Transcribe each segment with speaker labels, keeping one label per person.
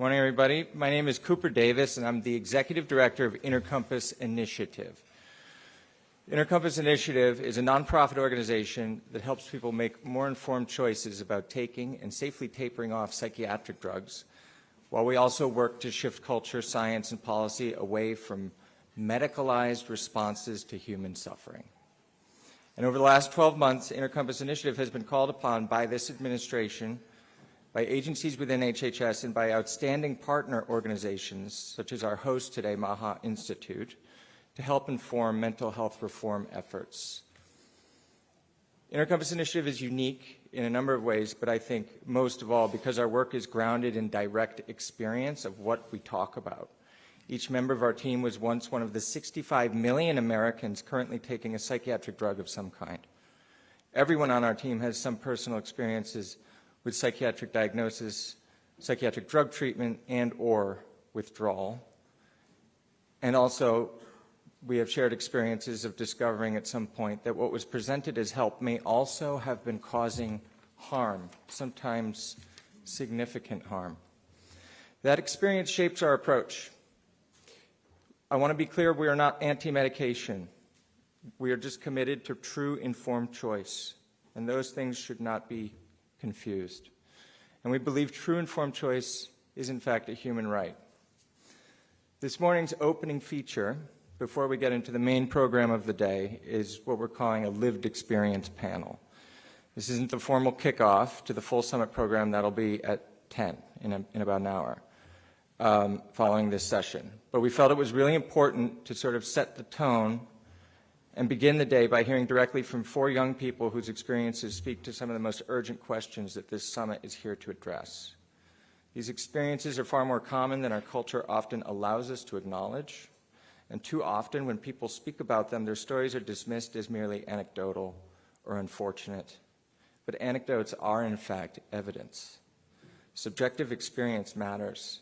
Speaker 1: morning, everybody. My name is Cooper Davis, and I'm the Executive Director of Intercompass Initiative. Intercompass Initiative is a nonprofit organization that helps people make more informed choices about taking and safely tapering off psychiatric drugs, while we also work to shift culture, science, and policy away from medicalized responses to human suffering. And over the last 12 months, Intercompass Initiative has been called upon by this administration, by agencies within HHS, and by outstanding partner organizations, such as our host today, MAHA Institute, to help inform mental health reform efforts. Intercompass Initiative is unique in a number of ways, but I think most of all because our work is grounded in direct experience of what we talk about. Each member of our team was once one of the 65 million Americans currently taking a psychiatric drug of some kind. Everyone on our team has some personal experiences with psychiatric diagnosis, psychiatric drug treatment, and/or withdrawal. And also, we have shared experiences of discovering at some point that what was presented as help may also have been causing harm, sometimes significant harm. That experience shapes our approach. I want to be clear, we are not anti-medication. We are just committed to true informed choice, and those things should not be confused. And we believe true informed choice is in fact a human right. This morning's opening feature, before we get into the main program of the day, is what we're calling a lived experience panel. This isn't the formal kickoff to the full summit program that'll be at 10 in about an hour. Following this session. But we felt it was really important to sort of set the tone and begin the day by hearing directly from 4 young people whose experiences speak to some of the most urgent questions that this summit is here to address. These experiences are far more common than our culture often allows us to acknowledge, and too often when people speak about them, their stories are dismissed as merely anecdotal or unfortunate. But anecdotes are in fact evidence. Subjective experience matters.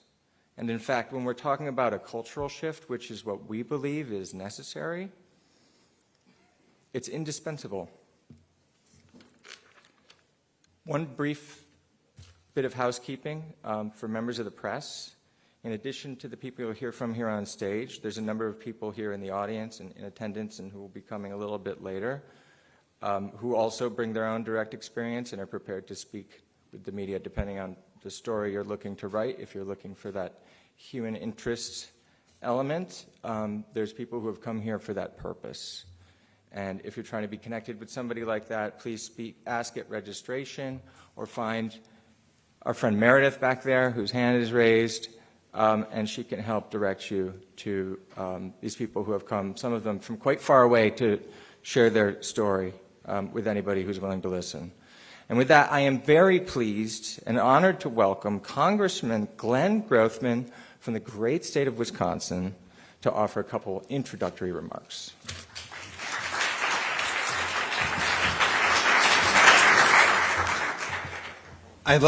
Speaker 1: And in fact, when we're talking about a cultural shift, which is what we believe is necessary, it's indispensable. One brief bit of housekeeping for members of the press. In addition to the people you'll hear from here on stage, there's a number of people here in the audience and in attendance and who will be coming a little bit later, who also bring their own direct experience and are prepared to speak with the media depending on the story you're looking to write. If you're looking for that human interest element, there's people who have come here for that purpose. And if you're trying to be connected with somebody like that, please ask at registration or find our friend Meredith back there whose hand is raised, and she can help direct you to these people who have come, some of them from quite far away, to share their story with anybody who's willing to listen. And with that, I am very pleased and honored to welcome Congressman Glenn Grothman from the great state of Wisconsin to offer a couple introductory remarks.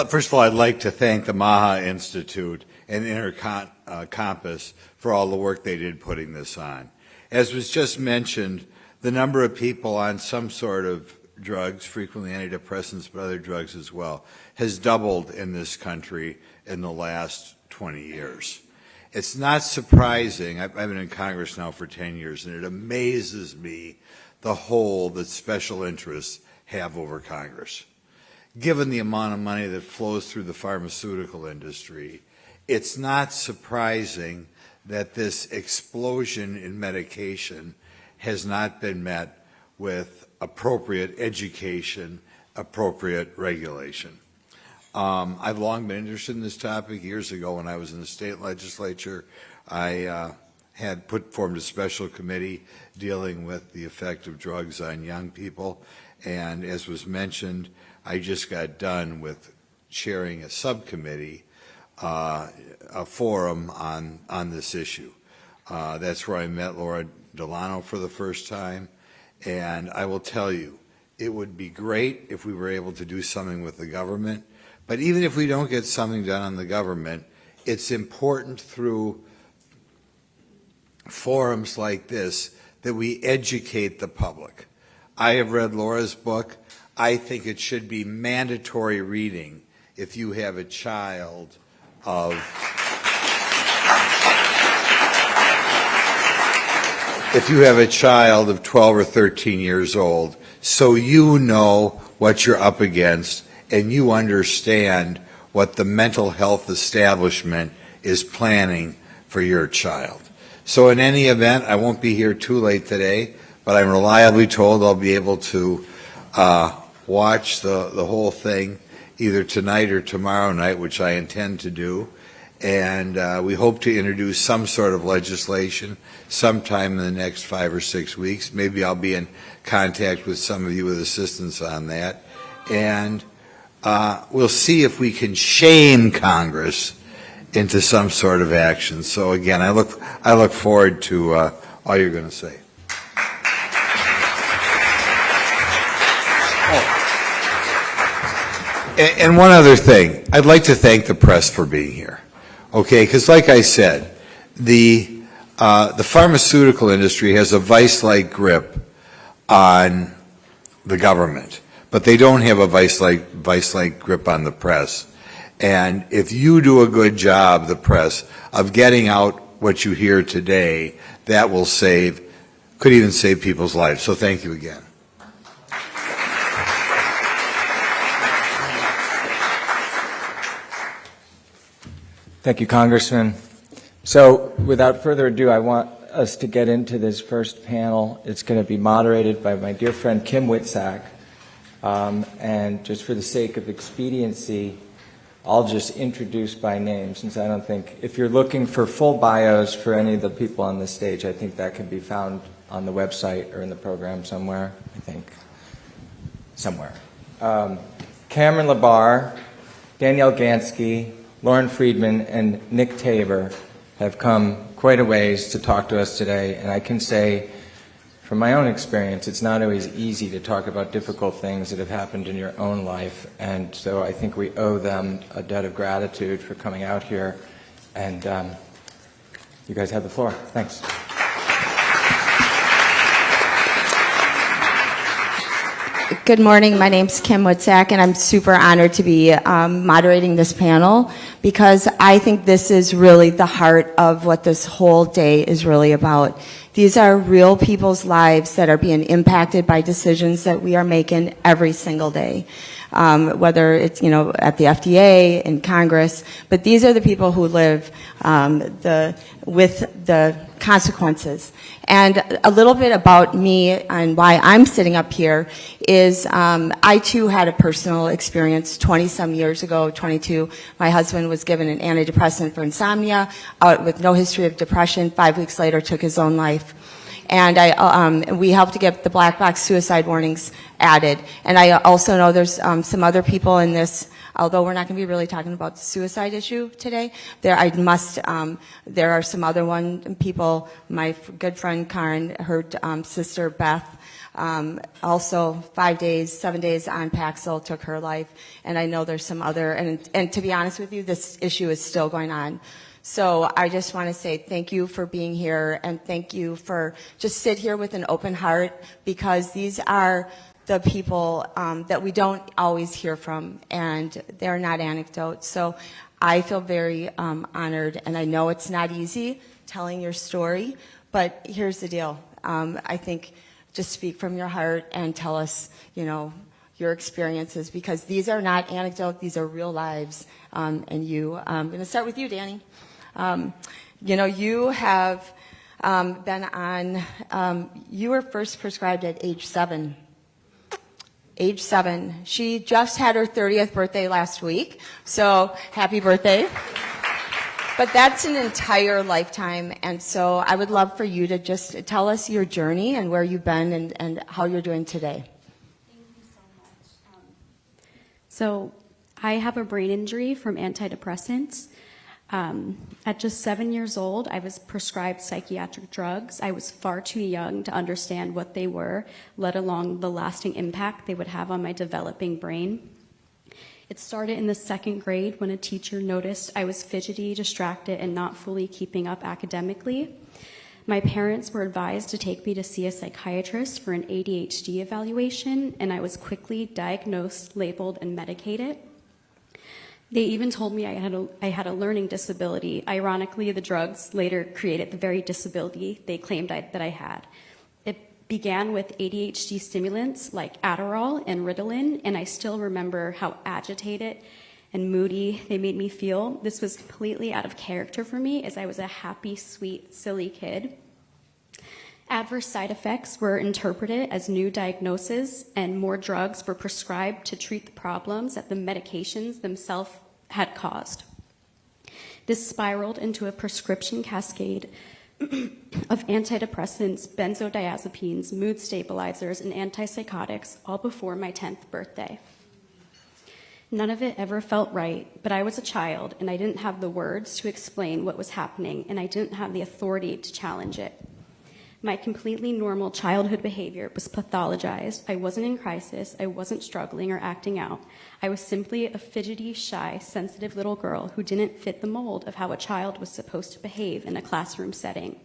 Speaker 2: First of all, I'd like to thank the MAHA Institute and Intercompass for all the work they did putting this on. As was just mentioned, the number of people on some sort of drugs, frequently antidepressants, but other drugs as well, has doubled in this country in the last 20 years. It's not surprising. I've been in Congress now for 10 years, and it amazes me the hold that special interests have over Congress. Given the amount of money that flows through the pharmaceutical industry, it's not surprising that this explosion in medication has not been met with appropriate education, appropriate regulation. I've long been interested in this topic. Years ago when I was in the state legislature, I had formed a special committee dealing with the effect of drugs on young people, and as was mentioned, I just got done with chairing a subcommittee, a forum on this issue. That's where I met Laura Delano for the first time, and I will tell you, it would be great if we were able to do something with the government, but even if we don't get something done on the government, it's important through forums like this that we educate the public. I have read Laura's book. I think it should be mandatory reading if you have a child of If you have a child of 12 or 13 years old, so you know what you're up against and you understand what the mental health establishment is planning for your child. So in any event, I won't be here too late today, but I'm reliably told I'll be able to watch the whole thing either tonight or tomorrow night, which I intend to do. And we hope to introduce some sort of legislation sometime in the next 5 or 6 weeks. Maybe I'll be in contact with some of you with assistance on that. And we'll see if we can shame Congress into some sort of action. So again, I look forward to all you're going to say. And one other thing, I'd like to thank the press for being here. Okay, because like I said, the pharmaceutical industry has a vice-like grip on the government, but they don't have a vice-like grip on the press. And if you do a good job, the press, of getting out what you hear today, that will could even save people's lives. So thank you again.
Speaker 1: Thank you, Congressman. So without further ado, I want us to get into this first panel. It's going to be moderated by my dear friend Kim Witzak. And just for the sake of expediency, I'll just introduce by name, since I don't think, if you're looking for full bios for any of the people on this stage, I think that can be found on the website or in the program somewhere, I think, somewhere. Cameron Labar, Danielle Gansky, Lauren Friedman, and Nick Tabor have come quite a ways to talk to us today, and I can say from my own experience, it's not always easy to talk about difficult things that have happened in your own life, and so I think we owe them a debt of gratitude for coming out here, and you guys have the floor. Thanks.
Speaker 3: Good morning. My name's Kim Witzak, and I'm super honored to be moderating this panel because I think this is really the heart of what this whole day is really about. These are real people's lives that are being impacted by decisions that we are making every single day. Whether it's, at the FDA, in Congress, but these are the people who live with the consequences. And a little bit about me and why I'm sitting up here is I too had a personal experience 20-some years ago, 22. My husband was given an antidepressant for insomnia with no history of depression. 5 weeks later, took his own life. And we helped to get the black box suicide warnings added. And I also know there's some other people in this, although we're not going to be really talking about the suicide issue today. There are some other people, my good friend Karen, her sister Beth, also 7 days on Paxil, took her life. And I know there's some other, and to be honest with you, this issue is still going on. So I just want to say thank you for being here, and thank you for just sit here with an open heart, because these are the people that we don't always hear from, and they're not anecdotes. So I feel very honored, and I know it's not easy telling your story, but here's the deal. I think just speak from your heart and tell us, your experiences, because these are not anecdotes, these are real lives. And I'm going to start with you, Danny. You have been on, you were first prescribed at age 7. Age 7. She just had her 30th birthday last week, so happy birthday. But that's an entire lifetime, and so I would love for you to just tell us your journey and where you've been and how you're doing today.
Speaker 4: Thank you so much. So I have a brain injury from antidepressants. At just 7 years old, I was prescribed psychiatric drugs. I was far too young to understand what they were, let alone the lasting impact they would have on my developing brain. It started in the 2nd grade when a teacher noticed I was fidgety, distracted, and not fully keeping up academically. My parents were advised to take me to see a psychiatrist for an ADHD evaluation, and I was quickly diagnosed, labeled, and medicated. They even told me I had a learning disability. Ironically, the drugs later created the very disability they claimed that I had. It began with ADHD stimulants like Adderall and Ritalin, and I still remember how agitated and moody they made me feel. This was completely out of character for me, as I was a happy, sweet, silly kid. Adverse side effects were interpreted as new diagnoses, and more drugs were prescribed to treat the problems that the medications themselves had caused. This spiraled into a prescription cascade of antidepressants, benzodiazepines, mood stabilizers, and antipsychotics, all before my 10th birthday. None of it ever felt right, but I was a child, and I didn't have the words to explain what was happening, and I didn't have the authority to challenge it. My completely normal childhood behavior was pathologized. I wasn't in crisis. I wasn't struggling or acting out. I was simply a fidgety, shy, sensitive little girl who didn't fit the mold of how a child was supposed to behave in a classroom setting.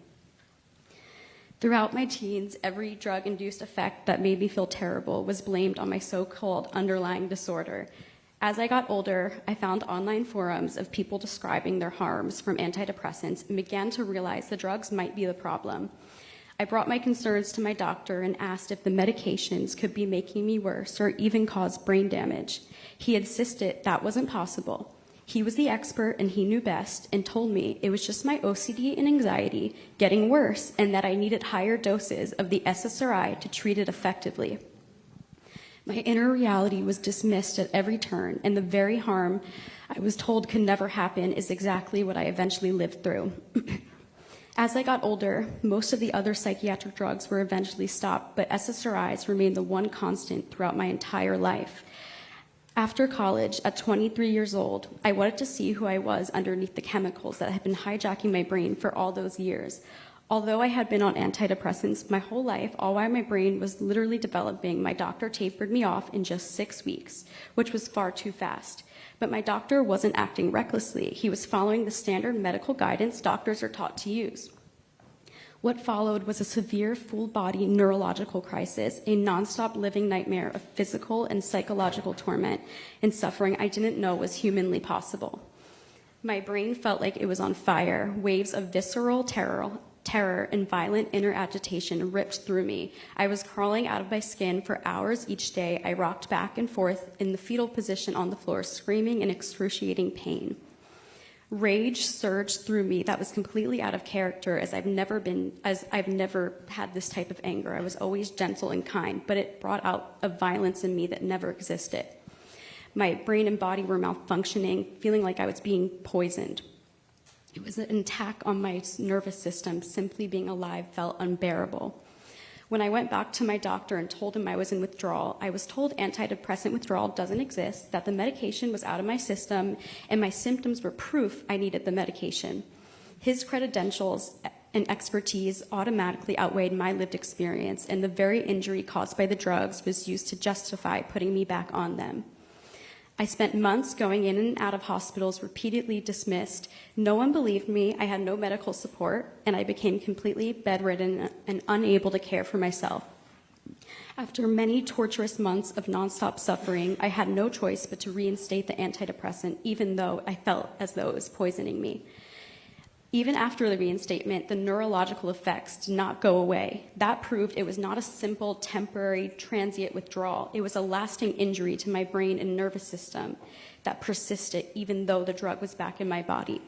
Speaker 4: Throughout my teens, every drug-induced effect that made me feel terrible was blamed on my so-called underlying disorder. As I got older, I found online forums of people describing their harms from antidepressants and began to realize the drugs might be the problem. I brought my concerns to my doctor and asked if the medications could be making me worse or even cause brain damage. He insisted that wasn't possible. He was the expert and he knew best and told me it was just my OCD and anxiety getting worse and that I needed higher doses of the SSRI to treat it effectively. My inner reality was dismissed at every turn, and the very harm I was told could never happen is exactly what I eventually lived through. As I got older, most of the other psychiatric drugs were eventually stopped, but SSRIs remained the one constant throughout my entire life. After college, at 23 years old, I wanted to see who I was underneath the chemicals that had been hijacking my brain for all those years. Although I had been on antidepressants my whole life, all while my brain was literally developing, my doctor tapered me off in just 6 weeks, which was far too fast. But my doctor wasn't acting recklessly. He was following the standard medical guidance doctors are taught to use. What followed was a severe full-body neurological crisis, a nonstop living nightmare of physical and psychological torment and suffering I didn't know was humanly possible. My brain felt like it was on fire. Waves of visceral terror and violent inner agitation ripped through me. I was crawling out of my skin for hours each day. I rocked back and forth in the fetal position on the floor, screaming in excruciating pain. Rage surged through me that was completely out of character, as I've never had this type of anger. I was always gentle and kind, but it brought out a violence in me that never existed. My brain and body were malfunctioning, feeling like I was being poisoned. It was an attack on my nervous system. Simply being alive felt unbearable. When I went back to my doctor and told him I was in withdrawal, I was told antidepressant withdrawal doesn't exist, that the medication was out of my system, and my symptoms were proof I needed the medication. His credentials and expertise automatically outweighed my lived experience, and the very injury caused by the drugs was used to justify putting me back on them. I spent months going in and out of hospitals, repeatedly dismissed. No one believed me. I had no medical support, and I became completely bedridden and unable to care for myself. After many torturous months of nonstop suffering, I had no choice but to reinstate the antidepressant, even though I felt as though it was poisoning me. Even after the reinstatement, the neurological effects did not go away. That proved it was not a simple, temporary, transient withdrawal. It was a lasting injury to my brain and nervous system that persisted even though the drug was back in my body.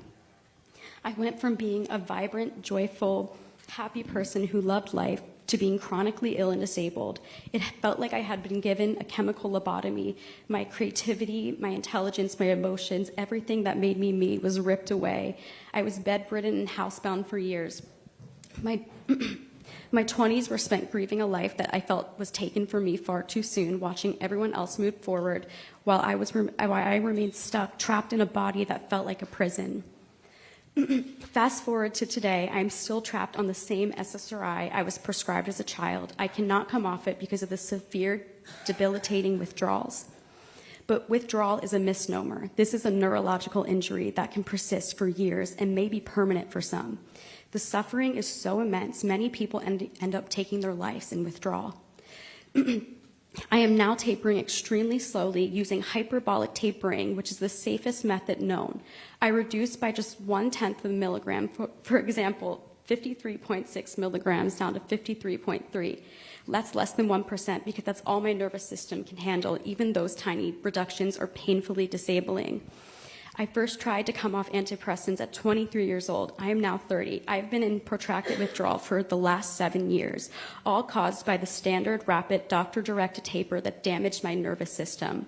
Speaker 4: I went from being a vibrant, joyful, happy person who loved life to being chronically ill and disabled. It felt like I had been given a chemical lobotomy. My creativity, my intelligence, my emotions, everything that made me me was ripped away. I was bedridden and housebound for years. My 20s were spent grieving a life that I felt was taken from me far too soon, watching everyone else move forward while I remained stuck, trapped in a body that felt like a prison. Fast forward to today, I'm still trapped on the same SSRI I was prescribed as a child. I cannot come off it because of the severe, debilitating withdrawals. But withdrawal is a misnomer. This is a neurological injury that can persist for years and may be permanent for some. The suffering is so immense, many people end up taking their lives in withdrawal. I am now tapering extremely slowly using hyperbolic tapering, which is the safest method known. I reduce by just 1/10 of a milligram, for example, 53.6 milligrams down to 53.3. That's less than 1% because that's all my nervous system can handle. Even those tiny reductions are painfully disabling. I first tried to come off antidepressants at 23 years old. I am now 30. I've been in protracted withdrawal for the last 7 years, all caused by the standard rapid doctor-directed taper that damaged my nervous system.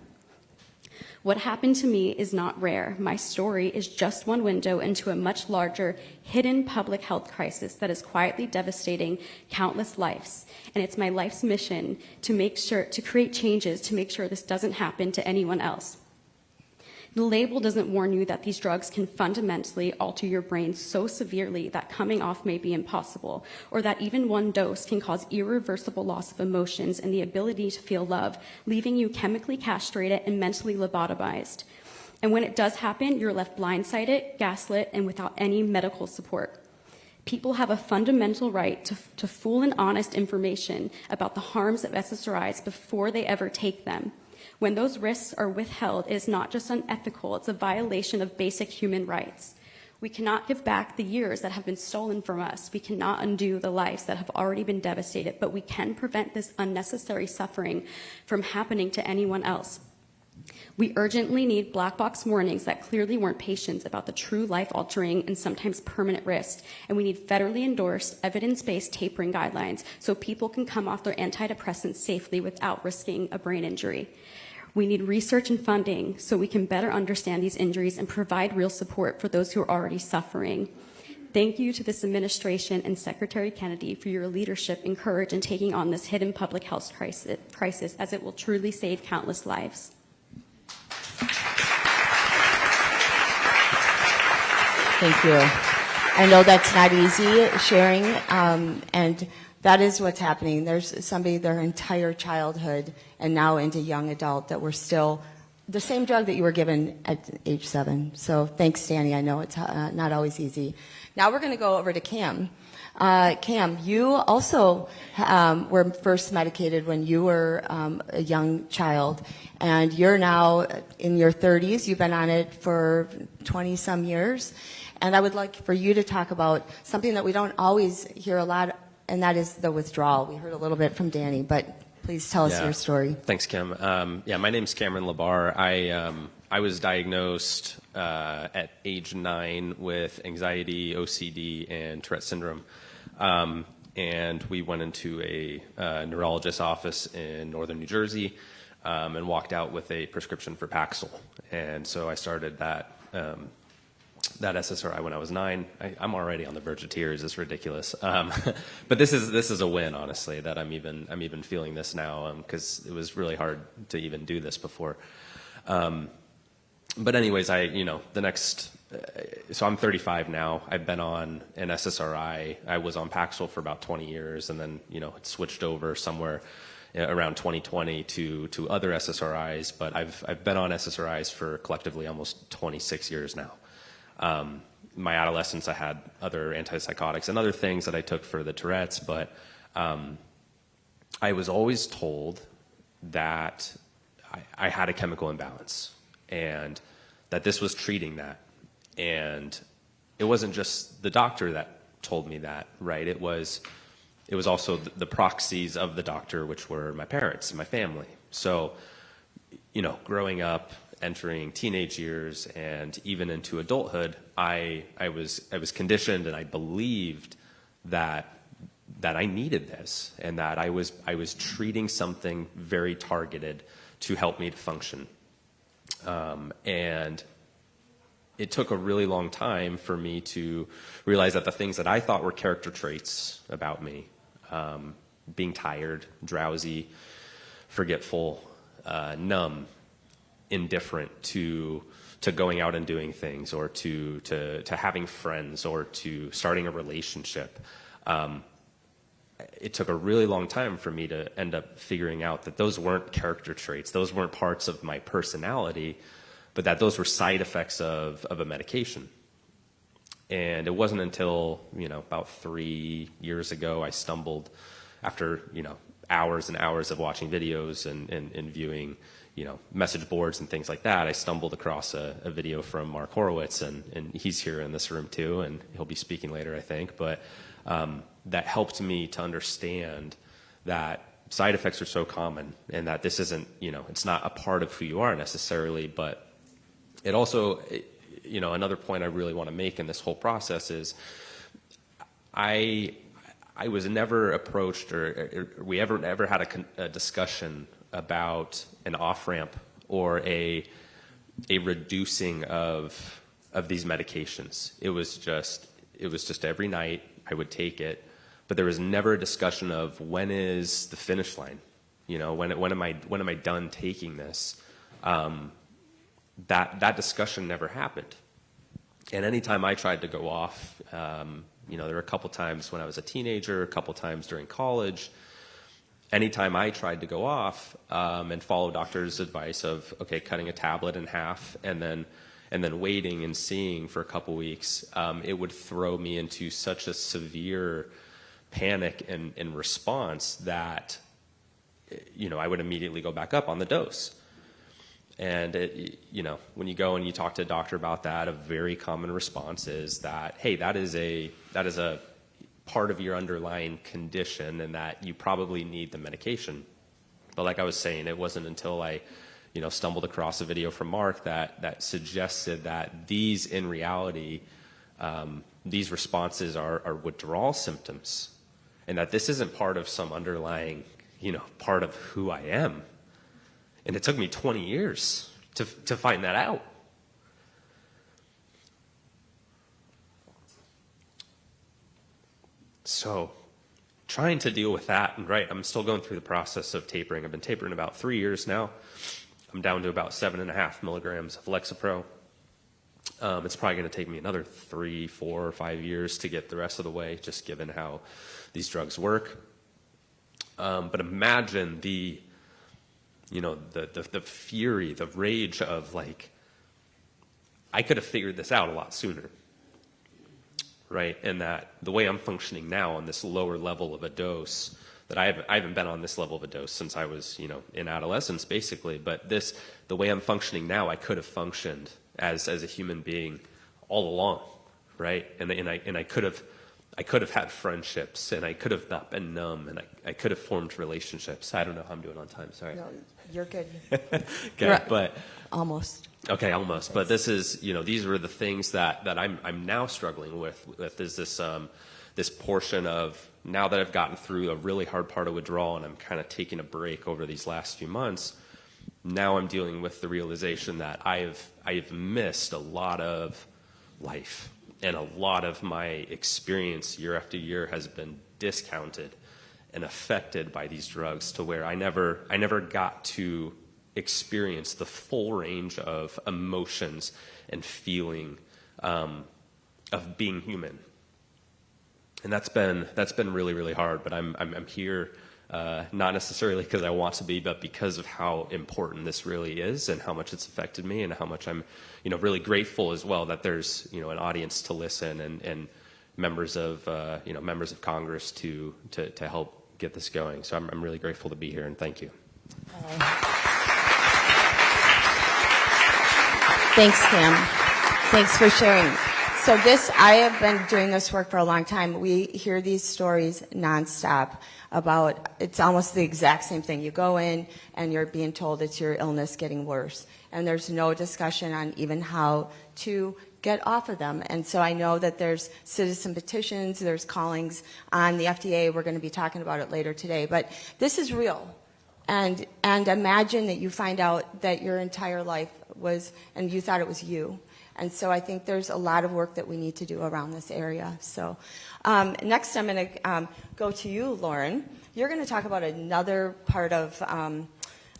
Speaker 4: What happened to me is not rare. My story is just one window into a much larger, hidden public health crisis that is quietly devastating countless lives. And it's my life's mission to create changes to make sure this doesn't happen to anyone else. The label doesn't warn you that these drugs can fundamentally alter your brain so severely that coming off may be impossible, or that even one dose can cause irreversible loss of emotions and the ability to feel love, leaving you chemically castrated and mentally lobotomized. And when it does happen, you're left blindsided, gaslit, and without any medical support. People have a fundamental right to full and honest information about the harms of SSRIs before they ever take them. When those risks are withheld, it is not just unethical, it's a violation of basic human rights. We cannot give back the years that have been stolen from us. We cannot undo the lives that have already been devastated, but we can prevent this unnecessary suffering from happening to anyone else. We urgently need black box warnings that clearly warn patients about the true life-altering and sometimes permanent risk, and we need federally endorsed, evidence-based tapering guidelines so people can come off their antidepressants safely without risking a brain injury. We need research and funding so we can better understand these injuries and provide real support for those who are already suffering. Thank you to this administration and Secretary Kennedy for your leadership and courage in taking on this hidden public health crisis, as it will truly save countless lives.
Speaker 3: Thank you. I know that's not easy sharing, and that is what's happening. There's somebody their entire childhood and now into young adult that were still the same drug that you were given at age 7. So thanks, Danny. I know it's not always easy. Now we're going to go over to Cam. Cam, you also were first medicated when you were a young child, and you're now in your 30s. You've been on it for 20-some years. And I would like for you to talk about something that we don't always hear a lot, and that is the withdrawal. We heard a little bit from Danny, but please tell us your story.
Speaker 5: Thanks, Kim. My name's Cameron Labar. I was diagnosed at age 9 with anxiety, OCD, and Tourette syndrome. And we went into a neurologist's office in northern New Jersey and walked out with a prescription for Paxil. And so I started that SSRI when I was 9. I'm already on the verge of tears. It's ridiculous. But this is a win, honestly, that I'm even feeling this now, because it was really hard to even do this before. But anyways, so I'm 35 now. I've been on an SSRI. I was on Paxil for about 20 years, and then it switched over somewhere around 2020 to other SSRIs. But I've been on SSRIs for collectively almost 26 years now. My adolescence, I had other antipsychotics and other things that I took for the Tourette's, but I was always told that I had a chemical imbalance and that this was treating that. And it wasn't just the doctor that told me that, right? It was also the proxies of the doctor, which were my parents and my family. So, growing up, entering teenage years and even into adulthood, I was conditioned, and I believed that I needed this, and that I was treating something very targeted to help me to function. And it took a really long time for me to realize that the things that I thought were character traits about me, being tired, drowsy, forgetful, numb, indifferent to going out and doing things, or to having friends, or to starting a relationship. It took a really long time for me to end up figuring out that those weren't character traits, those weren't parts of my personality, but that those were side effects of a medication. And it wasn't until, about 3 years ago I stumbled, after, hours and hours of watching videos and viewing, message boards and things like that, I stumbled across a video from Mark Horowitz, and he's here in this room too, and he'll be speaking later, I think. But that helped me to understand that side effects are so common, and that this isn't, it's not a part of who you are necessarily, but it also, another point I really want to make in this whole process is I was never approached, or we never had a discussion about an off-ramp or a reducing of these medications. It was just every night I would take it, but there was never a discussion of when is the finish line. When am I done taking this? That discussion never happened. And anytime I tried to go off, there were a couple times when I was a teenager, a couple times during college. Anytime I tried to go off and follow doctor's advice of, okay, cutting a tablet in half and then waiting and seeing for a couple weeks, it would throw me into such a severe panic and response that, I would immediately go back up on the dose. And when you go and you talk to a doctor about that, a very common response is that, hey, that is a part of your underlying condition, and that you probably need the medication. But like I was saying, it wasn't until I, stumbled across a video from Mark that suggested that these, in reality, these responses are withdrawal symptoms, and that this isn't part of some underlying, part of who I am. And it took me 20 years to find that out. So trying to deal with that, and I'm still going through the process of tapering. I've been tapering about 3 years now. I'm down to about 7.5 milligrams of Lexapro. It's probably going to take me another 3, 4, or 5 years to get the rest of the way, just given how these drugs work. But imagine the fury, the rage of I could have figured this out a lot sooner, right? And that the way I'm functioning now on this lower level of a dose, that I haven't been on this level of a dose since I was, in adolescence, basically. But the way I'm functioning now, I could have functioned as a human being all along, right? And I could have had friendships, and I could have not been numb, and I could have formed relationships. I don't know how I'm doing on time. Sorry.
Speaker 3: No, you're good.
Speaker 5: Okay, but
Speaker 3: Almost.
Speaker 5: okay, almost. But this is, these were the things that I'm now struggling with is this portion of, now that I've gotten through a really hard part of withdrawal and I'm kind of taking a break over these last few months, now I'm dealing with the realization that I've missed a lot of life, and a lot of my experience year after year has been discounted and affected by these drugs, to where I never got to experience the full range of emotions and feeling of being human. And that's been really, really hard. But I'm here not necessarily because I want to be, but because of how important this really is, and how much it's affected me, and how much I'm really grateful as well that there's an audience to listen, and members of Congress to help get this going. So I'm really grateful to be here, and thank you.
Speaker 3: Thanks, Cam. Thanks for sharing. So I have been doing this work for a long time. We hear these stories nonstop about, it's almost the exact same thing. You go in and you're being told it's your illness getting worse. And there's no discussion on even how to get off of them. And so I know that there's citizen petitions, there's callings on the FDA. We're going to be talking about it later today. But this is real. And imagine that you find out that your entire life was, and you thought it was you. And so I think there's a lot of work that we need to do around this area. So next I'm going to go to you, Lauren. You're going to talk about another part of,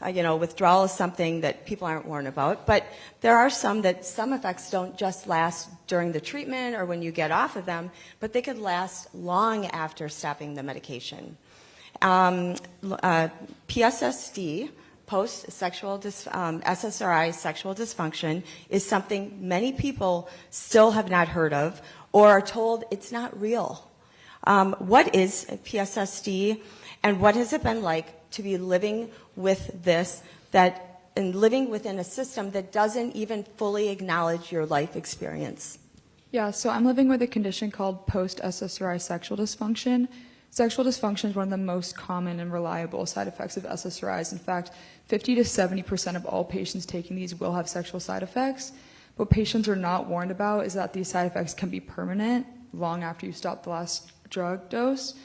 Speaker 3: withdrawal is something that people aren't warned about. But there are some effects don't just last during the treatment or when you get off of them, but they could last long after stopping the medication. PSSD, post-sexual SSRI sexual dysfunction, is something many people still have not heard of or are told it's not real. What is PSSD, And what has it been like to be living with this, and living within a system that doesn't even fully acknowledge your life experience?
Speaker 6: Yeah, so I'm living with a condition called post-SSRI sexual dysfunction. Sexual dysfunction is one of the most common and reliable side effects of SSRIs. In fact, 50 to 70% of all patients taking these will have sexual side effects. What patients are not warned about is that these side effects can be permanent long after you stop the last drug dose.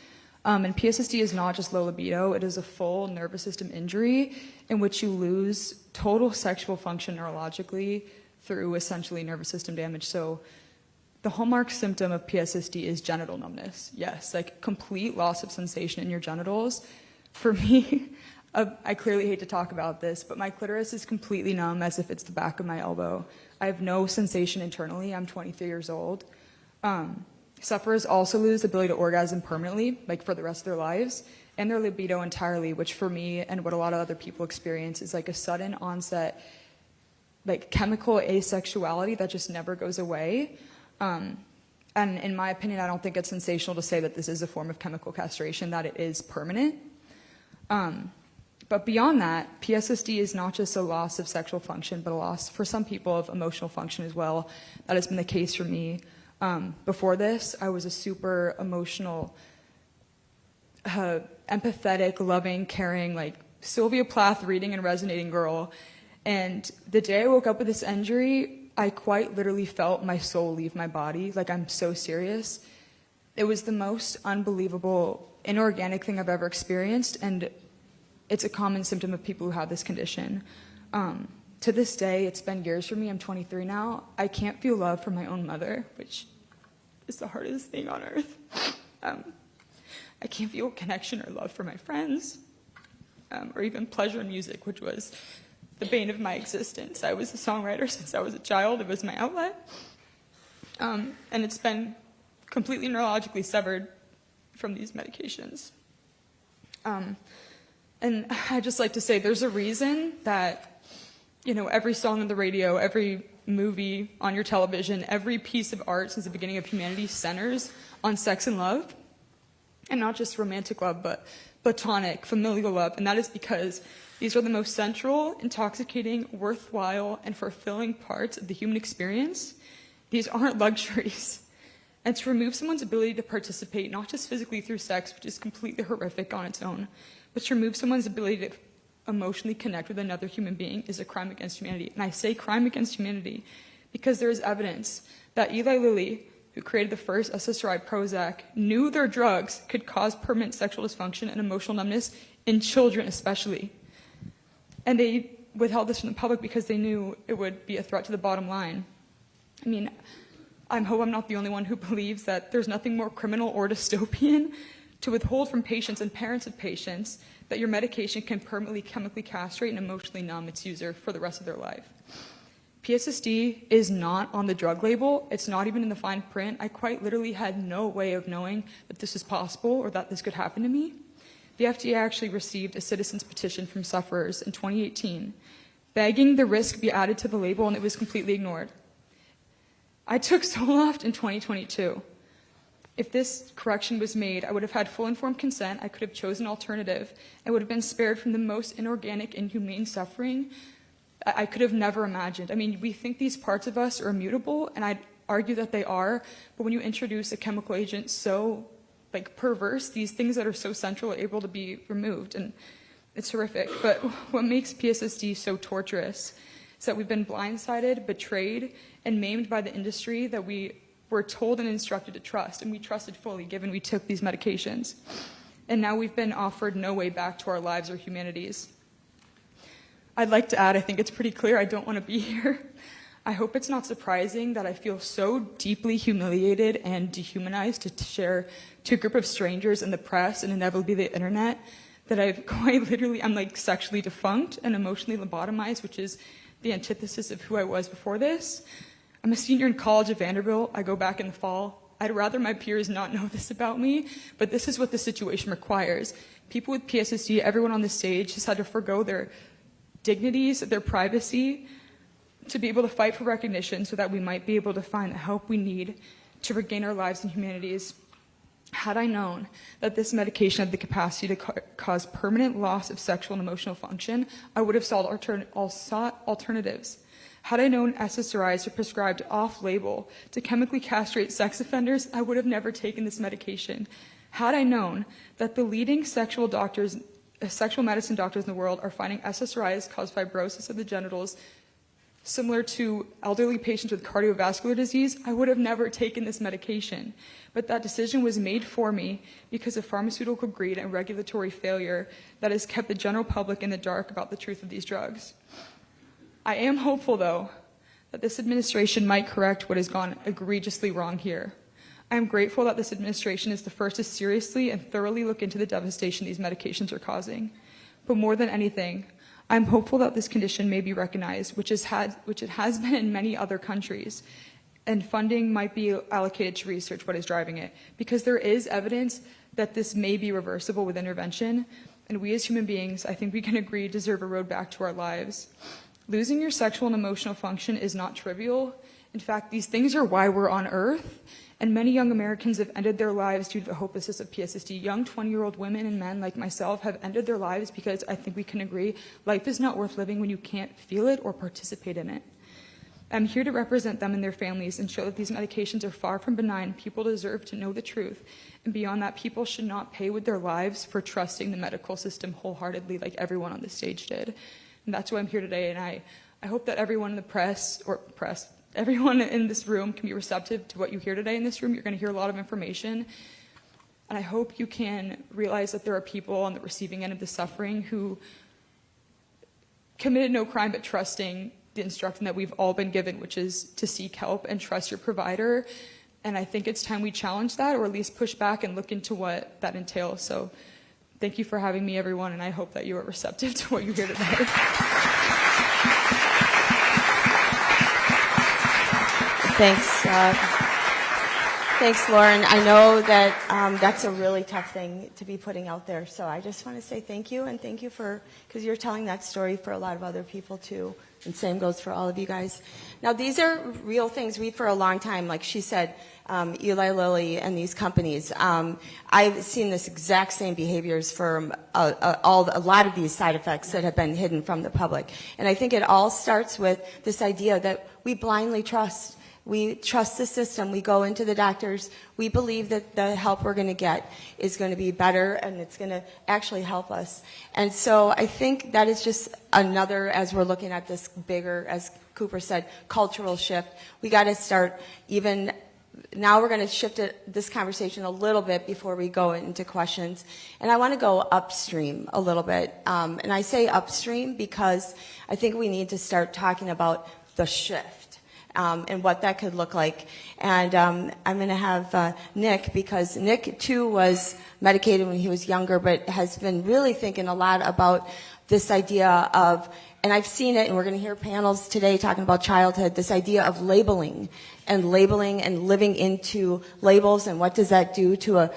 Speaker 6: And PSSD is not just low libido, it is a full nervous system injury in which you lose total sexual function neurologically through essentially nervous system damage. So the hallmark symptom of PSSD is genital numbness. Yes, like complete loss of sensation in your genitals. For me, I clearly hate to talk about this, but my clitoris is completely numb as if it's the back of my elbow. I have no sensation internally. I'm 23 years old. Sufferers also lose the ability to orgasm permanently, like for the rest of their lives, and their libido entirely, which for me and what a lot of other people experience is like a sudden onset, like chemical asexuality that just never goes away. And in my opinion, I don't think it's sensational to say that this is a form of chemical castration, that it is permanent. But beyond that, PSSD is not just a loss of sexual function, but a loss for some people of emotional function as well. That has been the case for me. Before this, I was a super emotional, empathetic, loving, caring, like Sylvia Plath reading and resonating girl. And the day I woke up with this injury, I quite literally felt my soul leave my body. Like, I'm so serious. It was the most unbelievable, inorganic thing I've ever experienced, and it's a common symptom of people who have this condition. To this day, it's been years for me. I'm 23 now. I can't feel love from my own mother, which is the hardest thing on earth. I can't feel connection or love for my friends, or even pleasure in music, which was the bane of my existence. I was a songwriter since I was a child. It was my outlet. And it's been completely neurologically severed from these medications. And I just like to say there's a reason that, you know, every song on the radio, every movie on your television, every piece of art since the beginning of humanity centers on sex and love. And not just romantic love, but platonic, familial love. And that is because these are the most central, intoxicating, worthwhile, and fulfilling parts of the human experience. These aren't luxuries. And to remove someone's ability to participate, not just physically through sex, which is completely horrific on its own, but to remove someone's ability to emotionally connect with another human being is a crime against humanity. And I say crime against humanity because there is evidence that Eli Lilly, who created the first SSRI Prozac, knew their drugs could cause permanent sexual dysfunction and emotional numbness in children especially. And they withheld this from the public because they knew it would be a threat to the bottom line. I mean, I hope I'm not the only one who believes that there's nothing more criminal or dystopian to withhold from patients and parents of patients that your medication can permanently chemically castrate and emotionally numb its user for the rest of their life. PSSD is not on the drug label. It's not even in the fine print. I quite literally had no way of knowing that this is possible or that this could happen to me. The FDA actually received a citizen's petition from sufferers in 2018, begging the risk be added to the label, and it was completely ignored. I took Zoloft in 2022. If this correction was made, I would have had full informed consent. I could have chosen an alternative. I would have been spared from the most inorganic, inhumane suffering I could have never imagined. I mean, we think these parts of us are immutable, and I'd argue that they are, but when you introduce a chemical agent so perverse, these things that are so central are able to be removed, and it's horrific. But what makes PSSD so torturous is that we've been blindsided, betrayed, and maimed by the industry that we were told and instructed to trust, and we trusted fully given we took these medications. And now we've been offered no way back to our lives or humanities. I'd like to add, I think it's pretty clear I don't want to be here. I hope it's not surprising that I feel so deeply humiliated and dehumanized to share to a group of strangers in the press and inevitably the internet that I've quite literally, I'm like sexually defunct and emotionally lobotomized, which is the antithesis of who I was before this. I'm a senior in college at Vanderbilt. I go back in the fall. I'd rather my peers not know this about me, but this is what the situation requires. People with PSSD, everyone on the stage has had to forgo their dignities, their privacy, to be able to fight for recognition so that we might be able to find the help we need to regain our lives and humanities. Had I known that this medication had the capacity to cause permanent loss of sexual and emotional function, I would have sought alternatives. Had I known SSRIs are prescribed off-label to chemically castrate sex offenders, I would have never taken this medication. Had I known that the leading sexual medicine doctors in the world are finding SSRIs cause fibrosis of the genitals similar to elderly patients with cardiovascular disease, I would have never taken this medication. But that decision was made for me because of pharmaceutical greed and regulatory failure that has kept the general public in the dark about the truth of these drugs. I am hopeful, though, that this administration might correct what has gone egregiously wrong here. I am grateful that this administration is the first to seriously and thoroughly look into the devastation these medications are causing. But more than anything, I'm hopeful that this condition may be recognized, which it has been in many other countries, and funding might be allocated to research what is driving it, because there is evidence that this may be reversible with intervention, and we as human beings, I think we can agree, deserve a road back to our lives. Losing your sexual and emotional function is not trivial. In fact, these things are why we're on Earth, and many young Americans have ended their lives due to the hopelessness of PSSD. Young 20-year-old women and men like myself have ended their lives because I think we can agree life is not worth living when you can't feel it or participate in it. I'm here to represent them and their families and show that these medications are far from benign. People deserve to know the truth. And beyond that, people should not pay with their lives for trusting the medical system wholeheartedly like everyone on the stage did. And that's why I'm here today, and I hope that everyone in the everyone in this room can be receptive to what you hear today in this room. You're going to hear a lot of information, and I hope you can realize that there are people on the receiving end of the suffering who committed no crime but trusting the instruction that we've all been given, which is to seek help and trust your provider. And I think it's time we challenge that, or at least push back and look into what that entails. So thank you for having me, everyone, and I hope that you are receptive to what you hear today.
Speaker 3: Thanks, Lauren. I know that that's a really tough thing to be putting out there. So I just want to say thank you, and thank you because you're telling that story for a lot of other people too. And same goes for all of you guys. Now, these are real things. We, for a long time, like she said, Eli Lilly and these companies, I've seen this exact same behaviors for a lot of these side effects that have been hidden from the public. And I think it all starts with this idea that we blindly trust. We trust the system. We go into the doctors. We believe that the help we're going to get is going to be better and it's going to actually help us. And so I think that is just another, as we're looking at this bigger, as Cooper said, cultural shift. We got to start even, now we're going to shift this conversation a little bit before we go into questions. And I want to go upstream a little bit. And I say upstream because I think we need to start talking about the shift. And what that could look like. And I'm going to have Nick, because Nick, too, was medicated when he was younger, but has been really thinking a lot about this idea of, and I've seen it, and we're going to hear panels today talking about childhood, this idea of labeling and living into labels, and what does that do to a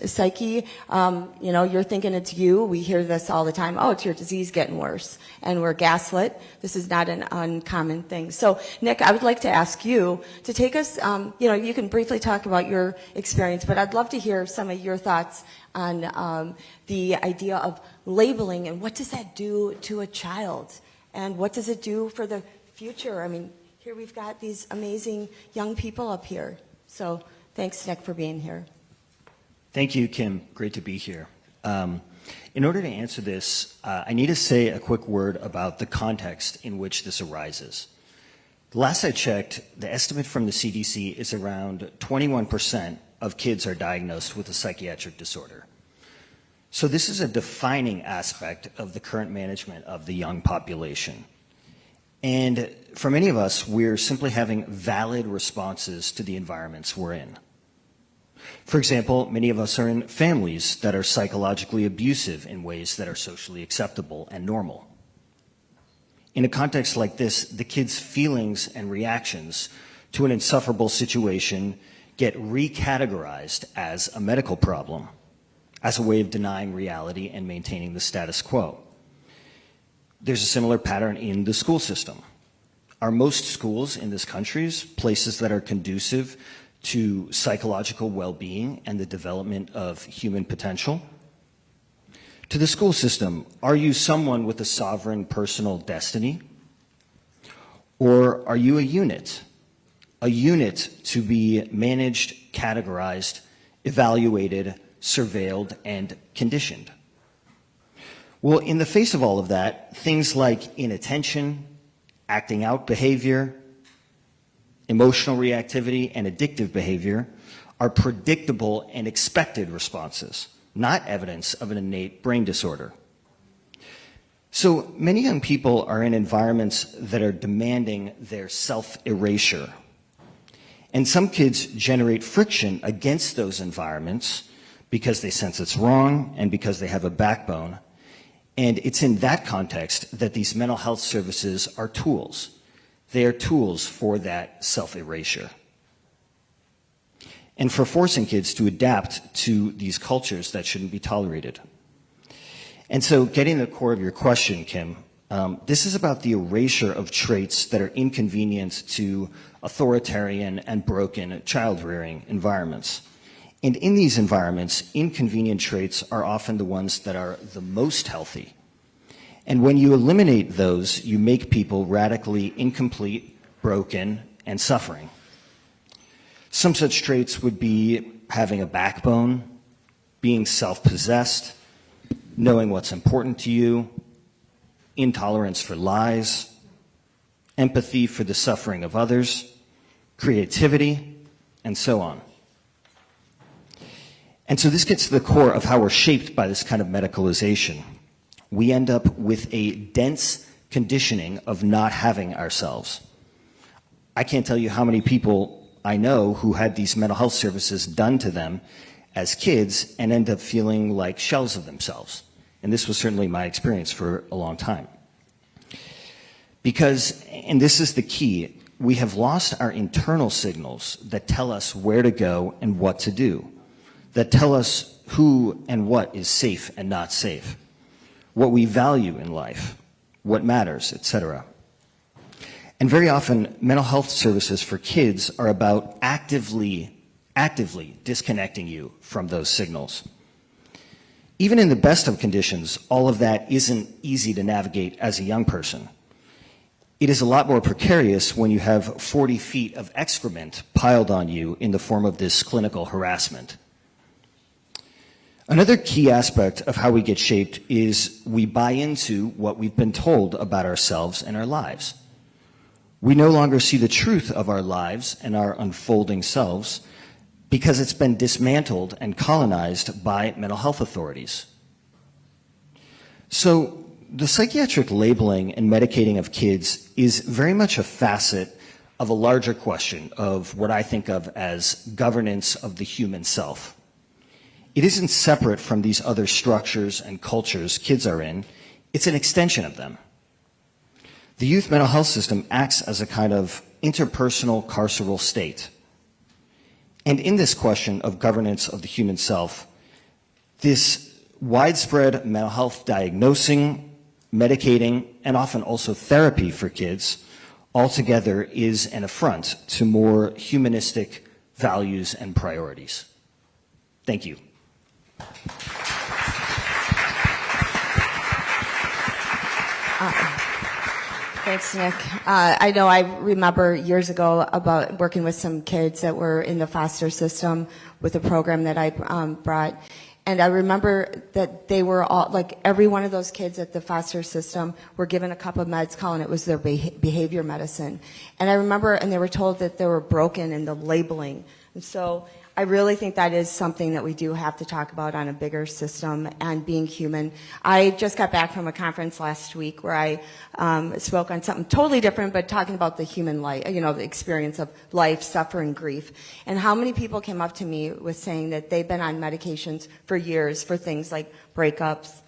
Speaker 3: psyche. You know, you're thinking it's you. We hear this all the time. Oh, it's your disease getting worse. And we're gaslit. This is not an uncommon thing. So, Nick, I would like to ask you to take us, you know, you can briefly talk about your experience, but I'd love to hear some of your thoughts on the idea of labeling, and what does that do to a child? And what does it do for the future? I mean, here we've got these amazing young people up here. So thanks, Nick, for being here.
Speaker 7: Thank you, Kim. Great to be here. In order to answer this, I need to say a quick word about the context in which this arises. Last I checked, the estimate from the CDC is around 21% of kids are diagnosed with a psychiatric disorder. So this is a defining aspect of the current management of the young population. And for many of us, we're simply having valid responses to the environments we're in. For example, many of us are in families that are psychologically abusive in ways that are socially acceptable and normal. In a context like this, the kids' feelings and reactions to an insufferable situation get recategorized as a medical problem, as a way of denying reality and maintaining the status quo. There's a similar pattern in the school system. Are most schools in this country places that are conducive to psychological well-being and the development of human potential? To the school system, are you someone with a sovereign personal destiny? Or are you a unit to be managed, categorized, evaluated, surveilled, and conditioned? Well, in the face of all of that, things like inattention, acting out behavior, emotional reactivity, and addictive behavior are predictable and expected responses, not evidence of an innate brain disorder. So many young people are in environments that are demanding their self-erasure. And some kids generate friction against those environments because they sense it's wrong and because they have a backbone. And it's in that context that these mental health services are tools. They are tools for that self-erasure and for forcing kids to adapt to these cultures that shouldn't be tolerated. And so getting to the core of your question, Kim, this is about the erasure of traits that are inconvenient to authoritarian and broken child-rearing environments. And in these environments, inconvenient traits are often the ones that are the most healthy. And when you eliminate those, you make people radically incomplete, broken, and suffering. Some such traits would be having a backbone, being self-possessed, knowing what's important to you, intolerance for lies, empathy for the suffering of others, creativity, and so on. And so this gets to the core of how we're shaped by this kind of medicalization. We end up with a dense conditioning of not having ourselves. I can't tell you how many people I know who had these mental health services done to them as kids and end up feeling like shells of themselves. And this was certainly my experience for a long time. Because, and this is the key, we have lost our internal signals that tell us where to go and what to do, that tell us who and what is safe and not safe, what we value in life, what matters, etc. And very often, mental health services for kids are about actively disconnecting you from those signals. Even in the best of conditions, all of that isn't easy to navigate as a young person. It is a lot more precarious when you have 40 feet of excrement piled on you in the form of this clinical harassment. Another key aspect of how we get shaped is we buy into what we've been told about ourselves and our lives. We no longer see the truth of our lives and our unfolding selves because it's been dismantled and colonized by mental health authorities. So the psychiatric labeling and medicating of kids is very much a facet of a larger question of what I think of as governance of the human self. It isn't separate from these other structures and cultures kids are in. It's an extension of them. The youth mental health system acts as a kind of interpersonal carceral state. And in this question of governance of the human self, this widespread mental health diagnosing, medicating, and often also therapy for kids altogether is an affront to more humanistic values and priorities. Thank you.
Speaker 3: Thanks, Nick. I know I remember years ago about working with some kids that were in the foster system with a program that I brought. And I remember that they were all, like every one of those kids at the foster system were given a cup of meds calling it was their behavior medicine. And I remember, and they were told that they were broken in the labeling. And so I really think that is something that we do have to talk about on a bigger system and being human. I just got back from a conference last week where I spoke on something totally different, but talking about the human life, you know, the experience of life, suffering, grief. And how many people came up to me with saying that they've been on medications for years for things like breakups,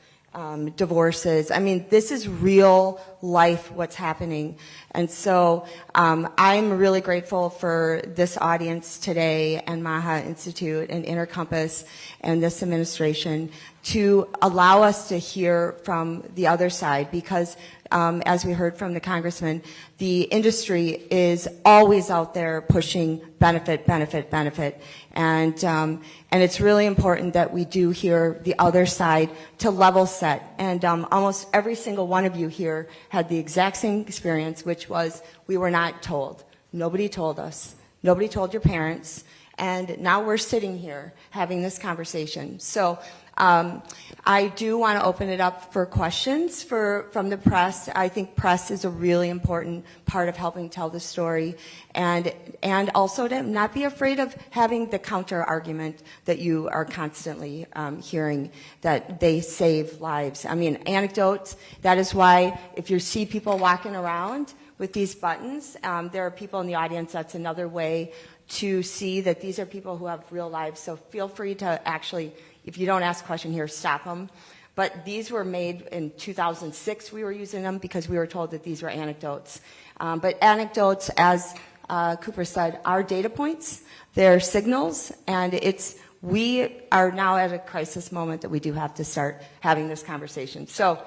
Speaker 3: divorces. I mean, this is real life, what's happening. And so I'm really grateful for this audience today and MAHA Institute and Intercompass and this administration to allow us to hear from the other side, because as we heard from the Congressman, the industry is always out there pushing benefit, benefit, benefit. And it's really important that we do hear the other side to level set. And almost every single one of you here had the exact same experience, which was we were not told. Nobody told us. Nobody told your parents. And now we're sitting here having this conversation. So I do want to open it up for questions from the press. I think press is a really important part of helping tell the story, and also to not be afraid of having the counter argument that you are constantly hearing, that they save lives. I mean, anecdotes. That is why if you see people walking around with these buttons, there are people in the audience. That's another way to see that these are people who have real lives. So feel free to actually, if you don't ask a question here, stop them. But these were made in 2006. We were using them because we were told that these were anecdotes. But anecdotes, as Cooper said, are data points. They're signals. And we are now at a crisis moment that we do have to start having this conversation. So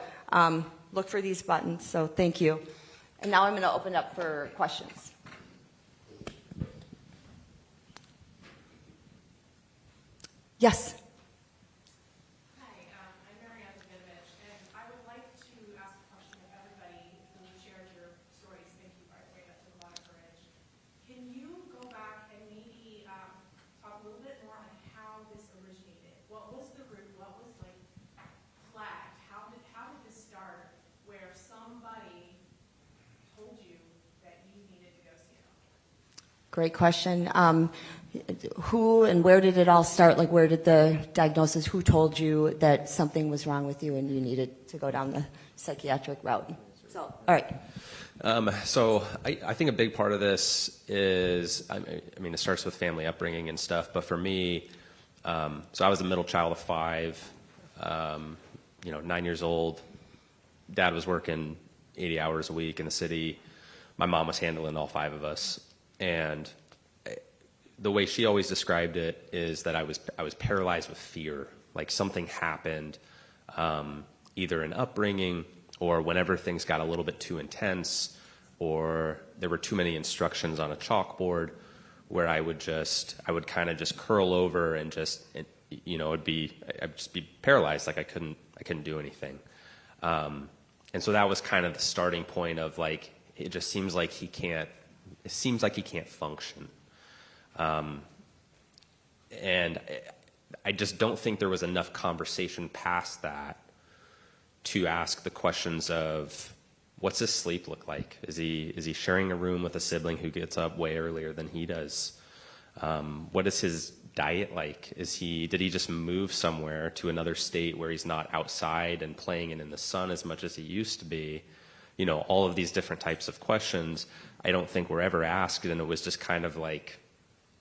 Speaker 3: look for these buttons. So thank you. And now I'm going to open up for questions. Yes.
Speaker 8: Hi, I'm Marianne Davidovich, and I would like to ask a question of everybody who shared your stories. Thank you, by the way, that took a lot of courage. Can you go back and maybe talk a little bit more on how this originated? What was the root? What was flagged? How did this start? Where somebody told you that you needed to go see a doctor?
Speaker 3: Great question. Who and where did it all start? Like, where did the diagnosis, who told you that something was wrong with you and you needed to go down the psychiatric route? So, all right.
Speaker 5: So I think a big part of this is, I mean, it starts with family upbringing and stuff, but for me, so I was the middle child of 5, 9 years old. Dad was working 80 hours a week in the city. My mom was handling all 5 of us. And the way she always described it is that I was paralyzed with fear. Like something happened, either in upbringing or whenever things got a little bit too intense, or there were too many instructions on a chalkboard, where I would kind of just curl over and I'd just be paralyzed, like I couldn't do anything. And so that was kind of the starting point of like, it just seems like he can't function. And I just don't think there was enough conversation past that to ask the questions of, what's his sleep look like? Is he sharing a room with a sibling who gets up way earlier than he does? What is his diet like? Did he just move somewhere to another state where he's not outside and playing and in the sun as much as he used to be? All of these different types of questions I don't think were ever asked, and it was just kind of like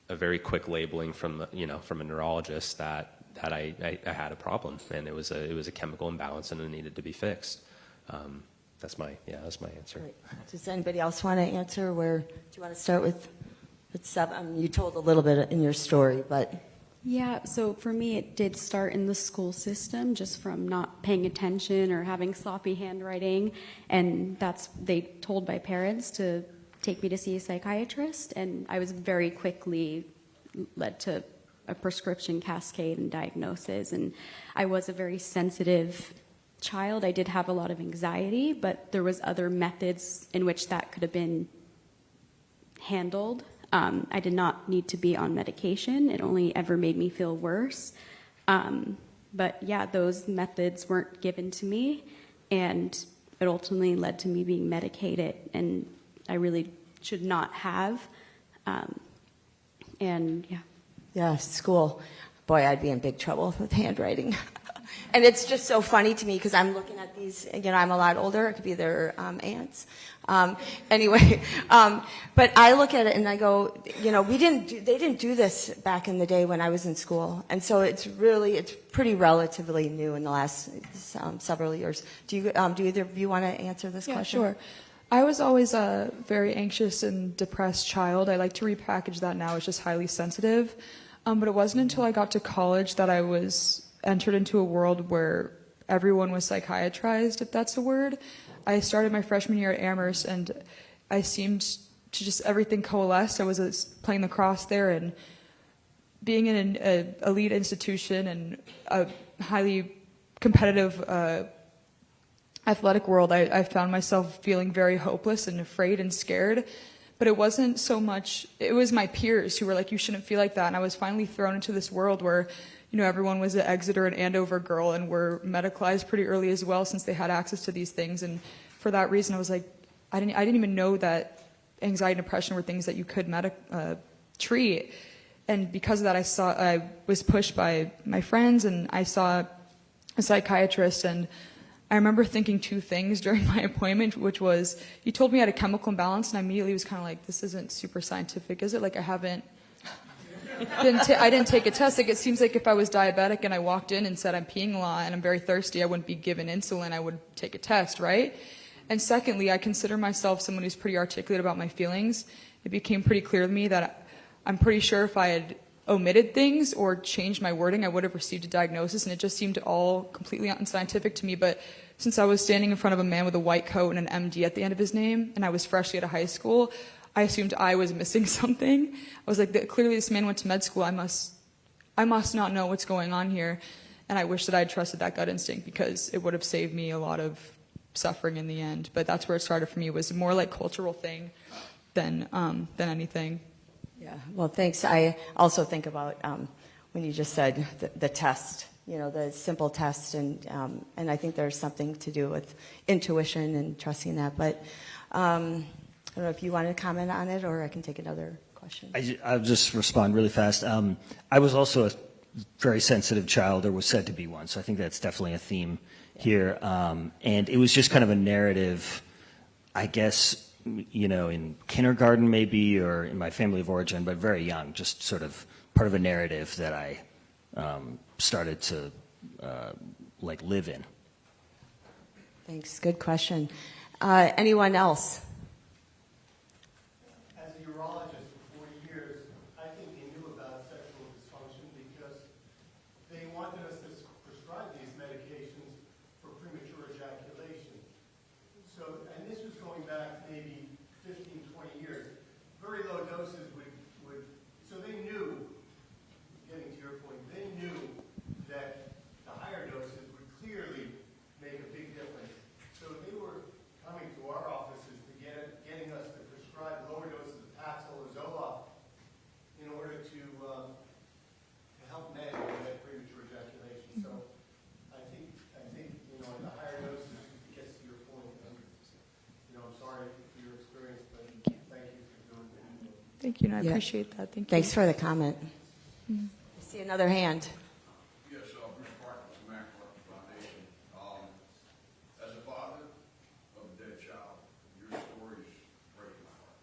Speaker 5: a very quick labeling from a neurologist that I had a problem, and it was a chemical imbalance and it needed to be fixed. That's my answer.
Speaker 3: Great. Does anybody else want to answer? Do you want to start with 7? You told a little bit in your story, but
Speaker 4: Yeah, so for me, it did start in the school system, just from not paying attention or having sloppy handwriting, and they told my parents to take me to see a psychiatrist, and I was very quickly led to a prescription cascade and diagnosis, and I was a very sensitive child. I did have a lot of anxiety, but there was other methods in which that could have been handled. I did not need to be on medication. It only ever made me feel worse. But yeah, those methods weren't given to me, and it ultimately led to me being medicated, and I really should not have. And yeah.
Speaker 3: yeah, school. Boy, I'd be in big trouble with handwriting. And it's just so funny to me because I'm looking at these, I'm a lot older. It could be their aunts. Anyway, but I look at it and I go, they didn't do this back in the day when I was in school. And so it's pretty relatively new in the last several years. Do either of you want to answer this question?
Speaker 6: Sure. I was always a very anxious and depressed child. I like to repackage that now as just highly sensitive. But it wasn't until I got to college that I was entered into a world where everyone was psychiatrized, if that's a word. I started my freshman year at Amherst, and I seemed to just, everything coalesced. I was playing lacrosse there, and being in an elite institution and a highly competitive athletic world, I found myself feeling very hopeless and afraid and scared. But it wasn't so much, it was my peers who were like, you shouldn't feel like that. And I was finally thrown into this world where, you know, everyone was an Exeter and Andover girl and were medicalized pretty early as well, since they had access to these things. And for that reason, I was like, I didn't even know that anxiety and depression were things that you could treat. And because of that, I was pushed by my friends, and I saw a psychiatrist, and I remember thinking two things during my appointment, which was, he told me I had a chemical imbalance, and I immediately was kind of like, this isn't super scientific, is it? Like, I didn't take a test. Like, it seems like if I was diabetic and I walked in and said I'm peeing a lot and I'm very thirsty, I wouldn't be given insulin. I would take a test, right? And secondly, I consider myself someone who's pretty articulate about my feelings. It became pretty clear to me that I'm pretty sure if I had omitted things or changed my wording, I would have received a diagnosis, and it just seemed all completely unscientific to me. But since I was standing in front of a man with a white coat and an MD at the end of his name, and I was freshly out of high school, I assumed I was missing something. I was like, clearly this man went to med school. I must not know what's going on here. And I wish that I had trusted that gut instinct, because it would have saved me a lot of suffering in the end. But that's where it started for me. It was more like cultural thing than anything.
Speaker 3: Yeah, well, thanks. I also think about when you just said the test, you know, the simple test, and I think there's something to do with intuition and trusting that. But I don't know if you want to comment on it, or I can take another question.
Speaker 7: I'll just respond really fast. I was also a very sensitive child, or was said to be one, so I think that's definitely a theme here. And it was just kind of a narrative, I guess, you know, in kindergarten maybe, or in my family of origin, but very young, just sort of part of a narrative that I started to live in.
Speaker 3: Thanks. Good question. Anyone else?
Speaker 9: As a urologist for 40 years, I think they knew about sexual dysfunction because they wanted us to prescribe these medications for premature ejaculation. So, and this was going back maybe 15, 20 years. Very low doses would so they knew, getting to your point, they knew that the higher doses would clearly make a big difference. So they were coming to our offices to getting us to prescribe lower doses of Paxil or Zoloft in order to help men with premature ejaculation. So I think you know, the higher doses gets to your point. And, you know, I'm sorry for your experience, but thank you for doing what you do.
Speaker 6: Thank you, and I
Speaker 3: Yeah.
Speaker 6: appreciate that. Thank you.
Speaker 3: Thanks for the comment. I see another hand.
Speaker 10: Yes, Bruce Parker with the MAHA Foundation. As a father of a dead child, your stories break my heart.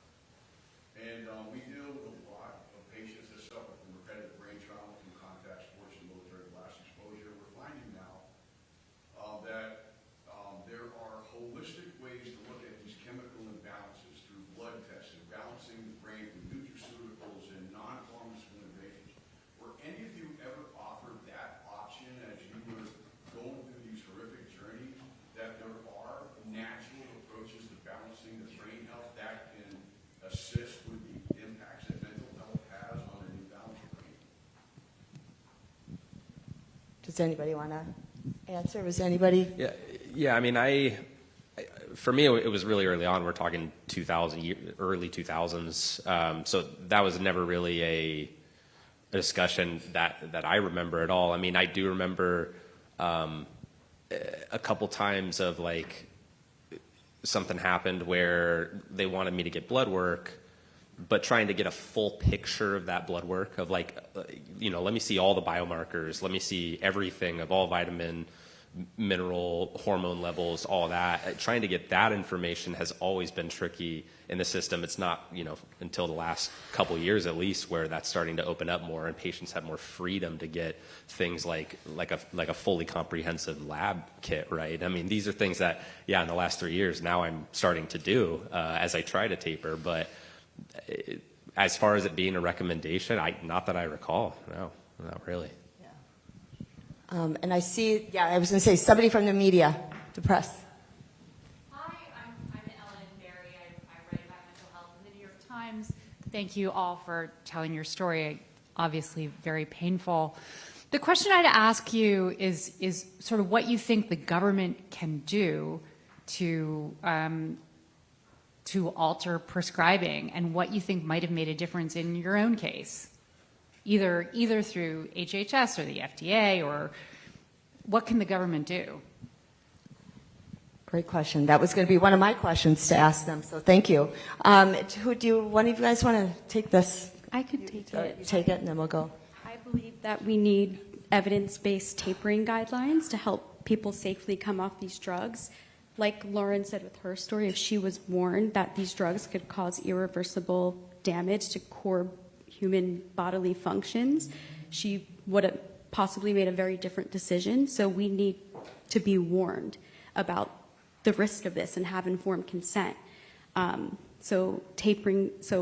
Speaker 10: And we deal with a lot of patients that suffer from repetitive brain trauma from contact sports and military blast exposure. We're finding now that there are holistic ways to look at these chemical imbalances through blood tests and balancing the brain with nutraceuticals and non-pharmaceutical interventions. Were any of you ever offered that option as you were going through these horrific journeys, that there are natural approaches to balancing the brain health that can assist with the impacts that mental health has on an imbalanced brain?
Speaker 3: Does anybody want to answer? Was anybody?
Speaker 5: Yeah. I mean, for me, it was really early on. We're talking early 2000s. So that was never really a discussion that I remember at all. I mean, I do remember a couple times of like something happened where they wanted me to get blood work, but trying to get a full picture of that blood work of like, you know, let me see all the biomarkers, let me see everything of all vitamin, mineral, hormone levels, all that. Trying to get that information has always been tricky in the system. It's not, you know, until the last couple of years at least where that's starting to open up more and patients have more freedom to get things like a fully comprehensive lab kit, right? I mean, these are things that, yeah, in the last 3 years now I'm starting to do as I try to taper, but as far as it being a recommendation, not that I recall. No, not really.
Speaker 3: And I see, I was going to say somebody from the media, the press.
Speaker 8: Hi,
Speaker 11: times. Thank you all for telling your story. Obviously very painful. The question I'd ask you is sort of what you think the government can do to alter prescribing, and what you think might have made a difference in your own case, either through HHS or the FDA, or what can the government do?
Speaker 3: Great question. That was going to be one of my questions to ask them, so thank you. One of you guys want to take this?
Speaker 4: I could take it.
Speaker 3: You take it, and then we'll go.
Speaker 4: I believe that we need evidence-based tapering guidelines to help people safely come off these drugs. Like Lauren said with her story, if she was warned that these drugs could cause irreversible damage to core human bodily functions, she would have possibly made a very different decision. So we need to be warned about the risk of this and have informed consent. So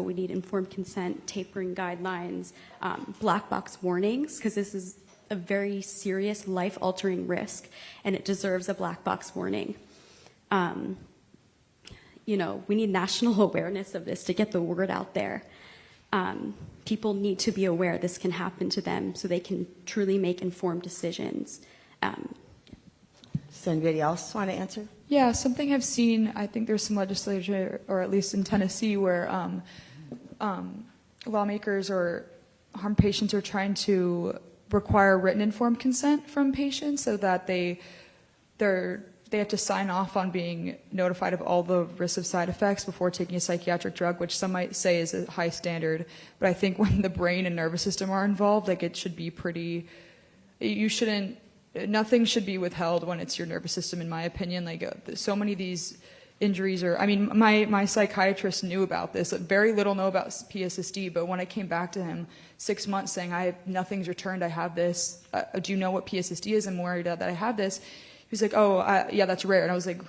Speaker 4: we need informed consent, tapering guidelines, black box warnings, because this is a very serious life-altering risk, and it deserves a black box warning. We need national awareness of this to get the word out there. People need to be aware this can happen to them so they can truly make informed decisions.
Speaker 3: Does anybody else want to answer?
Speaker 6: Yeah, something I've seen, I think there's some legislature, or at least in Tennessee, where lawmakers or harm patients are trying to require written informed consent from patients so that they have to sign off on being notified of all the risks of side effects before taking a psychiatric drug, which some might say is a high standard. But I think when the brain and nervous system are involved, like, it should be pretty, nothing should be withheld when it's your nervous system, in my opinion. Like, so many of these injuries are, I mean, my psychiatrist knew about this. Very little know about PSSD, but when I came back to him 6 months saying, nothing's returned, I have this, do you know what PSSD is? I'm worried that I have this. He was like, yeah, that's rare. And I was like,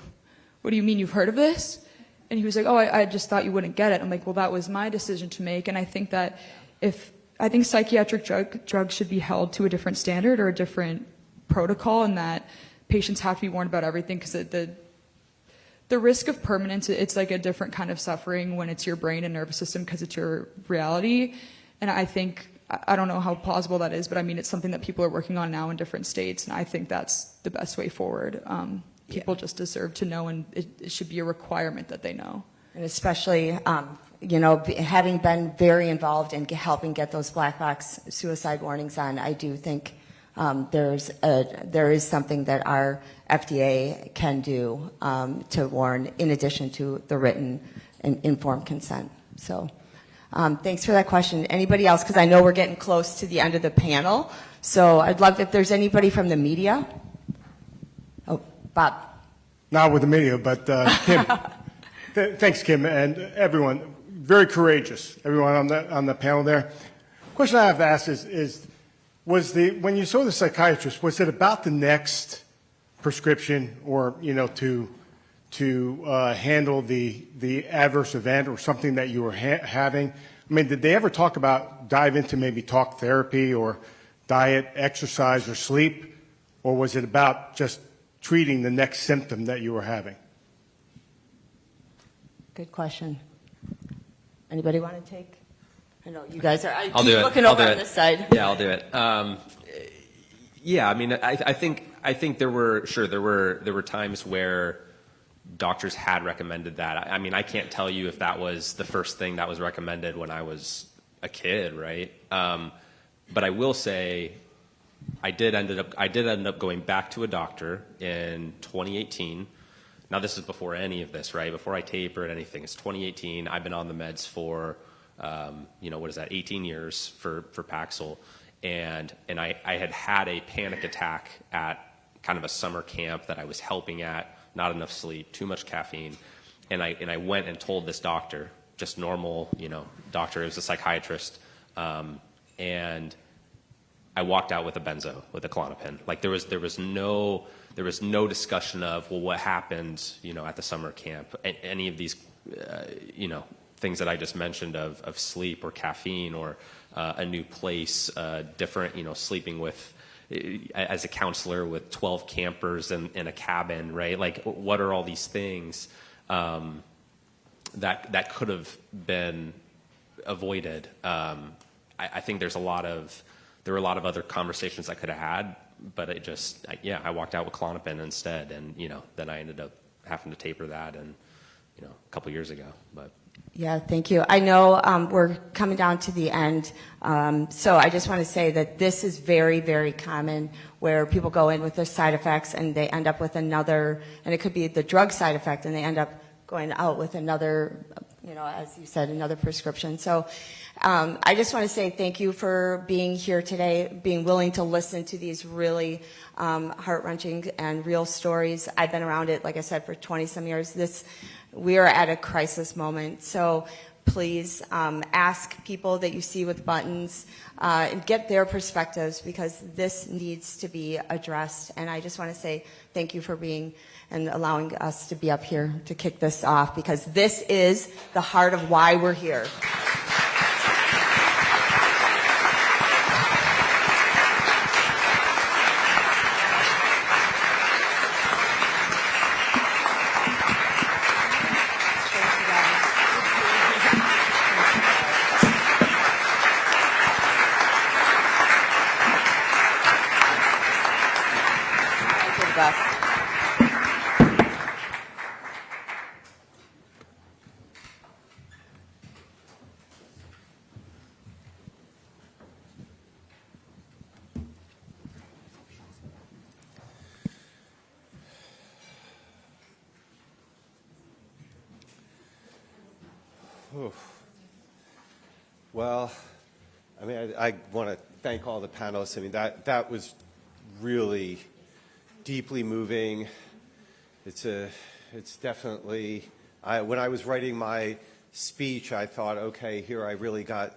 Speaker 6: what do you mean, you've heard of this? And he was like, I just thought you wouldn't get it. I'm like, well, that was my decision to make. And I think that I think psychiatric drugs should be held to a different standard or a different protocol, and that patients have to be warned about everything, because the risk of permanence, it's like a different kind of suffering when it's your brain and nervous system, because it's your reality. And I think, I don't know how plausible that is, but I mean, it's something that people are working on now in different states, and I think that's the best way forward. People just deserve to know, and it should be a requirement that they know.
Speaker 3: And especially, having been very involved in helping get those black box suicide warnings on, I do think there is something that our FDA can do to warn, in addition to the written and informed consent. So thanks for that question. Anybody else? Because I know we're getting close to the end of the panel. So I'd love if there's anybody from the media. Oh, Bob.
Speaker 9: Not with the media, but Kim. Thanks, Kim, and everyone. Very courageous, everyone on the panel there. Question I have to ask is when you saw the psychiatrist, was it about the next prescription, or to handle the adverse event or something that you were having? I mean, did they ever dive into maybe talk therapy or diet, exercise, or sleep, or was it about just treating the next symptom that you were having?
Speaker 3: Good question. Anybody want to take? I know you guys are.
Speaker 5: I'll do it.
Speaker 3: Looking over on this side.
Speaker 5: Yeah, I'll do it. Yeah, I mean, I think there were times where doctors had recommended that. I mean, I can't tell you if that was the first thing that was recommended when I was a kid, right? But I will say, I did end up going back to a doctor in 2018. Now, this is before any of this, right? Before I tapered anything. It's 2018. I've been on the meds for, 18 years for Paxil. And I had a panic attack at kind of a summer camp that I was helping at, not enough sleep, too much caffeine. And I went and told this doctor, just normal, doctor, it was a psychiatrist. And I walked out with a benzo, with a Klonopin. Like there was no discussion of, well, what happened, at the summer camp, any of these, things that I just mentioned of sleep or caffeine or a new place, different, sleeping with, as a counselor with 12 campers in a cabin, right? Like, what are all these things that could have been avoided. I think there were a lot of other conversations I could have had, but I walked out with Klonopin instead, and then I ended up having to taper that, and a couple years ago. But
Speaker 3: Yeah, thank you. I know we're coming down to the end, so I just want to say that this is very, very common where people go in with their side effects and they end up with another, and it could be the drug side effect, and they end up going out with another, as you said, another prescription. So I just want to say thank you for being here today, being willing to listen to these really heart-wrenching and real stories. I've been around it, like I said, for 20-some years. We are at a crisis moment, so please ask people that you see with buttons and get their perspectives, because this needs to be addressed. And I just want to say thank you for being and allowing us to be up here to kick this off, because this is the heart of why we're here.
Speaker 12: Well, I want to thank all the panelists. That was really deeply moving. It's definitely, when I was writing my speech, I thought, okay, here I really got,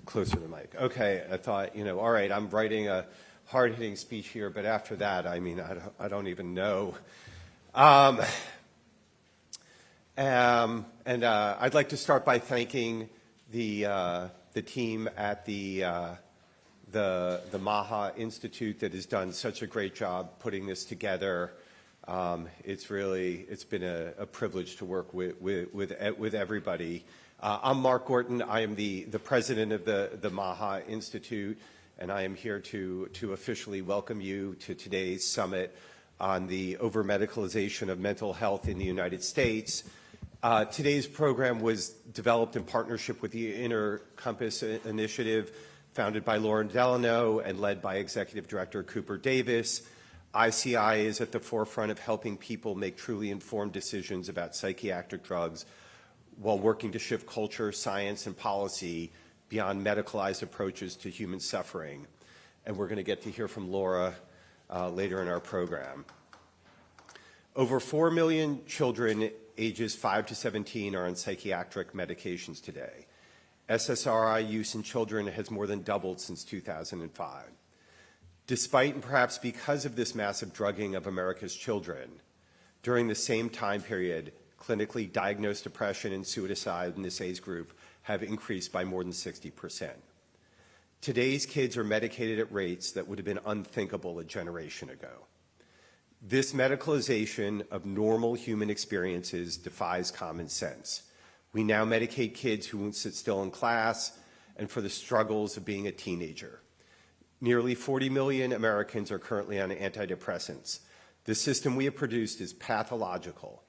Speaker 12: closer to the mic. Okay, I thought, all right, I'm writing a hard-hitting speech here, but after that, I don't even know. And I'd like to start by thanking the team at the MAHA Institute that has done such a great job putting this together. It's been a privilege to work with everybody. I'm Mark Gorton. I am the president of the MAHA Institute, and I am here to officially welcome you to today's summit on the overmedicalization of mental health in the United States. Today's program was developed in partnership with the Intercompass Initiative, founded by Lauren Delano and led by Executive Director Cooper Davis. ICI is at the forefront of helping people make truly informed decisions about psychiatric drugs while working to shift culture, science, and policy beyond medicalized approaches to human suffering. And we're going to get to hear from Laura later in our program. Over 4 million children ages 5 to 17 are on psychiatric medications today. SSRI use in children has more than doubled since 2005. Despite and perhaps because of this massive drugging of America's children, during the same time period, clinically diagnosed depression and suicide in this age group have increased by more than 60%. Today's kids are medicated at rates that would have been unthinkable a generation ago. This medicalization of normal human experiences defies common sense. We now medicate kids who won't sit still in class and for the struggles of being a teenager. Nearly 40 million Americans are currently on antidepressants. The system we have produced is pathological.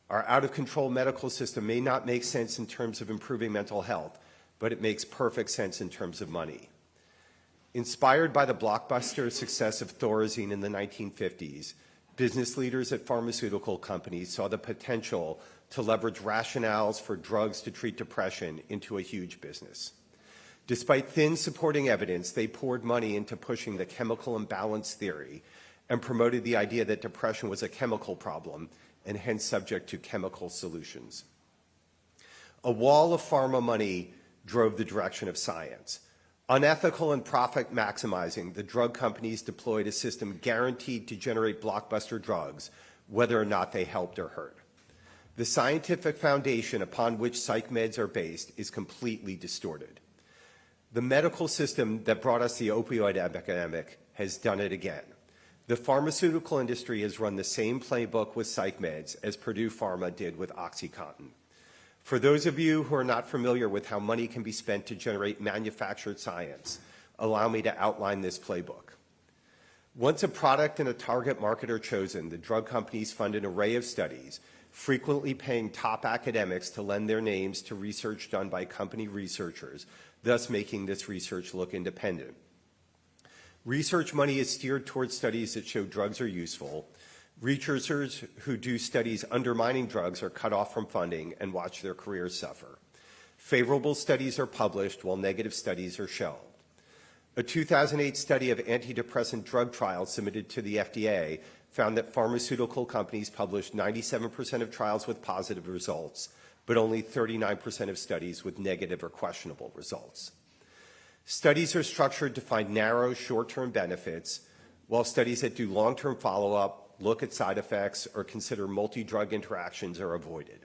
Speaker 12: Our out-of-control medical system may not make sense in terms of improving mental health, but it makes perfect sense in terms of money. Inspired by the blockbuster success of Thorazine in the 1950s, business leaders at pharmaceutical companies saw the potential to leverage rationales for drugs to treat depression into a huge business. Despite thin supporting evidence, they poured money into pushing the chemical imbalance theory and promoted the idea that depression was a chemical problem and hence subject to chemical solutions. A wall of pharma money drove the direction of science. Unethical and profit maximizing, the drug companies deployed a system guaranteed to generate blockbuster drugs, whether or not they helped or hurt. The scientific foundation upon which psych meds are based is completely distorted. The medical system that brought us the opioid epidemic has done it again. The pharmaceutical industry has run the same playbook with psych meds as Purdue Pharma did with OxyContin. For those of you who are not familiar with how money can be spent to generate manufactured science, allow me to outline this playbook. Once a product and a target market are chosen, the drug companies fund an array of studies, frequently paying top academics to lend their names to research done by company researchers, thus making this research look independent. Research money is steered towards studies that show drugs are useful. Researchers who do studies undermining drugs are cut off from funding and watch their careers suffer. Favorable studies are published while negative studies are shelved. A 2008 study of antidepressant drug trials submitted to the FDA found that pharmaceutical companies published 97% of trials with positive results, but only 39% of studies with negative or questionable results. Studies are structured to find narrow, short-term benefits, while studies that do long-term follow-up, look at side effects, or consider multi-drug interactions are avoided.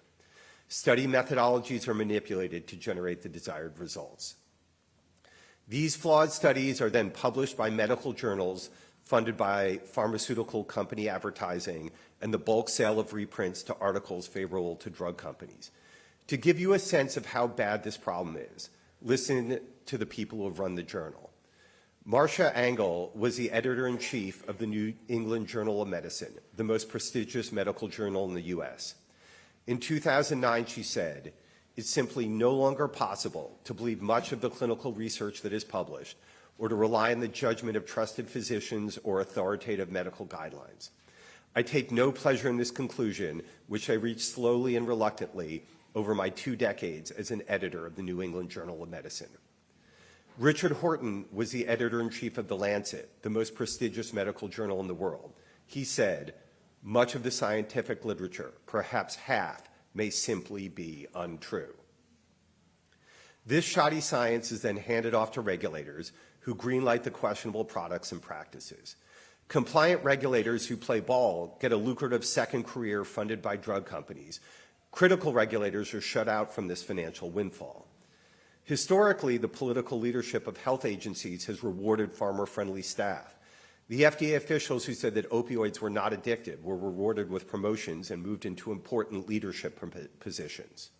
Speaker 12: Study methodologies are manipulated to generate the desired results. These flawed studies are then published by medical journals funded by pharmaceutical company advertising and the bulk sale of reprints to articles favorable to drug companies. To give you a sense of how bad this problem is, listen to the people who have run the journal. Marcia Angell was the editor-in-chief of the New England Journal of Medicine, the most prestigious medical journal in the U.S. In 2009, she said, "It's simply no longer possible to believe much of the clinical research that is published or to rely on the judgment of trusted physicians or authoritative medical guidelines. I take no pleasure in this conclusion, which I reached slowly and reluctantly over my 2 decades as an editor of the New England Journal of Medicine." Richard Horton was the editor-in-chief of The Lancet, the most prestigious medical journal in the world. He said, "Much of the scientific literature, perhaps half, may simply be untrue." This shoddy science is then handed off to regulators who greenlight the questionable products and practices. Compliant regulators who play ball get a lucrative second career funded by drug companies. Critical regulators are shut out from this financial windfall. Historically, the political leadership of health agencies has rewarded farmer-friendly staff. The FDA officials who said that opioids were not addictive were rewarded with promotions and moved into important leadership positions.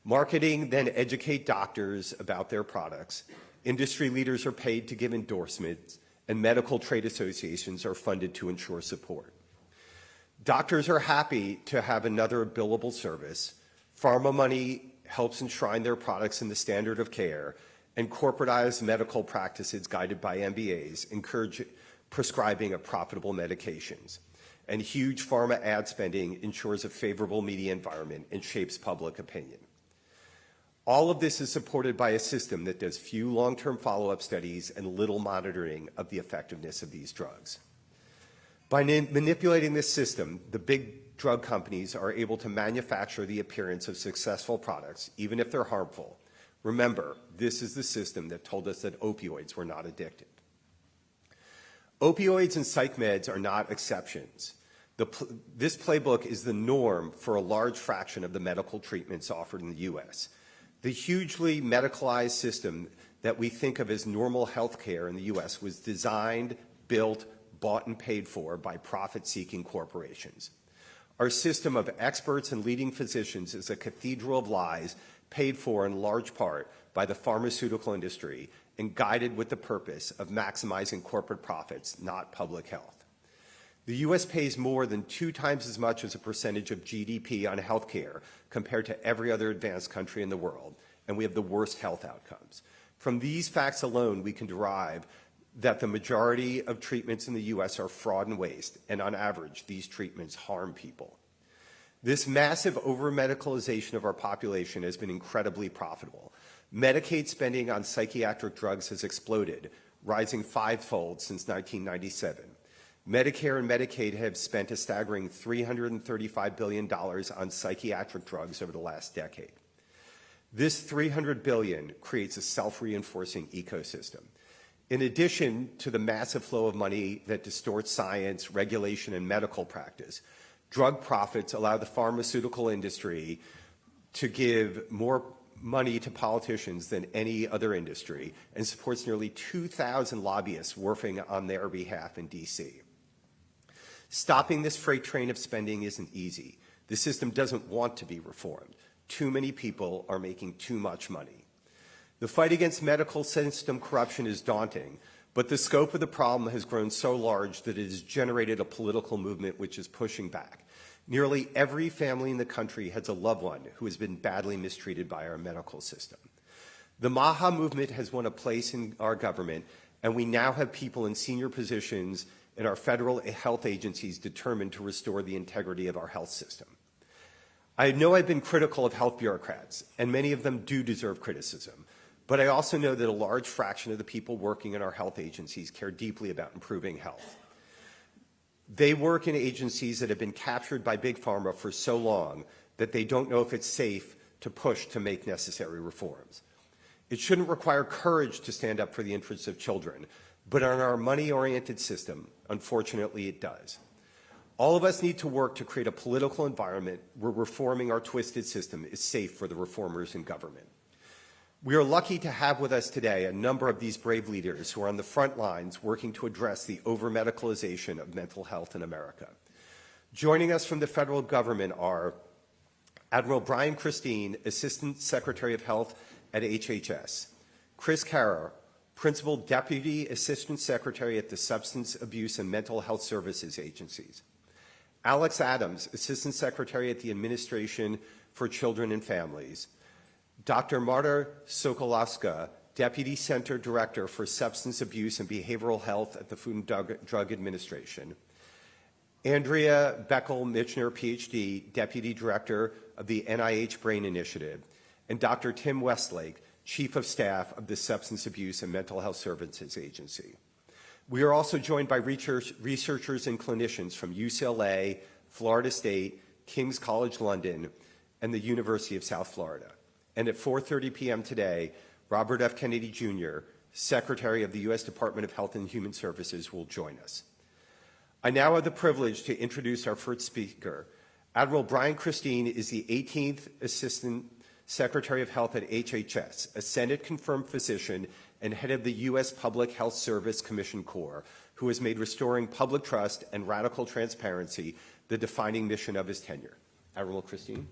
Speaker 12: Marketing then educate doctors about their products. Industry leaders are paid to give endorsements, and medical trade associations are funded to ensure support. Doctors are happy to have another billable service. Pharma money helps enshrine their products in the standard of care, and corporatized medical practices guided by MBAs encourage prescribing of profitable medications. And huge pharma ad spending ensures a favorable media environment and shapes public opinion. All of this is supported by a system that does few long-term follow-up studies and little monitoring of the effectiveness of these drugs. By manipulating this system, the big drug companies are able to manufacture the appearance of successful products, even if they're harmful. Remember, this is the system that told us that opioids were not addictive. Opioids and psych meds are not exceptions. This playbook is the norm for a large fraction of the medical treatments offered in the U.S. The hugely medicalized system that we think of as normal health care in the U.S. was designed, built, bought, and paid for by profit-seeking corporations. Our system of experts and leading physicians is a cathedral of lies paid for in large part by the pharmaceutical industry and guided with the purpose of maximizing corporate profits, not public health. The U.S. pays more than 2 times as much as a percentage of GDP on health care compared to every other advanced country in the world, and we have the worst health outcomes. From these facts alone, we can derive that the majority of treatments in the U.S. are fraud and waste, and on average, these treatments harm people. This massive over-medicalization of our population has been incredibly profitable. Medicaid spending on psychiatric drugs has exploded, rising 5-fold since 1997. Medicare and Medicaid have spent a staggering $335 billion on psychiatric drugs over the last decade. This $300 billion creates a self-reinforcing ecosystem. In addition to the massive flow of money that distorts science, regulation, and medical practice, drug profits allow the pharmaceutical industry to give more money to politicians than any other industry and supports nearly 2,000 lobbyists working on their behalf in D.C. Stopping this freight train of spending isn't easy. The system doesn't want to be reformed. too many people are making too much money. The fight against medical system corruption is daunting, but the scope of the problem has grown so large that it has generated a political movement which is pushing back. Nearly every family in the country has a loved one who has been badly mistreated by our medical system. The MAHA movement has won a place in our government, and we now have people in senior positions in our federal health agencies determined to restore the integrity of our health system. I know I've been critical of health bureaucrats, and many of them do deserve criticism, but I also know that a large fraction of the people working in our health agencies care deeply about improving health. They work in agencies that have been captured by Big Pharma for so long that they don't know if it's safe to push to make necessary reforms. It shouldn't require courage to stand up for the interests of children, but in our money-oriented system, unfortunately, it does. All of us need to work to create a political environment where reforming our twisted system is safe for the reformers in government. We are lucky to have with us today a number of these brave leaders who are on the front lines working to address the over-medicalization of mental health in America. Joining us from the federal government are Admiral Brian Christine, Assistant Secretary of Health at HHS, Chris Carrer, Principal Deputy Assistant Secretary at the Substance Abuse and Mental Health Services Agencies, Alex Adams, Assistant Secretary at the Administration for Children and Families, Dr. Marta Sokolowska, Deputy Center Director for Substance Abuse and Behavioral Health at the Food and Drug Administration, Andrea Beckel-Michner, PhD, Deputy Director of the NIH Brain Initiative, and Dr. Tim Westlake, Chief of Staff of the Substance Abuse and Mental Health Services Agency. We are also joined by researchers and clinicians from UCLA, Florida State, King's College London, and the University of South Florida. And at 4:30 p.m. today, Robert F. Kennedy Jr., Secretary of the U.S. Department of Health and Human Services, will join us. I now have the privilege to introduce our first speaker. Admiral Brian Christine is the 18th Assistant Secretary of Health at HHS, a Senate-confirmed physician and head of the U.S. Public Health Service Commission Corps, who has made restoring public trust and radical transparency the defining mission of his tenure. Admiral Christine.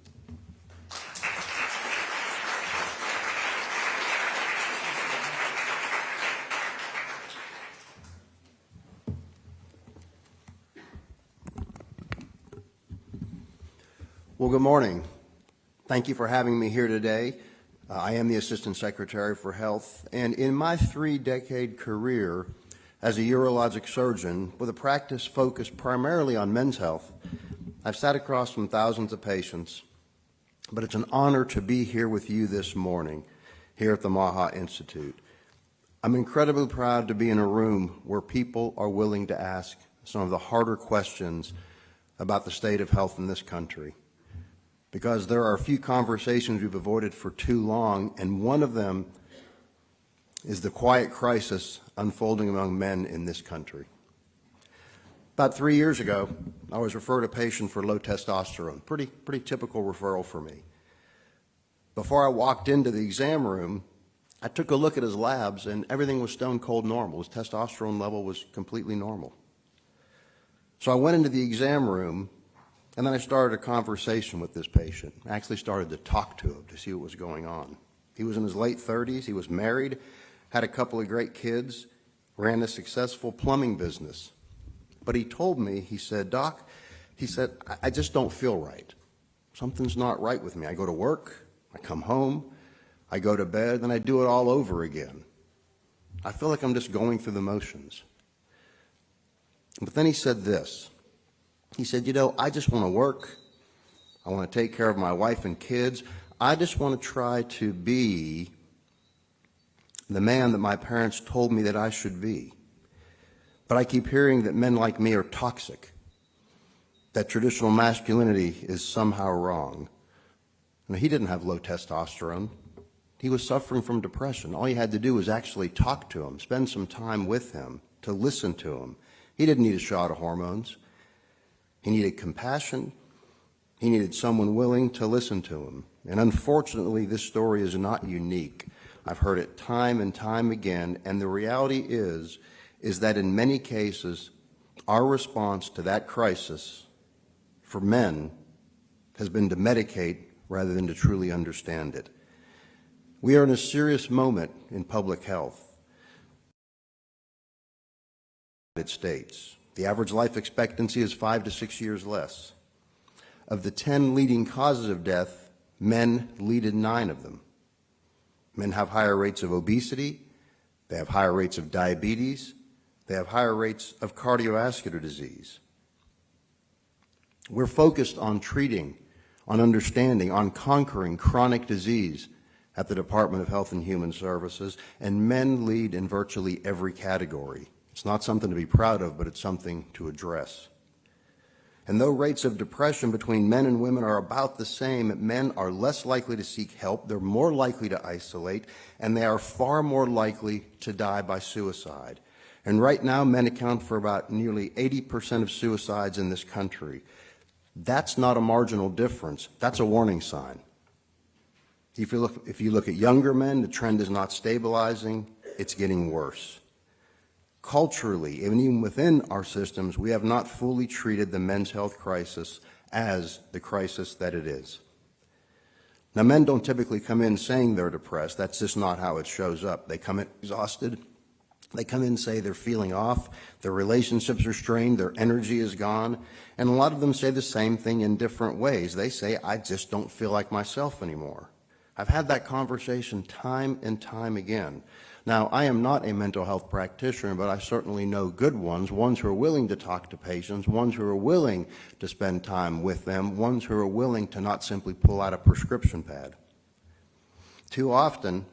Speaker 13: Well, good morning. Thank you for having me here today. I am the Assistant Secretary for Health, and in my 3-decade career as a urologic surgeon with a practice focused primarily on men's health, I've sat across from thousands of patients, but it's an honor to be here with you this morning here at the MAHA Institute. I'm incredibly proud to be in a room where people are willing to ask some of the harder questions about the state of health in this country, because there are a few conversations we've avoided for too long, and one of them is the quiet crisis unfolding among men in this country. About 3 years ago, I was referred a patient for low testosterone, pretty typical referral for me. Before I walked into the exam room, I took a look at his labs, and everything was stone cold normal. His testosterone level was completely normal. So I went into the exam room, and then I started a conversation with this patient. I actually started to talk to him to see what was going on. He was in his late 30s. He was married, had a couple of great kids, ran a successful plumbing business. But he told me, he said, Doc, he said, I just don't feel right. Something's not right with me. I go to work, I come home, I go to bed, then I do it all over again. I feel like I'm just going through the motions. But then he said this. He said, you know, I just want to work. I want to take care of my wife and kids. I just want to try to be the man that my parents told me that I should be. But I keep hearing that men like me are toxic, that traditional masculinity is somehow wrong. And he didn't have low testosterone. He was suffering from depression. All you had to do was actually talk to him, spend some time with him, to listen to him. He didn't need a shot of hormones. He needed compassion. He needed someone willing to listen to him. And unfortunately, this story is not unique. I've heard it time and time again, and the reality is that in many cases, our response to that crisis for men has been to medicate rather than to truly understand it. We are in a serious moment in public health. United States. The average life expectancy is 5 to 6 years less. Of the 10 leading causes of death, men lead in 9 of them. Men have higher rates of obesity, they have higher rates of diabetes, they have higher rates of cardiovascular disease. We're focused on treating, on understanding, on conquering chronic disease at the Department of Health and Human Services, and men lead in virtually every category. It's not something to be proud of, but it's something to address. And though rates of depression between men and women are about the same, men are less likely to seek help, they're more likely to isolate, and they are far more likely to die by suicide. And right now, men account for about nearly 80% of suicides in this country. That's not a marginal difference, that's a warning sign. If you look at younger men, the trend is not stabilizing, it's getting worse. Culturally, and even within our systems, we have not fully treated the men's health crisis as the crisis that it is. Now, men don't typically come in saying they're depressed. That's just not how it shows up. They come in exhausted. They come in and say they're feeling off, their relationships are strained, their energy is gone, and a lot of them say the same thing in different ways. They say, I just don't feel like myself anymore. I've had that conversation time and time again. Now, I am not a mental health practitioner, but I certainly know good ones who are willing to talk to patients, ones who are willing to spend time with them, ones who are willing to not simply pull out a prescription pad. Too often,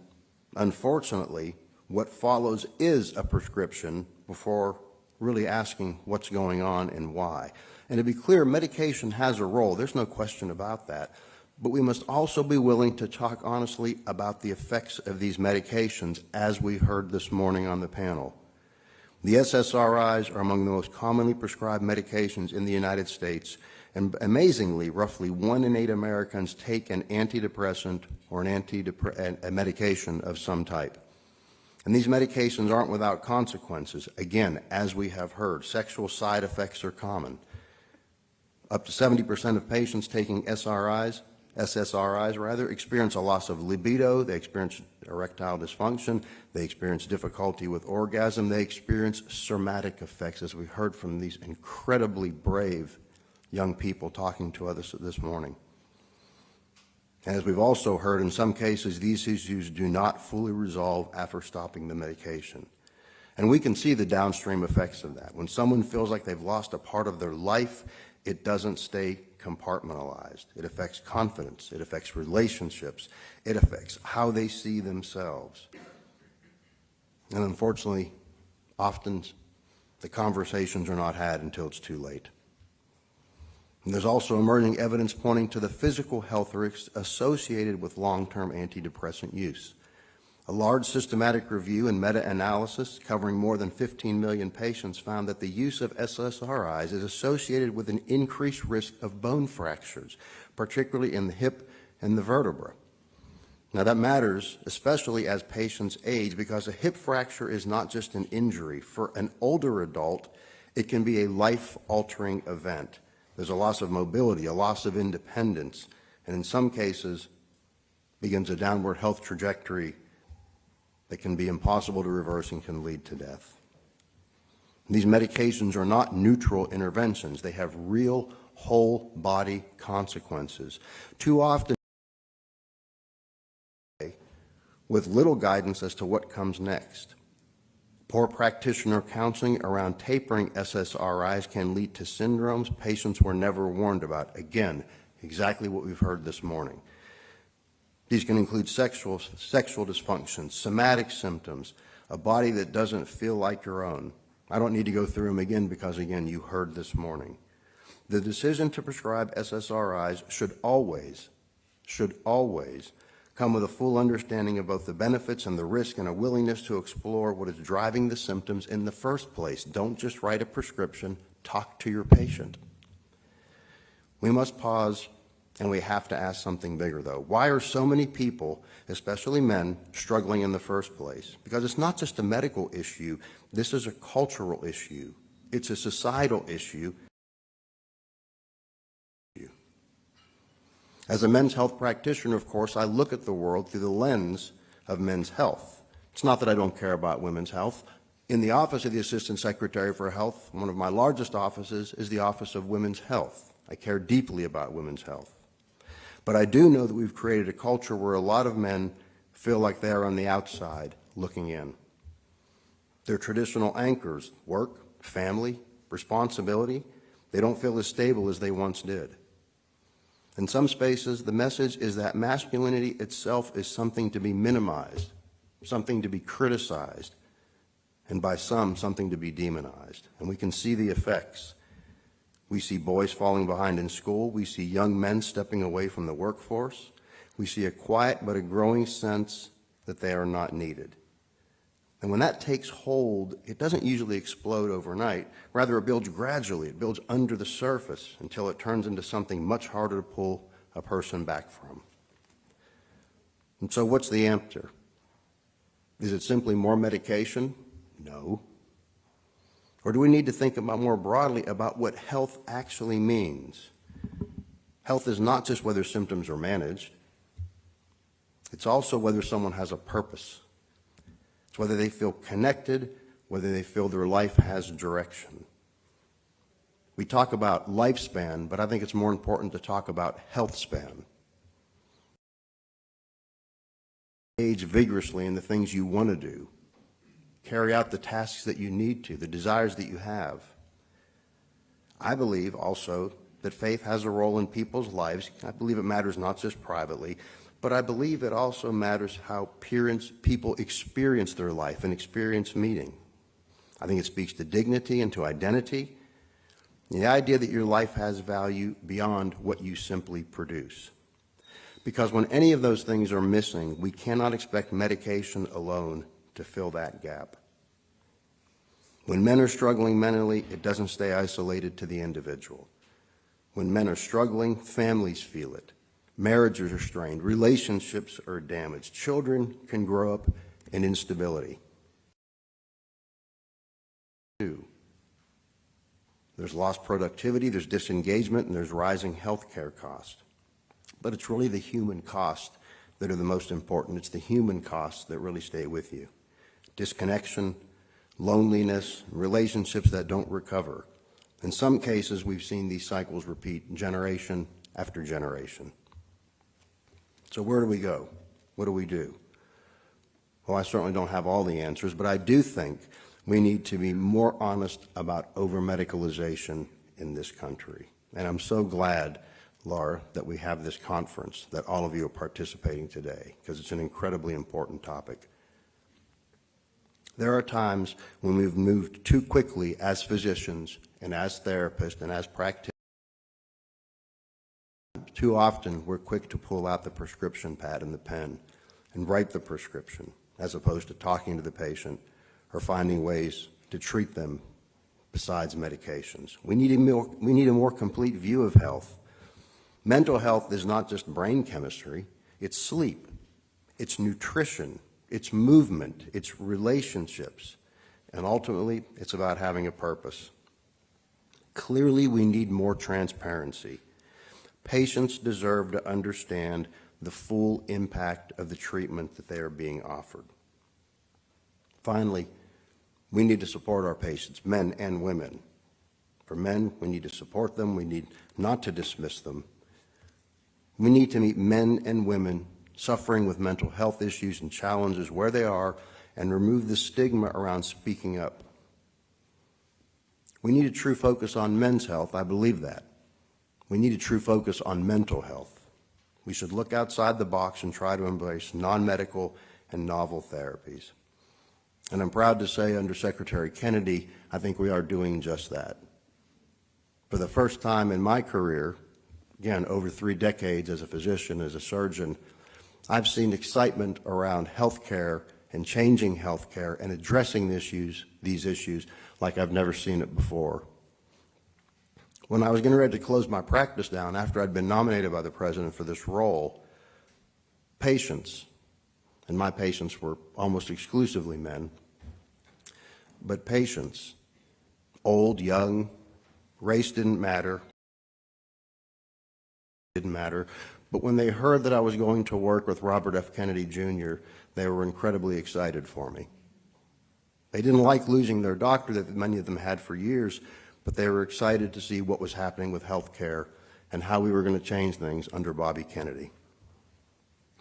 Speaker 13: unfortunately, what follows is a prescription before really asking what's going on and why. And to be clear, medication has a role. There's no question about that. But we must also be willing to talk honestly about the effects of these medications, as we heard this morning on the panel. The SSRIs are among the most commonly prescribed medications in the United States, and amazingly, roughly 1 in 8 Americans take an antidepressant or a medication of some type. And these medications aren't without consequences. Again, as we have heard, sexual side effects are common. Up to 70% of patients taking SSRIs, experience a loss of libido, they experience erectile dysfunction, they experience difficulty with orgasm, they experience somatic effects, as we heard from these incredibly brave young people talking to us this morning. And as we've also heard, in some cases, these issues do not fully resolve after stopping the medication. And we can see the downstream effects of that. When someone feels like they've lost a part of their life, it doesn't stay compartmentalized. It affects confidence, it affects relationships, it affects how they see themselves. And unfortunately, often the conversations are not had until it's too late. And there's also emerging evidence pointing to the physical health risks associated with long-term antidepressant use. A large systematic review and meta-analysis covering more than 15 million patients found that the use of SSRIs is associated with an increased risk of bone fractures, particularly in the hip and the vertebra. Now that matters, especially as patients age, because a hip fracture is not just an injury. For an older adult, it can be a life-altering event. There's a loss of mobility, a loss of independence, and in some cases begins a downward health trajectory that can be impossible to reverse and can lead to death. These medications are not neutral interventions. They have real whole body consequences. Too often, with little guidance as to what comes next. Poor practitioner counseling around tapering SSRIs can lead to syndromes patients were never warned about. Again, exactly what we've heard this morning. These can include sexual dysfunction, somatic symptoms, a body that doesn't feel like your own. I don't need to go through them again because, again, you heard this morning. The decision to prescribe SSRIs should always come with a full understanding of both the benefits and the risk and a willingness to explore what is driving the symptoms in the first place. Don't just write a prescription, talk to your patient. We must pause. And we have to ask something bigger, though. Why are so many people, especially men, struggling in the first place? Because it's not just a medical issue. This is a cultural issue. It's a societal issue. As a men's health practitioner, of course, I look at the world through the lens of men's health. It's not that I don't care about women's health. In the Office of the Assistant Secretary for Health, one of my largest offices is the Office of Women's Health. I care deeply about women's health. But I do know that we've created a culture where a lot of men feel like they're on the outside looking in. Their traditional anchors, work, family, responsibility, they don't feel as stable as they once did. In some spaces, the message is that masculinity itself is something to be minimized, something to be criticized, and by some, something to be demonized. And we can see the effects. We see boys falling behind in school. We see young men stepping away from the workforce. We see a quiet but a growing sense that they are not needed. And when that takes hold, it doesn't usually explode overnight. Rather, it builds gradually. It builds under the surface until it turns into something much harder to pull a person back from. And so what's the answer? Is it simply more medication? No. Or do we need to think about more broadly about what health actually means? Health is not just whether symptoms are managed. It's also whether someone has a purpose. It's whether they feel connected, whether they feel their life has direction. We talk about lifespan, but I think it's more important to talk about health span. Engage vigorously in the things you want to do. Carry out the tasks that you need to, the desires that you have. I believe also that faith has a role in people's lives. I believe it matters not just privately, but I believe it also matters how people experience their life and experience meaning. I think it speaks to dignity and to identity, and the idea that your life has value beyond what you simply produce. Because when any of those things are missing, we cannot expect medication alone to fill that gap. When men are struggling mentally, it doesn't stay isolated to the individual. When men are struggling, families feel it. Marriages are strained, relationships are damaged, children can grow up in instability. There's lost productivity, there's disengagement, and there's rising health care costs. But it's really the human costs that are the most important. It's the human costs that really stay with you. Disconnection, loneliness, relationships that don't recover. In some cases, we've seen these cycles repeat generation after generation. So where do we go? What do we do? Well, I certainly don't have all the answers, but I do think we need to be more honest about over-medicalization in this country. And I'm so glad, Laura, that we have this conference, that all of you are participating today, because it's an incredibly important topic. There are times when we've moved too quickly as physicians and as therapists and as practitioners. Too often we're quick to pull out the prescription pad and the pen and write the prescription as opposed to talking to the patient or finding ways to treat them besides medications. We need a more complete view of health. Mental health is not just brain chemistry, it's sleep, it's nutrition, it's movement, it's relationships, and ultimately it's about having a purpose. Clearly we need more transparency. Patients deserve to understand the full impact of the treatment that they are being offered. Finally, we need to support our patients, men and women. For men, we need to support them. We need not to dismiss them. We need to meet men and women suffering with mental health issues and challenges where they are and remove the stigma around speaking up. We need a true focus on men's health. I believe that. We need a true focus on mental health. We should look outside the box and try to embrace non-medical and novel therapies. And I'm proud to say under Secretary Kennedy, I think we are doing just that. For the first time in my career, again, over 3 decades as a physician, as a surgeon, I've seen excitement around healthcare and changing healthcare and addressing these issues like I've never seen it before. When I was getting ready to close my practice down after I'd been nominated by the President for this role, patients, and my patients were almost exclusively men, but patients, old, young, race didn't matter, But when they heard that I was going to work with Robert F. Kennedy Jr., they were incredibly excited for me. They didn't like losing their doctor that many of them had for years, but they were excited to see what was happening with health care and how we were going to change things under Bobby Kennedy.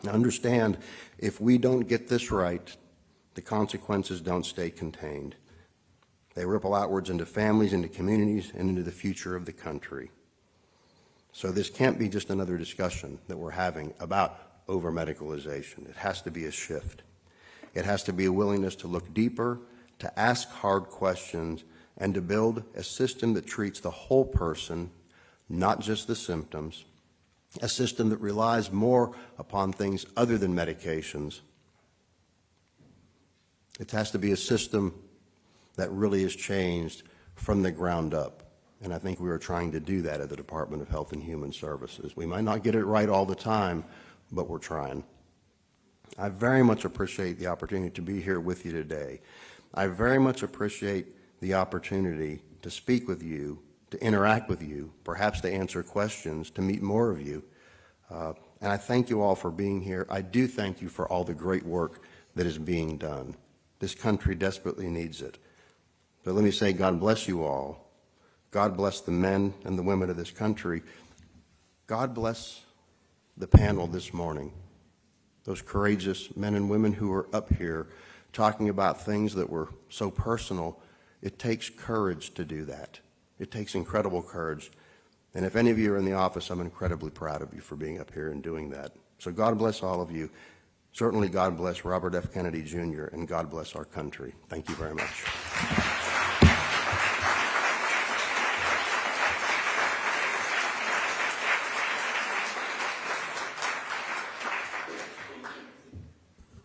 Speaker 13: Now understand, if we don't get this right, the consequences don't stay contained. They ripple outwards into families, into communities, and into the future of the country. So this can't be just another discussion that we're having about over-medicalization. It has to be a shift. It has to be a willingness to look deeper, to ask hard questions, and to build a system that treats the whole person, not just the symptoms, a system that relies more upon things other than medications. It has to be a system that really is changed from the ground up. And I think we are trying to do that at the Department of Health and Human Services. We might not get it right all the time, but we're trying. I very much appreciate the opportunity to be here with you today. I very much appreciate the opportunity to speak with you, to interact with you, perhaps to answer questions, to meet more of you. And I thank you all for being here. I do thank you for all the great work that is being done. This country desperately needs it. But let me say, God bless you all. God bless the men and the women of this country. God bless the panel this morning, those courageous men and women who are up here talking about things that were so personal. It takes courage to do that. It takes incredible courage. And if any of you are in the office, I'm incredibly proud of you for being up here and doing that. So God bless all of you. Certainly God bless Robert F. Kennedy Jr., and God bless our country. Thank you very much.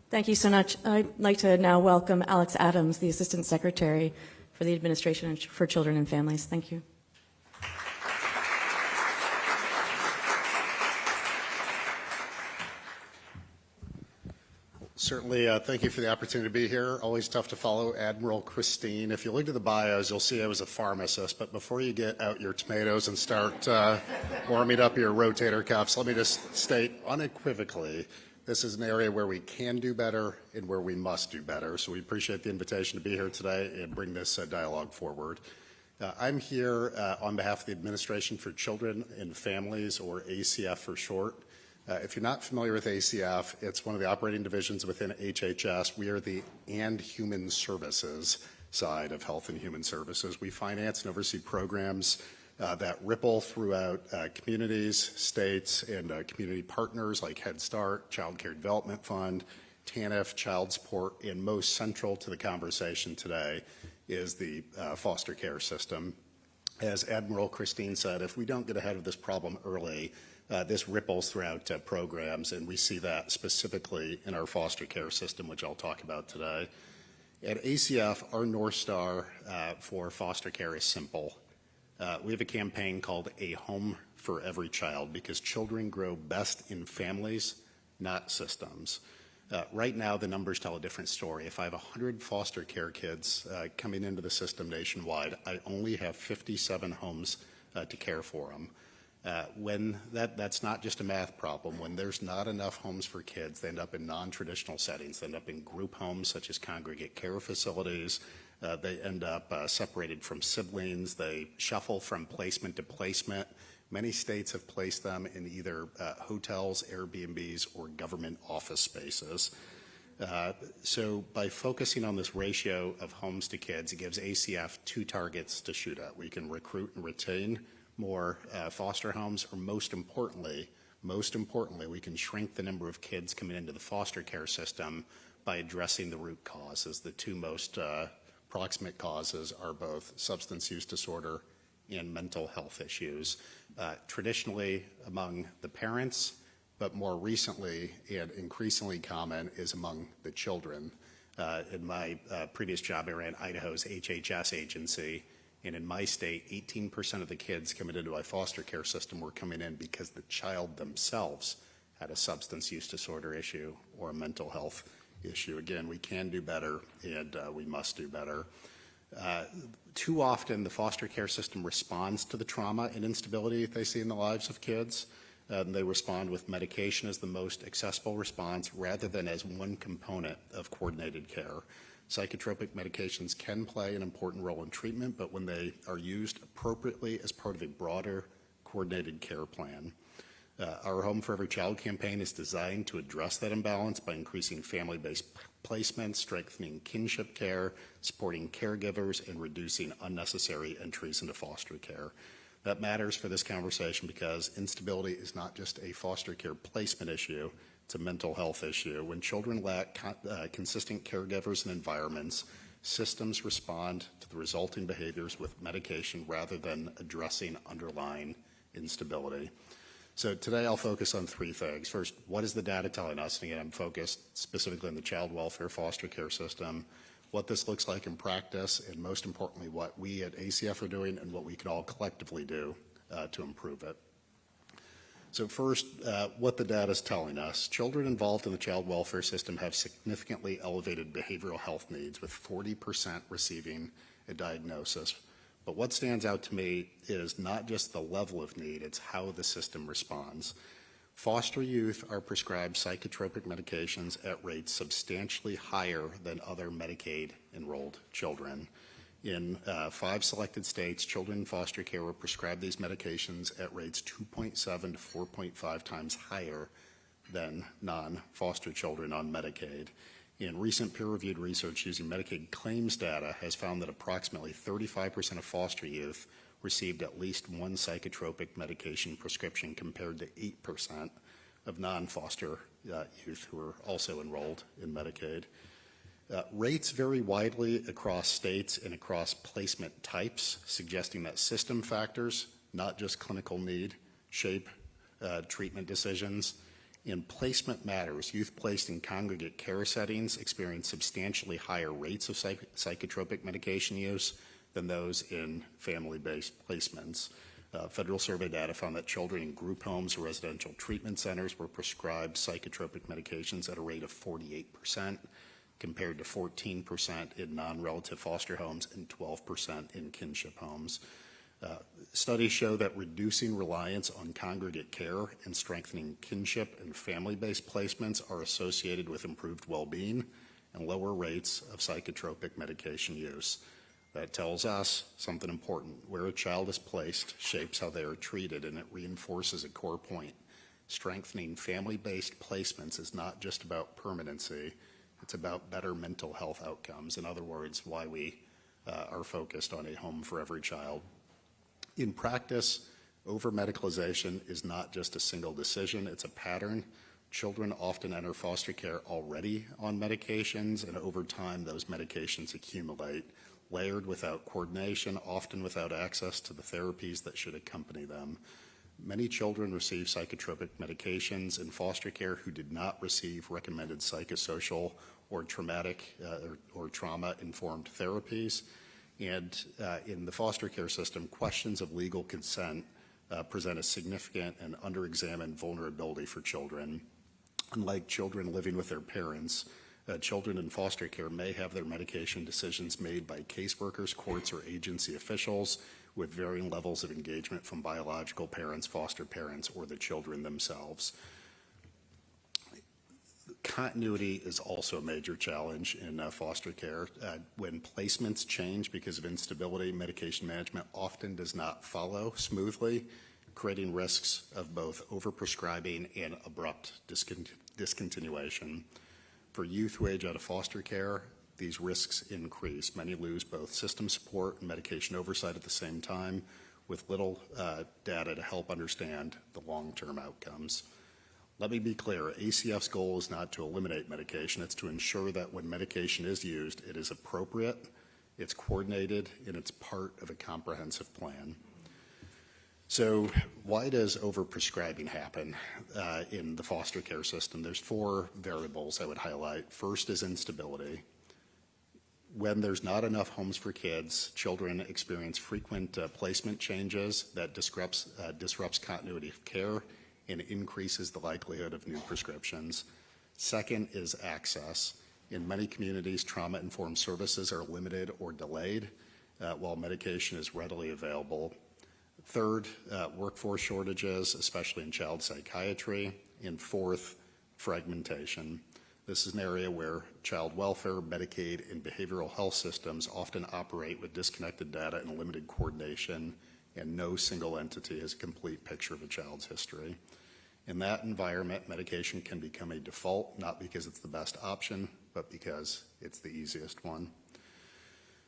Speaker 14: Thank you so much. I'd like to now welcome Alex Adams, the Assistant Secretary for the Administration for Children and Families. Thank you.
Speaker 15: Certainly, thank you for the opportunity to be here. Always tough to follow Admiral Christine. If you look at the bios, you'll see I was a pharmacist, but before you get out your tomatoes and start warming up your rotator cuffs, let me just state unequivocally, this is an area where we can do better and where we must do better. So we appreciate the invitation to be here today and bring this dialogue forward. I'm here on behalf of the Administration for Children and Families, or ACF for short. If you're not familiar with ACF, it's one of the operating divisions within HHS. We are the and human services side of Health and Human Services. We finance and oversee programs that ripple throughout communities, states, and community partners like Head Start, Child Care Development Fund, TANF, child support, and most central to the conversation today is the foster care system. As Admiral Christine said, if we don't get ahead of this problem early, this ripples throughout programs, and we see that specifically in our foster care system, which I'll talk about today. At ACF, our North Star for foster care is simple. We have a campaign called A Home for Every Child, because children grow best in families, not systems. Right now, the numbers tell a different story. If I have 100 foster care kids coming into the system nationwide, I only have 57 homes to care for them. When that's not just a math problem. When there's not enough homes for kids, they end up in non-traditional settings. They end up in group homes such as congregate care facilities. They end up separated from siblings. They shuffle from placement to placement. Many states have placed them in either hotels, Airbnbs, or government office spaces. So by focusing on this ratio of homes to kids, it gives ACF two targets to shoot at. We can recruit and retain more foster homes, or most importantly, we can shrink the number of kids coming into the foster care system by addressing the root causes. The two most proximate causes are both substance use disorder and mental health issues, traditionally among the parents, but more recently and increasingly common is among the children. In my previous job, I ran Idaho's HHS agency, and in my state, 18% of the kids coming into my foster care system were coming in because the child themselves had a substance use disorder issue or a mental health issue. Again, we can do better, and we must do better. Too often, the foster care system responds to the trauma and instability they see in the lives of kids. They respond with medication as the most accessible response rather than as one component of coordinated care. Psychotropic medications can play an important role in treatment, but when they are used appropriately as part of a broader coordinated care plan. Our Home for Every Child campaign is designed to address that imbalance by increasing family-based placement, strengthening kinship care, supporting caregivers, and reducing unnecessary entries into foster care. That matters for this conversation because instability is not just a foster care placement issue, it's a mental health issue. When children lack consistent caregivers and environments, systems respond to the resulting behaviors with medication rather than addressing underlying instability. So today I'll focus on three things. First, what is the data telling us? And again, I'm focused specifically on the child welfare foster care system, what this looks like in practice, and most importantly, what we at ACF are doing and what we can all collectively do to improve it. So first, what the data is telling us. Children involved in the child welfare system have significantly elevated behavioral health needs, with 40% receiving a diagnosis. But what stands out to me is not just the level of need, it's how the system responds. Foster youth are prescribed psychotropic medications at rates substantially higher than other Medicaid-enrolled children. In 5 selected states, children in foster care were prescribed these medications at rates 2.7 to 4.5 times higher than non-foster children on Medicaid. In recent peer-reviewed research using Medicaid claims data has found that approximately 35% of foster youth received at least one psychotropic medication prescription compared to 8% of non-foster youth who are also enrolled in Medicaid. Rates vary widely across states and across placement types, suggesting that system factors, not just clinical need, shape treatment decisions. In placement matters, youth placed in congregate care settings experience substantially higher rates of psychotropic medication use than those in family-based placements. Federal survey data found that children in group homes or residential treatment centers were prescribed psychotropic medications at a rate of 48%, compared to 14% in non-relative foster homes and 12% in kinship homes. Studies show that reducing reliance on congregate care and strengthening kinship and family-based placements are associated with improved well-being and lower rates of psychotropic medication use. That tells us something important. Where a child is placed shapes how they are treated, and it reinforces a core point. Strengthening family-based placements is not just about permanency, it's about better mental health outcomes. In other words, why we are focused on a home for every child. In practice, overmedicalization is not just a single decision, it's a pattern. Children often enter foster care already on medications, and over time those medications accumulate, layered without coordination, often without access to the therapies that should accompany them. Many children receive psychotropic medications in foster care who did not receive recommended psychosocial or traumatic or trauma-informed therapies. And in the foster care system, questions of legal consent present a significant and underexamined vulnerability for children. Unlike children living with their parents, children in foster care may have their medication decisions made by caseworkers, courts, or agency officials with varying levels of engagement from biological parents, foster parents, or the children themselves. Continuity is also a major challenge in foster care. When placements change because of instability, medication management often does not follow smoothly, creating risks of both overprescribing and abrupt discontinuation. For youth who age out of foster care, these risks increase. Many lose both system support and medication oversight at the same time, with little data to help understand the long-term outcomes. Let me be clear, ACF's goal is not to eliminate medication, it's to ensure that when medication is used, it is appropriate, it's coordinated, and it's part of a comprehensive plan. So why does overprescribing happen in the foster care system? There's 4 variables I would highlight. First is instability. When there's not enough homes for kids, children experience frequent placement changes that disrupts continuity of care and increases the likelihood of new prescriptions. Second is access. In many communities, trauma-informed services are limited or delayed while medication is readily available. Third, workforce shortages, especially in child psychiatry. And fourth, fragmentation. This is an area where child welfare, Medicaid, and behavioral health systems often operate with disconnected data and limited coordination, and no single entity has a complete picture of a child's history. In that environment, medication can become a default, not because it's the best option, but because it's the easiest one.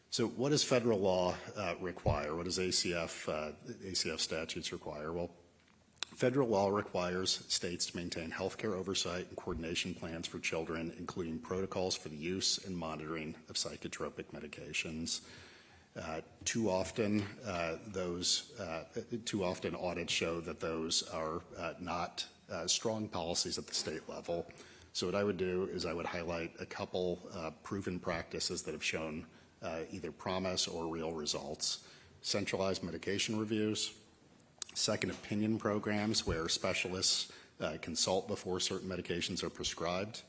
Speaker 15: So what does federal law require? What does ACF statutes require? Well, federal law requires states to maintain healthcare oversight and coordination plans for children, including protocols for the use and monitoring of psychotropic medications. Too often audits show that those are not strong policies at the state level. So what I would do is I would highlight a couple proven practices that have shown either promise or real results. Centralized medication reviews, second opinion programs where specialists consult before certain medications are prescribed,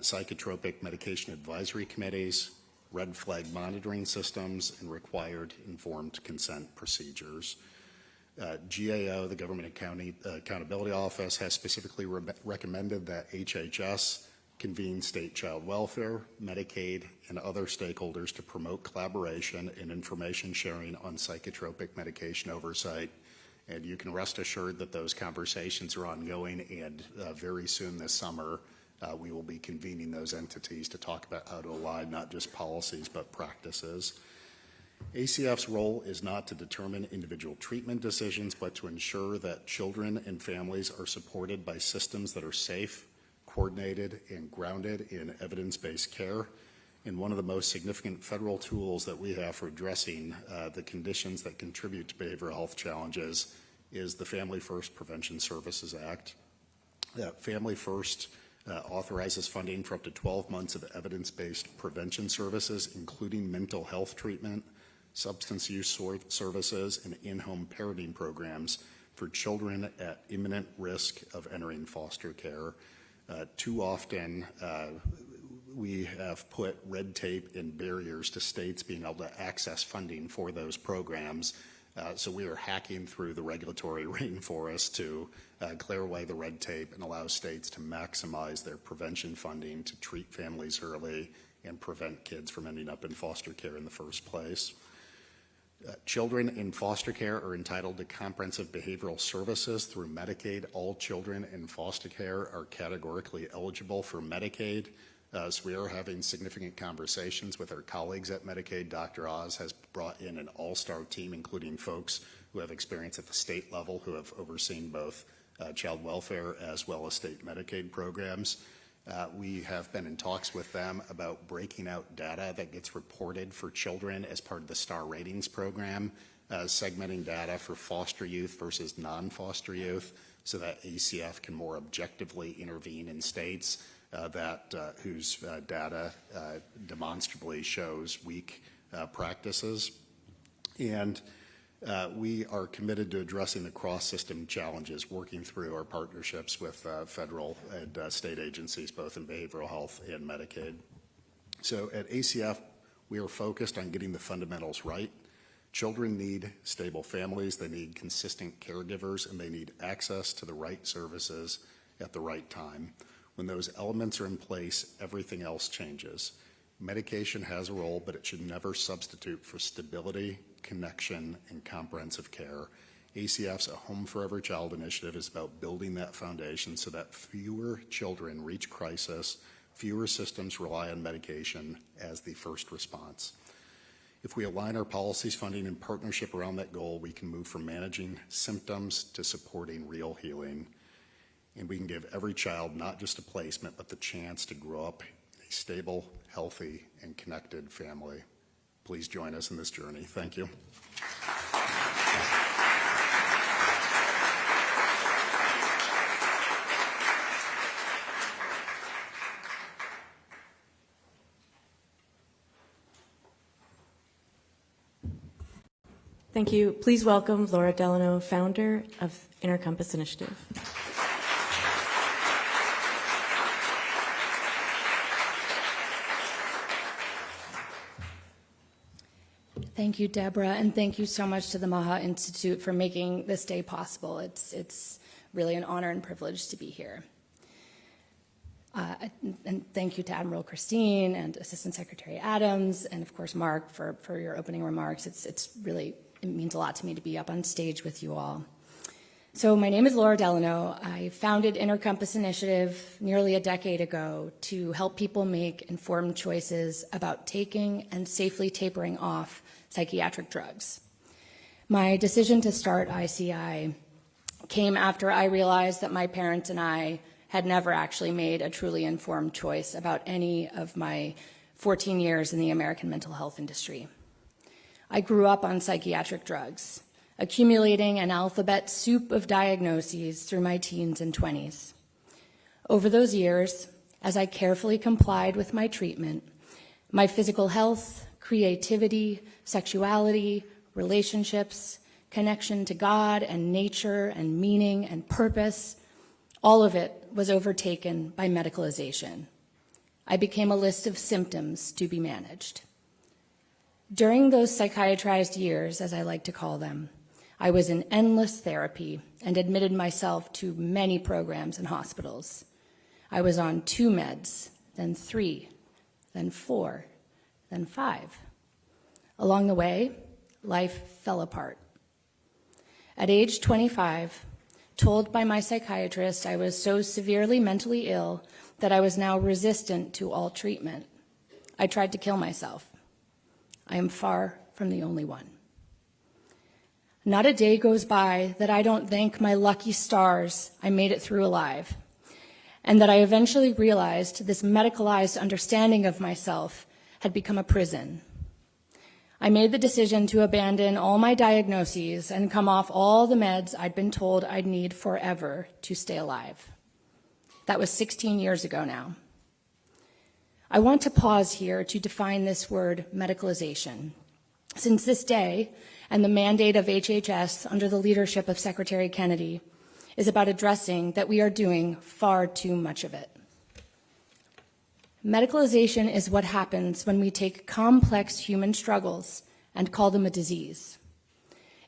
Speaker 15: psychotropic medication advisory committees, red flag monitoring systems, and required informed consent procedures. GAO, the Government Accountability Office, has specifically recommended that HHS convene state child welfare, Medicaid, and other stakeholders to promote collaboration and information sharing on psychotropic medication oversight. And you can rest assured that those conversations are ongoing, and very soon this summer, we will be convening those entities to talk about how to align not just policies but practices. ACF's role is not to determine individual treatment decisions, but to ensure that children and families are supported by systems that are safe, coordinated, and grounded in evidence-based care. And one of the most significant federal tools that we have for addressing the conditions that contribute to behavioral health challenges is the Family First Prevention Services Act. Family First authorizes funding for up to 12 months of evidence-based prevention services, including mental health treatment, substance use services, and in-home parenting programs for children at imminent risk of entering foster care. Too often, we have put red tape and barriers to states being able to access funding for those programs. So we are hacking through the regulatory rainforest to clear away the red tape and allow states to maximize their prevention funding to treat families early and prevent kids from ending up in foster care in the first place. Children in foster care are entitled to comprehensive behavioral services through Medicaid. All children in foster care are categorically eligible for Medicaid. So we are having significant conversations with our colleagues at Medicaid. Dr. Oz has brought in an all-star team, including folks who have experience at the state level, who have overseen both child welfare as well as state Medicaid programs. We have been in talks with them about breaking out data that gets reported for children as part of the STAR ratings program, segmenting data for foster youth versus non-foster youth so that ACF can more objectively intervene in states whose data demonstrably shows weak practices. And we are committed to addressing the cross-system challenges, working through our partnerships with federal and state agencies, both in behavioral health and Medicaid. So at ACF, we are focused on getting the fundamentals right. Children need stable families, they need consistent caregivers, and they need access to the right services at the right time. When those elements are in place, everything else changes. Medication has a role, but it should never substitute for stability, connection, and comprehensive care. ACF's A Home for Every Child initiative is about building that foundation so that fewer children reach crisis, fewer systems rely on medication as the first response. If we align our policies, funding, and partnership around that goal, we can move from managing symptoms to supporting real healing. And we can give every child not just a placement, but the chance to grow up in a stable, healthy, and connected family. Please join us in this journey. Thank you.
Speaker 14: Thank you. Please welcome Laura Delano, founder of Intercompass Initiative.
Speaker 16: Thank you, Deborah, and thank you so much to the MAHA Institute for making this day possible. It's really an honor and privilege to be here. And thank you to Admiral Christine and Assistant Secretary Adams, and of course Mark for your opening remarks. It means a lot to me to be up on stage with you all. So my name is Laura Delano. I founded Intercompass Initiative nearly a decade ago to help people make informed choices about taking and safely tapering off psychiatric drugs. My decision to start ICI came after I realized that my parents and I had never actually made a truly informed choice about any of my 14 years in the American mental health industry. I grew up on psychiatric drugs, accumulating an alphabet soup of diagnoses through my teens and 20s. Over those years, as I carefully complied with my treatment, my physical health, creativity, sexuality, relationships, connection to God and nature and meaning and purpose, all of it was overtaken by medicalization. I became a list of symptoms to be managed. During those psychiatrized years, as I like to call them, I was in endless therapy and admitted myself to many programs and hospitals. I was on 2 meds, then 3, then 4, then 5. Along the way, life fell apart. At age 25, told by my psychiatrist I was so severely mentally ill that I was now resistant to all treatment, I tried to kill myself. I am far from the only one. Not a day goes by that I don't thank my lucky stars I made it through alive, and that I eventually realized this medicalized understanding of myself had become a prison. I made the decision to abandon all my diagnoses and come off all the meds I'd been told I'd need forever to stay alive. That was 16 years ago now. I want to pause here to define this word medicalization. Since this day, and the mandate of HHS under the leadership of Secretary Kennedy, is about addressing that we are doing far too much of it. Medicalization is what happens when we take complex human struggles and call them a disease.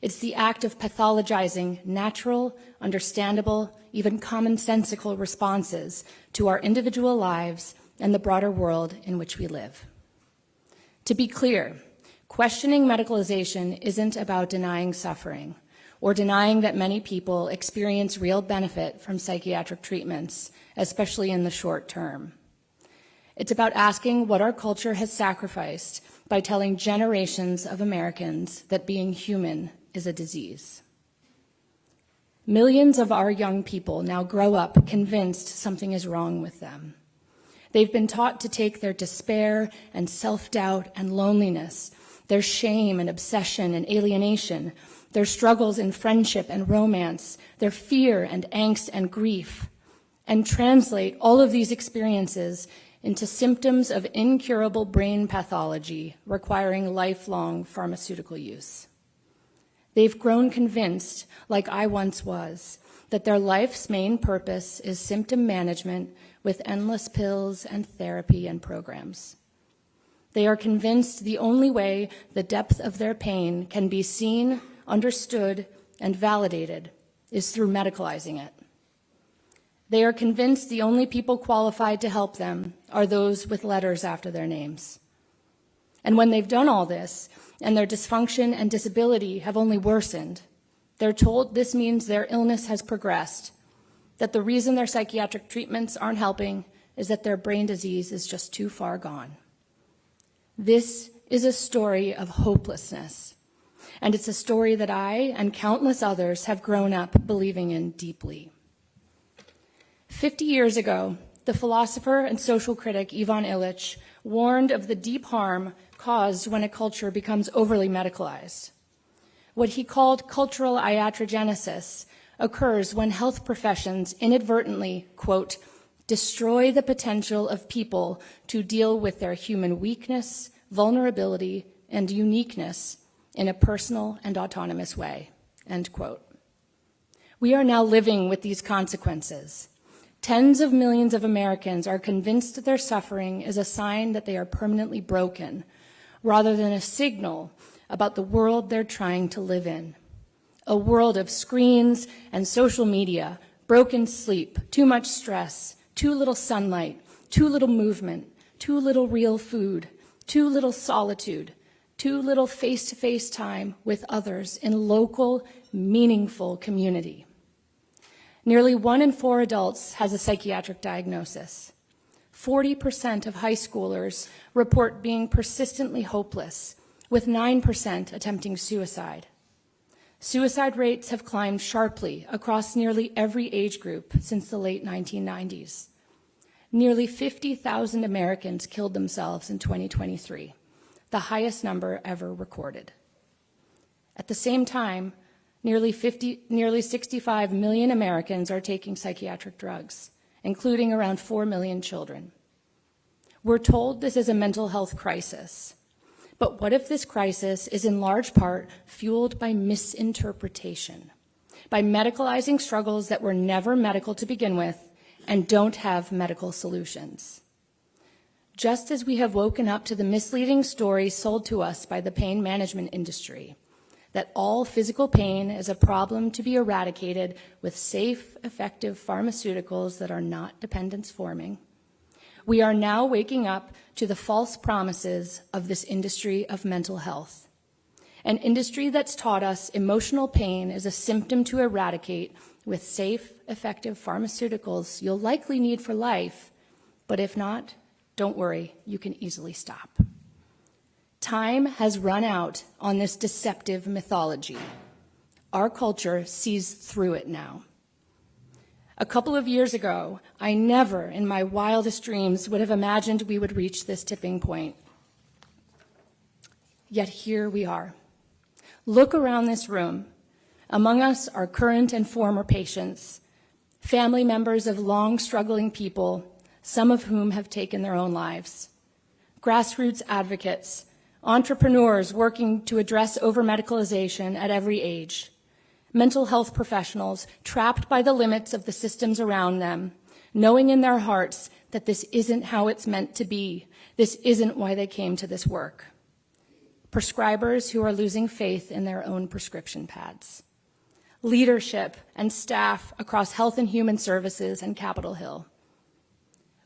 Speaker 16: It's the act of pathologizing natural, understandable, even commonsensical responses to our individual lives and the broader world in which we live. To be clear, questioning medicalization isn't about denying suffering or denying that many people experience real benefit from psychiatric treatments, especially in the short term. It's about asking what our culture has sacrificed by telling generations of Americans that being human is a disease. Millions of our young people now grow up convinced something is wrong with them. They've been taught to take their despair and self-doubt and loneliness, their shame and obsession and alienation, their struggles in friendship and romance, their fear and angst and grief, and translate all of these experiences into symptoms of incurable brain pathology requiring lifelong pharmaceutical use. They've grown convinced, like I once was, that their life's main purpose is symptom management with endless pills and therapy and programs. They are convinced the only way the depth of their pain can be seen, understood, and validated is through medicalizing it. They are convinced the only people qualified to help them are those with letters after their names. And when they've done all this, and their dysfunction and disability have only worsened, they're told this means their illness has progressed, that the reason their psychiatric treatments aren't helping is that their brain disease is just too far gone. This is a story of hopelessness, and it's a story that I and countless others have grown up believing in deeply. 50 years ago, the philosopher and social critic Ivan Illich warned of the deep harm caused when a culture becomes overly medicalized. What he called cultural iatrogenesis occurs when health professions inadvertently, quote, destroy the potential of people to deal with their human weakness, vulnerability, and uniqueness in a personal and autonomous way, end quote. We are now living with these consequences. Tens of millions of Americans are convinced that their suffering is a sign that they are permanently broken, rather than a signal about the world they're trying to live in. A world of screens and social media, broken sleep, too much stress, too little sunlight, too little movement, too little real food, too little solitude, too little face-to-face time with others in local, meaningful community. Nearly 1 in 4 adults has a psychiatric diagnosis. 40% of high schoolers report being persistently hopeless, with 9% attempting suicide. Suicide rates have climbed sharply across nearly every age group since the late 1990s. Nearly 50,000 Americans killed themselves in 2023, the highest number ever recorded. At the same time, nearly 65 million Americans are taking psychiatric drugs, including around 4 million children. We're told this is a mental health crisis. But what if this crisis is in large part fueled by misinterpretation, by medicalizing struggles that were never medical to begin with and don't have medical solutions? Just as we have woken up to the misleading story sold to us by the pain management industry, that all physical pain is a problem to be eradicated with safe, effective pharmaceuticals that are not dependence-forming, we are now waking up to the false promises of this industry of mental health, an industry that's taught us emotional pain is a symptom to eradicate with safe, effective pharmaceuticals you'll likely need for life, but if not, don't worry, you can easily stop. Time has run out on this deceptive mythology. Our culture sees through it now. A couple of years ago, I never in my wildest dreams would have imagined we would reach this tipping point. Yet here we are. Look around this room. Among us are current and former patients, family members of long struggling people, some of whom have taken their own lives, grassroots advocates, entrepreneurs working to address overmedicalization at every age, mental health professionals trapped by the limits of the systems around them, knowing in their hearts that this isn't how it's meant to be. This isn't why they came to this work. Prescribers who are losing faith in their own prescription pads. Leadership and staff across Health and Human Services and Capitol Hill.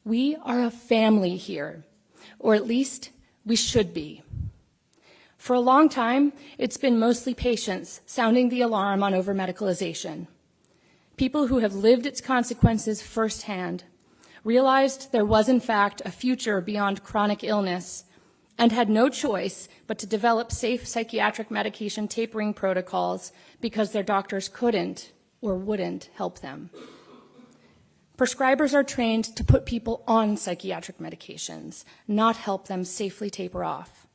Speaker 16: We are a family here, or at least we should be. For a long time, it's been mostly patients sounding the alarm on overmedicalization. People who have lived its consequences firsthand, realized there was in fact a future beyond chronic illness, and had no choice but to develop safe psychiatric medication tapering protocols because their doctors couldn't or wouldn't help them. Prescribers are trained to put people on psychiatric medications, not help them safely taper off.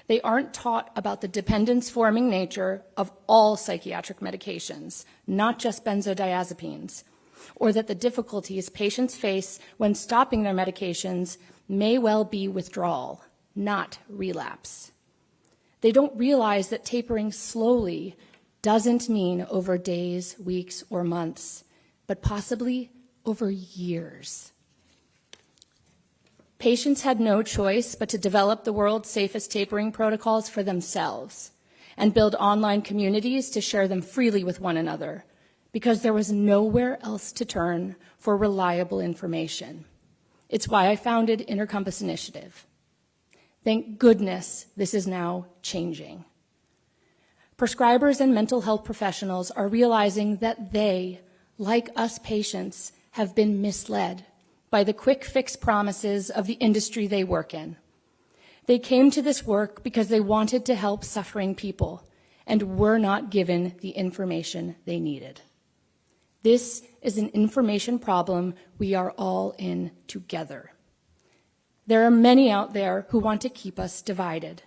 Speaker 16: They aren't taught about the dependence-forming nature of all psychiatric medications, not just benzodiazepines, or that the difficulties patients face when stopping their medications may well be withdrawal, not relapse. They don't realize that tapering slowly doesn't mean over days, weeks, or months, but possibly over years. Patients had no choice but to develop the world's safest tapering protocols for themselves and build online communities to share them freely with one another because there was nowhere else to turn for reliable information. It's why I founded Intercompass Initiative. Thank goodness this is now changing. Prescribers and mental health professionals are realizing that they, like us patients, have been misled by the quick fix promises of the industry they work in. They came to this work because they wanted to help suffering people and were not given the information they needed. This is an information problem we are all in together. There are many out there who want to keep us divided.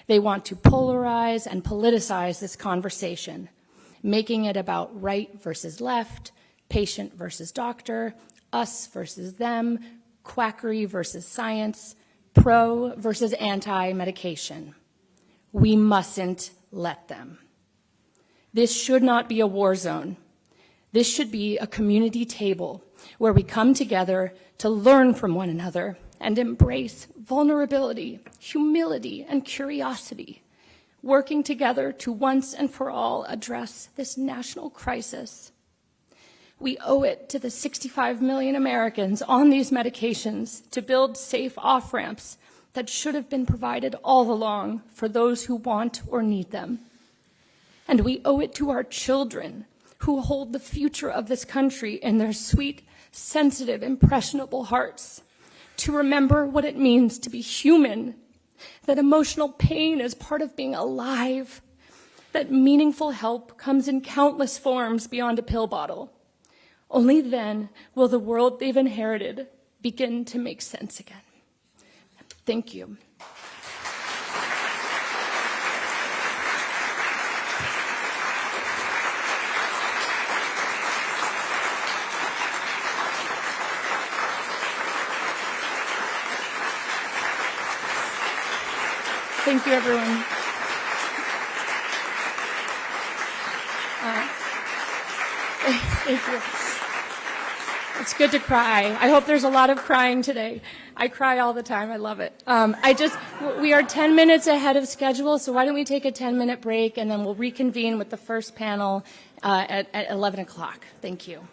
Speaker 16: They want to polarize and politicize this conversation, making it about right versus left, patient versus doctor, us versus them, quackery versus science, pro versus anti-medication. We mustn't let them. This should not be a war zone. This should be a community table where we come together to learn from one another and embrace vulnerability, humility, and curiosity, working together to once and for all address this national crisis. We owe it to the 65 million Americans on these medications to build safe off-ramps that should have been provided all along for those who want or need them. And we owe it to our children who hold the future of this country in their sweet, sensitive, impressionable hearts to remember what it means to be human, that emotional pain is part of being alive, that meaningful help comes in countless forms beyond a pill bottle. Only then will the world they've inherited begin to make sense again. Thank you. Thank you, everyone. Thank you. It's good to cry. I hope there's a lot of crying today. I cry all the time. I love it. We are 10 minutes ahead of schedule, so why don't we take a 10-minute break, and then we'll reconvene with the first panel at 11 o'clock. Thank you.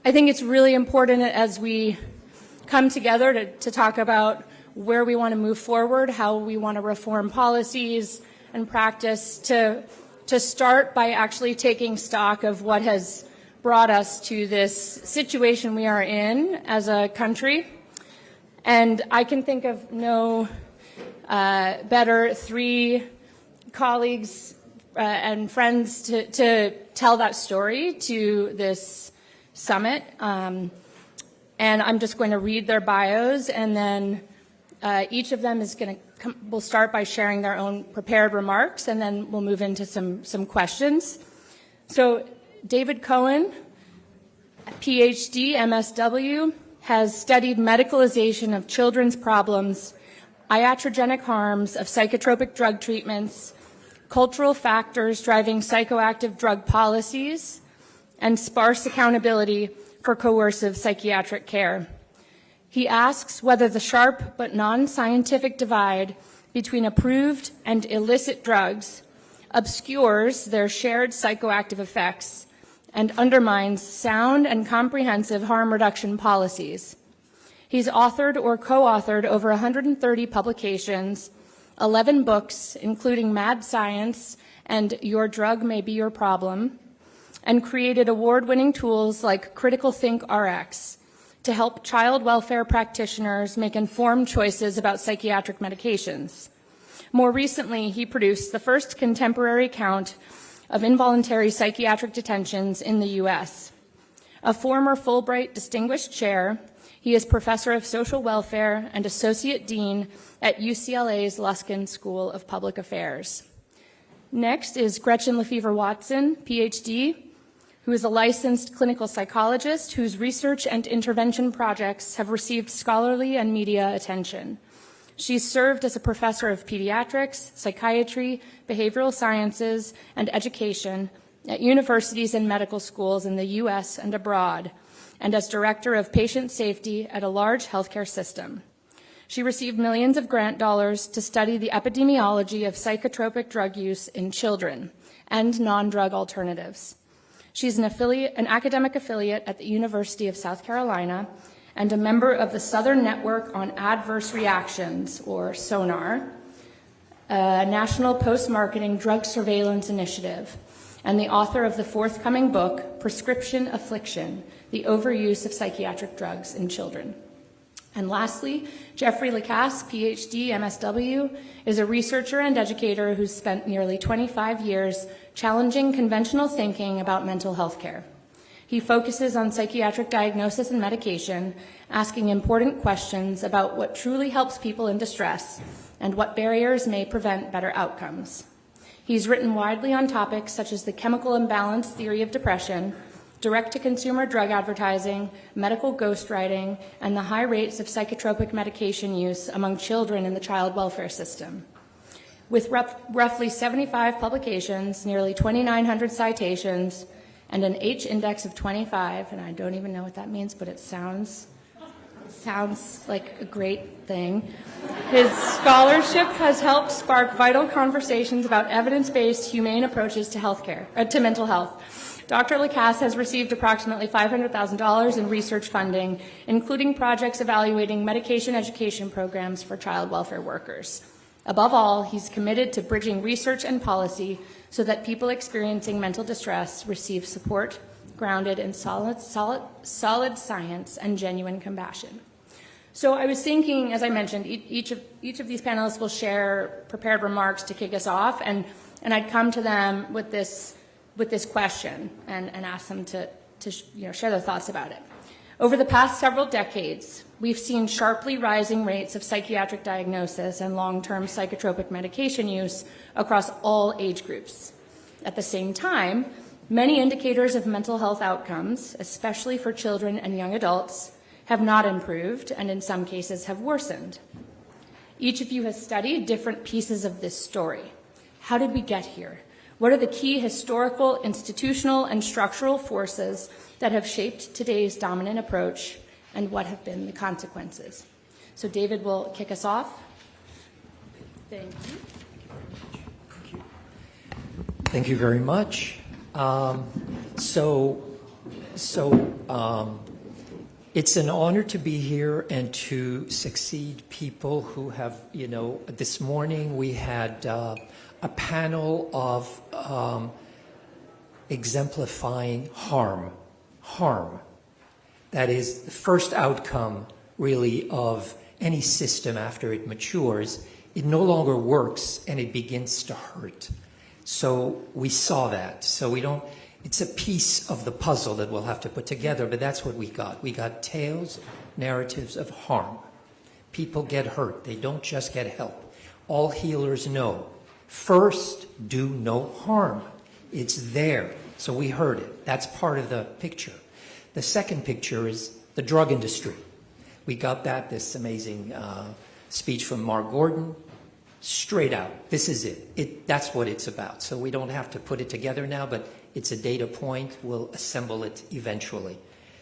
Speaker 16: I think it's really important as we come together to talk about where we want to move forward, how we want to reform policies and practice, to start by actually taking stock of what has brought us to this situation we are in as a country. And I can think of no better three colleagues and friends to tell that story to this summit. And I'm just going to read their bios, and then each of them is going to we'll start by sharing their own prepared remarks, and then we'll move into some questions. So David Cohen, PhD, MSW, has studied medicalization of children's problems, iatrogenic harms of psychotropic drug treatments, cultural factors driving psychoactive drug policies, and sparse accountability for coercive psychiatric care. He asks whether the sharp but non-scientific divide between approved and illicit drugs obscures their shared psychoactive effects and undermines sound and comprehensive harm reduction policies. He's authored or co-authored over 130 publications, 11 books, including Mad Science and Your Drug May Be Your Problem, and created award-winning tools like Critical Think RX to help child welfare practitioners make informed choices about psychiatric medications. More recently, he produced the first contemporary count of involuntary psychiatric detentions in the U.S. A former Fulbright Distinguished Chair, he is Professor of Social Welfare and Associate Dean at UCLA's Luskin School of Public Affairs. Next is Gretchen Lefevre-Watson, PhD, who is a licensed clinical psychologist whose research and intervention projects have received scholarly and media attention. She's served as a professor of pediatrics, psychiatry, behavioral sciences, and education at universities and medical schools in the U.S. and abroad, and as director of patient safety at a large healthcare system. She received millions of grant dollars to study the epidemiology of psychotropic drug use in children and non-drug alternatives. She's an academic affiliate at the University of South Carolina and a member of the Southern Network on Adverse Reactions, or SONAR, a national post-marketing drug surveillance initiative, and the author of the forthcoming book, Prescription Affliction, the Overuse of Psychiatric Drugs in Children. And lastly, Jeffrey Lacasse, PhD, MSW, is a researcher and educator who's spent nearly 25 years challenging conventional thinking about mental health care. He focuses on psychiatric diagnosis and medication, asking important questions about what truly helps people in distress and what barriers may prevent better outcomes. He's written widely on topics such as the chemical imbalance theory of depression, direct-to-consumer drug advertising, medical ghostwriting, and the high rates of psychotropic medication use among children in the child welfare system. With roughly 75 publications, nearly 2,900 citations, and an H-index of 25, and I don't even know what that means, but it sounds like a great thing. His scholarship has helped spark vital conversations about evidence-based, humane approaches to mental health. Dr. Lacasse has received approximately $500,000 in research funding, including projects evaluating medication education programs for child welfare workers. Above all, he's committed to bridging research and policy so that people experiencing mental distress receive support grounded in solid science and genuine compassion. So I was thinking, as I mentioned, each of these panelists will share prepared remarks to kick us off, and I'd come to them with this question and ask them to share their thoughts about it. Over the past several decades, we've seen sharply rising rates of psychiatric diagnosis and long-term psychotropic medication use across all age groups. At the same time, many indicators of mental health outcomes, especially for children and young adults, have not improved and in some cases have worsened. Each of you has studied different pieces of this story. How did we get here? What are the key historical, institutional, and structural forces that have shaped today's dominant approach, and what have been the consequences? So David will kick us off. Thank you.
Speaker 17: Thank you very much. So So it's an honor to be here and to succeed people who have, this morning we had a panel of exemplifying harm. That is the first outcome, really, of any system after it matures. It no longer works and it begins to hurt. So we saw that. So it's a piece of the puzzle that we'll have to put together, but that's what we got. We got tales, narratives of harm. People get hurt. They don't just get help. All healers know. First, do no harm. It's there. So we heard it. That's part of the picture. The second picture is the drug industry. We got this amazing speech from Mark Gordon. Straight out. This is it. That's what it's about. So we don't have to put it together now, but it's a data point. We'll assemble it eventually.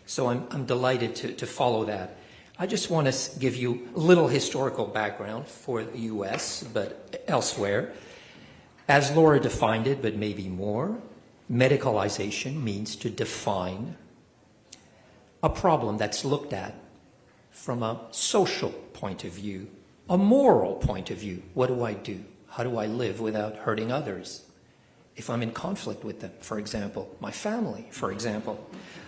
Speaker 17: So I'm delighted to follow that. I just want to give you a little historical background for the U.S., but elsewhere. As Laura defined it, but maybe more, medicalization means to define a problem that's looked at from a social point of view, a moral point of view. What do I do? How do I live without hurting others? If I'm in conflict with them, for example, my family, for example.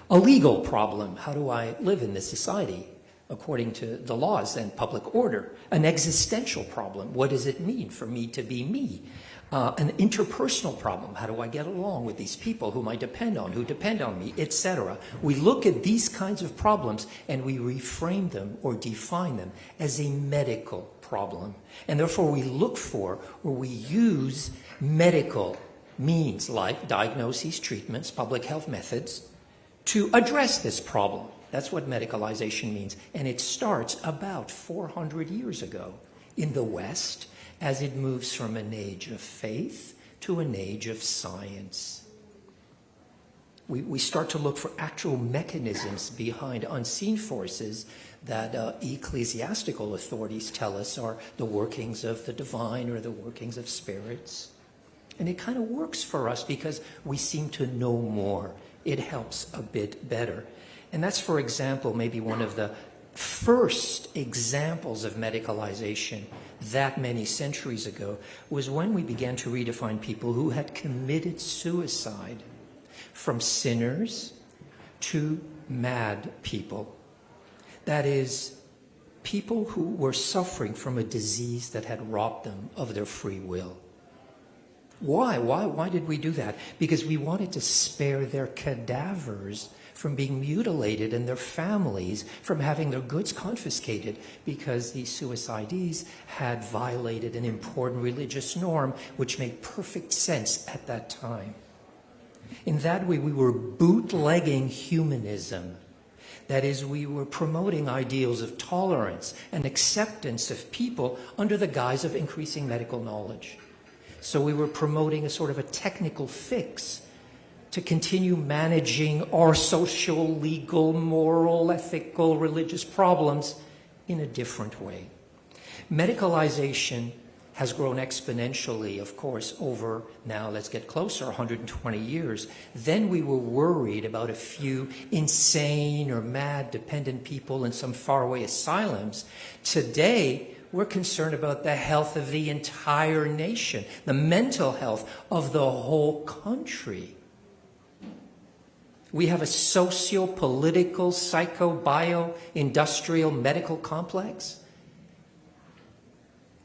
Speaker 17: A legal problem. How do I live in this society according to the laws and public order? An existential problem. What does it mean for me to be me? An interpersonal problem. How do I get along with these people whom I depend on, who depend on me, etc. We look at these kinds of problems and we reframe them or define them as a medical problem. And therefore we look for or we use medical means like diagnoses, treatments, public health methods to address this problem. That's what medicalization means. And it starts about 400 years ago in the West, as it moves from an age of faith to an age of science. We start to look for actual mechanisms behind unseen forces that ecclesiastical authorities tell us are the workings of the divine or the workings of spirits. And it kind of works for us because we seem to know more. It helps a bit better. And that's, for example, maybe one of the first examples of medicalization that many centuries ago was when we began to redefine people who had committed suicide from sinners to mad people. That is, people who were suffering from a disease that had robbed them of their free will. Why did we do that? Because we wanted to spare their cadavers from being mutilated and their families from having their goods confiscated because these suicidees had violated an important religious norm which made perfect sense at that time. In that way, we were bootlegging humanism. That is, we were promoting ideals of tolerance and acceptance of people under the guise of increasing medical knowledge. So we were promoting a sort of a technical fix to continue managing our social, legal, moral, ethical, religious problems in a different way. Medicalization has grown exponentially, of course, over now, let's get closer, 120 years. Then we were worried about a few insane or mad dependent people in some faraway asylums. Today, we're concerned about the health of the entire nation, the mental health of the whole country. We have a socio-political, psycho-bio-industrial medical complex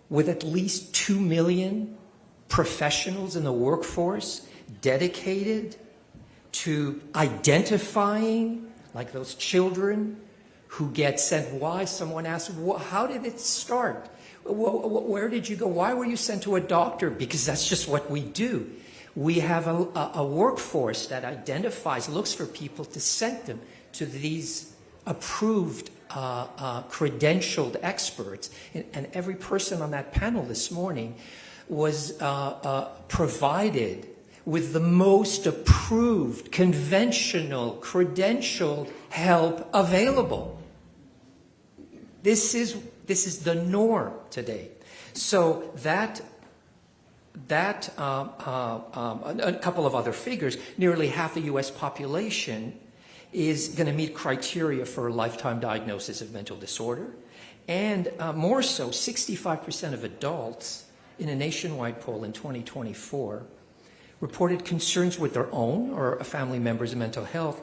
Speaker 17: with at least 2 million professionals in the workforce dedicated to identifying, like those children who get sent. Why? Someone asked, how did it start? Where did you go? Why were you sent to a doctor? Because that's just what we do. We have a workforce that identifies, looks for people to send them to these approved, credentialed experts. And every person on that panel this morning was provided with the most approved, conventional, credentialed help available. This is the norm today. So a couple of other figures, nearly half the U.S. population is going to meet criteria for a lifetime diagnosis of mental disorder. And more so, 65% of adults in a nationwide poll in 2024 reported concerns with their own or a family member's mental health,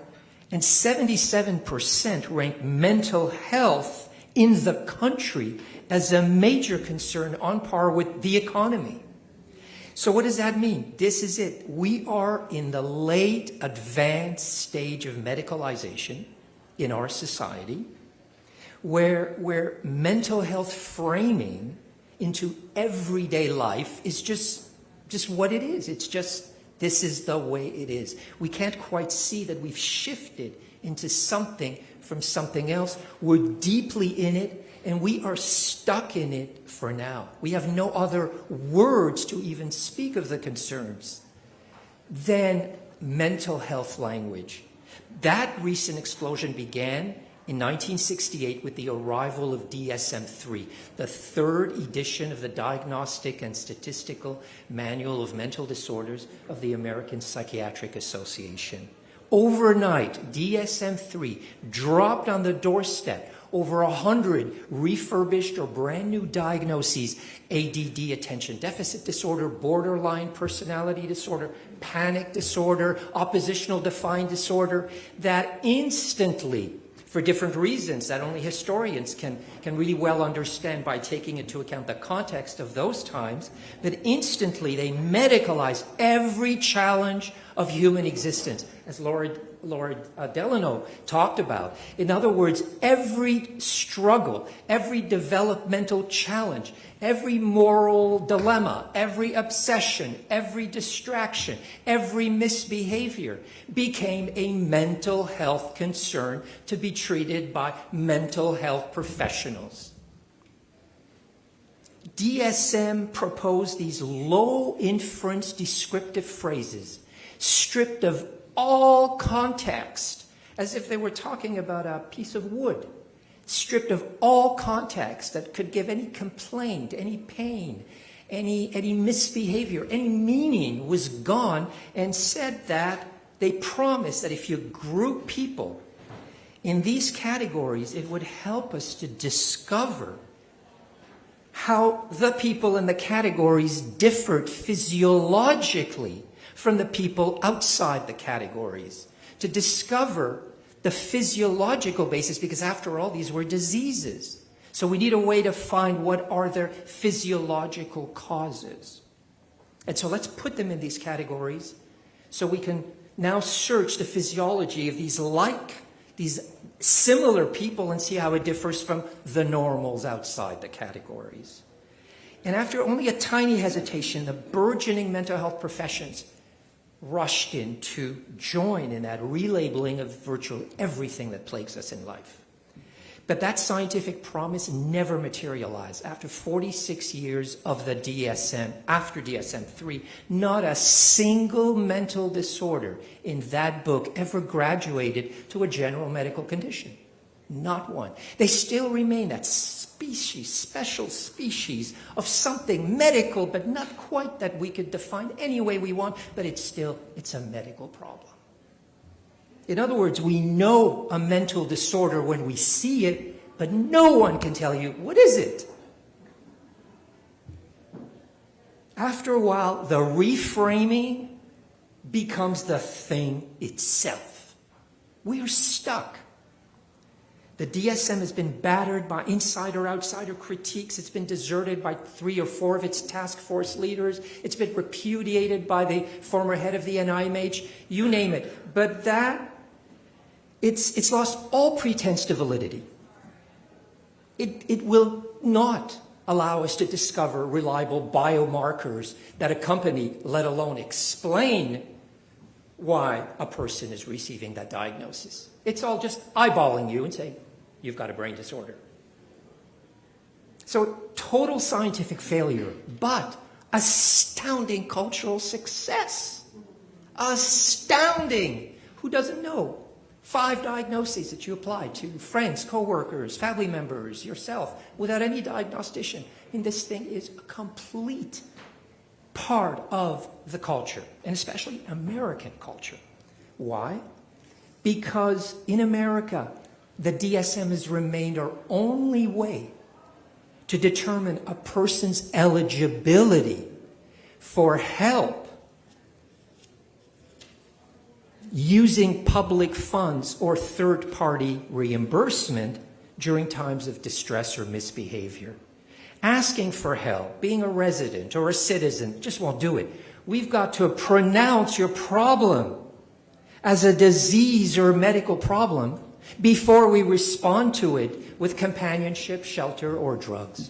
Speaker 17: and 77% ranked mental health in the country as a major concern on par with the economy. So what does that mean? This is it. We are in the late advanced stage of medicalization in our society, where mental health framing into everyday life is just what it is. It's just, this is the way it is. We can't quite see that we've shifted into something from something else. We're deeply in it, and we are stuck in it for now. We have no other words to even speak of the concerns than mental health language. That recent explosion began in 1968 with the arrival of DSM-3, the third edition of the Diagnostic and Statistical Manual of Mental Disorders of the American Psychiatric Association. Overnight, DSM-3 dropped on the doorstep over 100 refurbished or brand new diagnoses: ADD, attention deficit disorder, borderline personality disorder, panic disorder, oppositional defiant disorder, that instantly, for different reasons that only historians can really well understand by taking into account the context of those times, that instantly they medicalize every challenge of human existence, as Lord Delano talked about. In other words, every struggle, every developmental challenge, every moral dilemma, every obsession, every distraction, every misbehavior became a mental health concern to be treated by mental health professionals. DSM proposed these low inference descriptive phrases, stripped of all context, as if they were talking about a piece of wood, stripped of all context that could give any complaint, any pain, any misbehavior, any meaning was gone, and said that they promised that if you group people in these categories, it would help us to discover how the people in the categories differed physiologically from the people outside the categories, to discover the physiological basis, because after all, these were diseases. So we need a way to find what are their physiological causes. And so let's put them in these categories so we can now search the physiology of these similar people and see how it differs from the normals outside the categories. And after only a tiny hesitation, the burgeoning mental health professions rushed in to join in that relabeling of virtually everything that plagues us in life. But that scientific promise never materialized. After 46 years of the DSM, after DSM-3, not a single mental disorder in that book ever graduated to a general medical condition. Not one. They still remain that special species of something medical, but not quite that we could define any way we want, but it's a medical problem. In other words, we know a mental disorder when we see it, but no one can tell you, what is it? After a while, the reframing becomes the thing itself. We are stuck. The DSM has been battered by insider-outsider critiques. It's been deserted by 3 or 4 of its task force leaders. It's been repudiated by the former head of the NIMH. You name it. But it's lost all pretense to validity. It will not allow us to discover reliable biomarkers that accompany, let alone explain, why a person is receiving that diagnosis. It's all just eyeballing you and saying, you've got a brain disorder. So total scientific failure, but astounding cultural success. Astounding. Who doesn't know? 5 diagnoses that you apply to friends, coworkers, family members, yourself, without any diagnostician. And this thing is a complete part of the culture, and especially American culture. Why? because in America, the DSM has remained our only way to determine a person's eligibility for help using public funds or third-party reimbursement during times of distress or misbehavior. Asking for help, being a resident or a citizen, just won't do it. We've got to pronounce your problem as a disease or a medical problem before we respond to it with companionship, shelter, or drugs.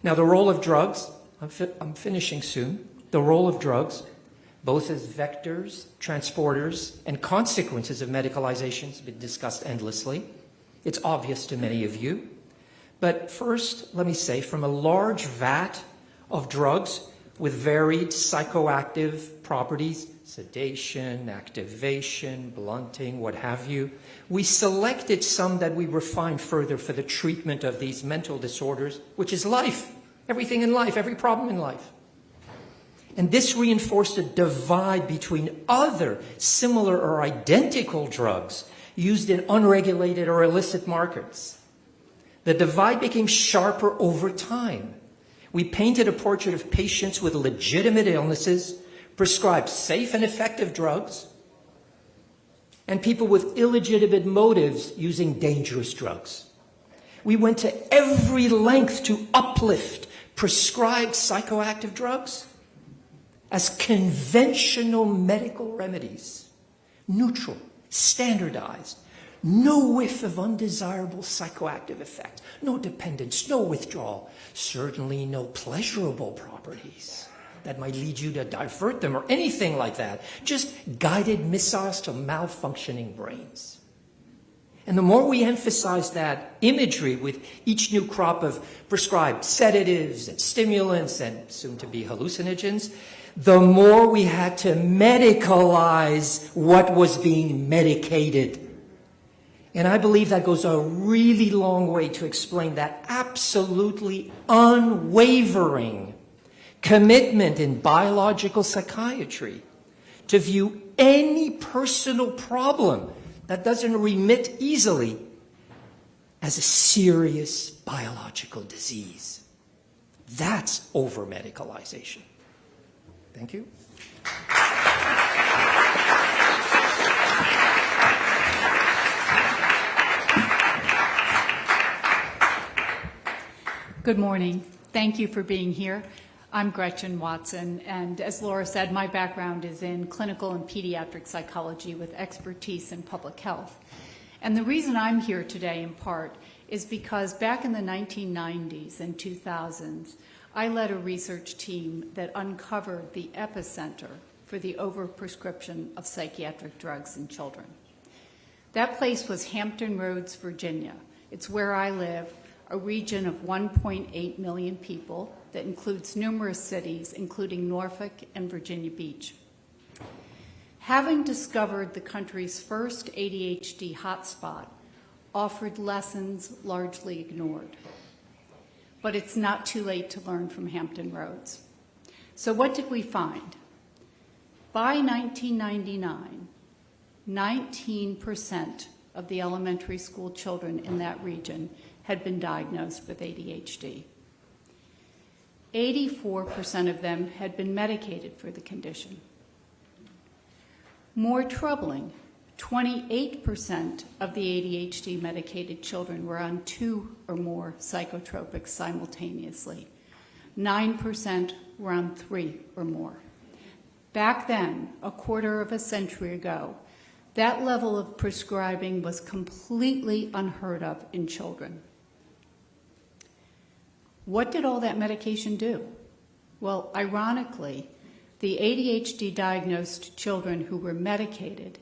Speaker 17: Now, the role of drugs, I'm finishing soon, the role of drugs, both as vectors, transporters, and consequences of medicalization has been discussed endlessly. It's obvious to many of you. But first, let me say, from a large vat of drugs with varied psychoactive properties, sedation, activation, blunting, what have you, we selected some that we refined further for the treatment of these mental disorders, which is life, everything in life, every problem in life. And this reinforced a divide between other similar or identical drugs used in unregulated or illicit markets. The divide became sharper over time. We painted a portrait of patients with legitimate illnesses, prescribed safe and effective drugs, and people with illegitimate motives using dangerous drugs. We went to every length to uplift prescribed psychoactive drugs as conventional medical remedies, neutral, standardized, no whiff of undesirable psychoactive effect, no dependence, no withdrawal, certainly no pleasurable properties that might lead you to divert them or anything like that, just guided missiles to malfunctioning brains. And the more we emphasize that imagery with each new crop of prescribed sedatives and stimulants and soon-to-be hallucinogens, the more we had to medicalize what was being medicated. And I believe that goes a really long way to explain that absolutely unwavering commitment in biological psychiatry to view any personal problem that doesn't remit easily as a serious biological disease. That's over-medicalization. Thank you.
Speaker 11: Good morning. Thank you for being here. I'm Gretchen Watson, and as Laura said, my background is in clinical and pediatric psychology with expertise in public health. And the reason I'm here today, in part, is because back in the 1990s and 2000s, I led a research team that uncovered the epicenter for the overprescription of psychiatric drugs in children. That place was Hampton Roads, Virginia. It's where I live, a region of 1.8 million people that includes numerous cities, including Norfolk and Virginia Beach. Having discovered the country's first ADHD hotspot, offered lessons largely ignored. But it's not too late to learn from Hampton Roads. So what did we find? By 1999, 19% of the elementary school children in that region had been diagnosed with ADHD. 84% of them had been medicated for the condition. More troubling, 28% of the ADHD medicated children were on 2 or more psychotropics simultaneously. 9% were on 3 or more. Back then, a quarter of a century ago, that level of prescribing was completely unheard of in children. What did all that medication do? Well, ironically, the ADHD-diagnosed children who were medicated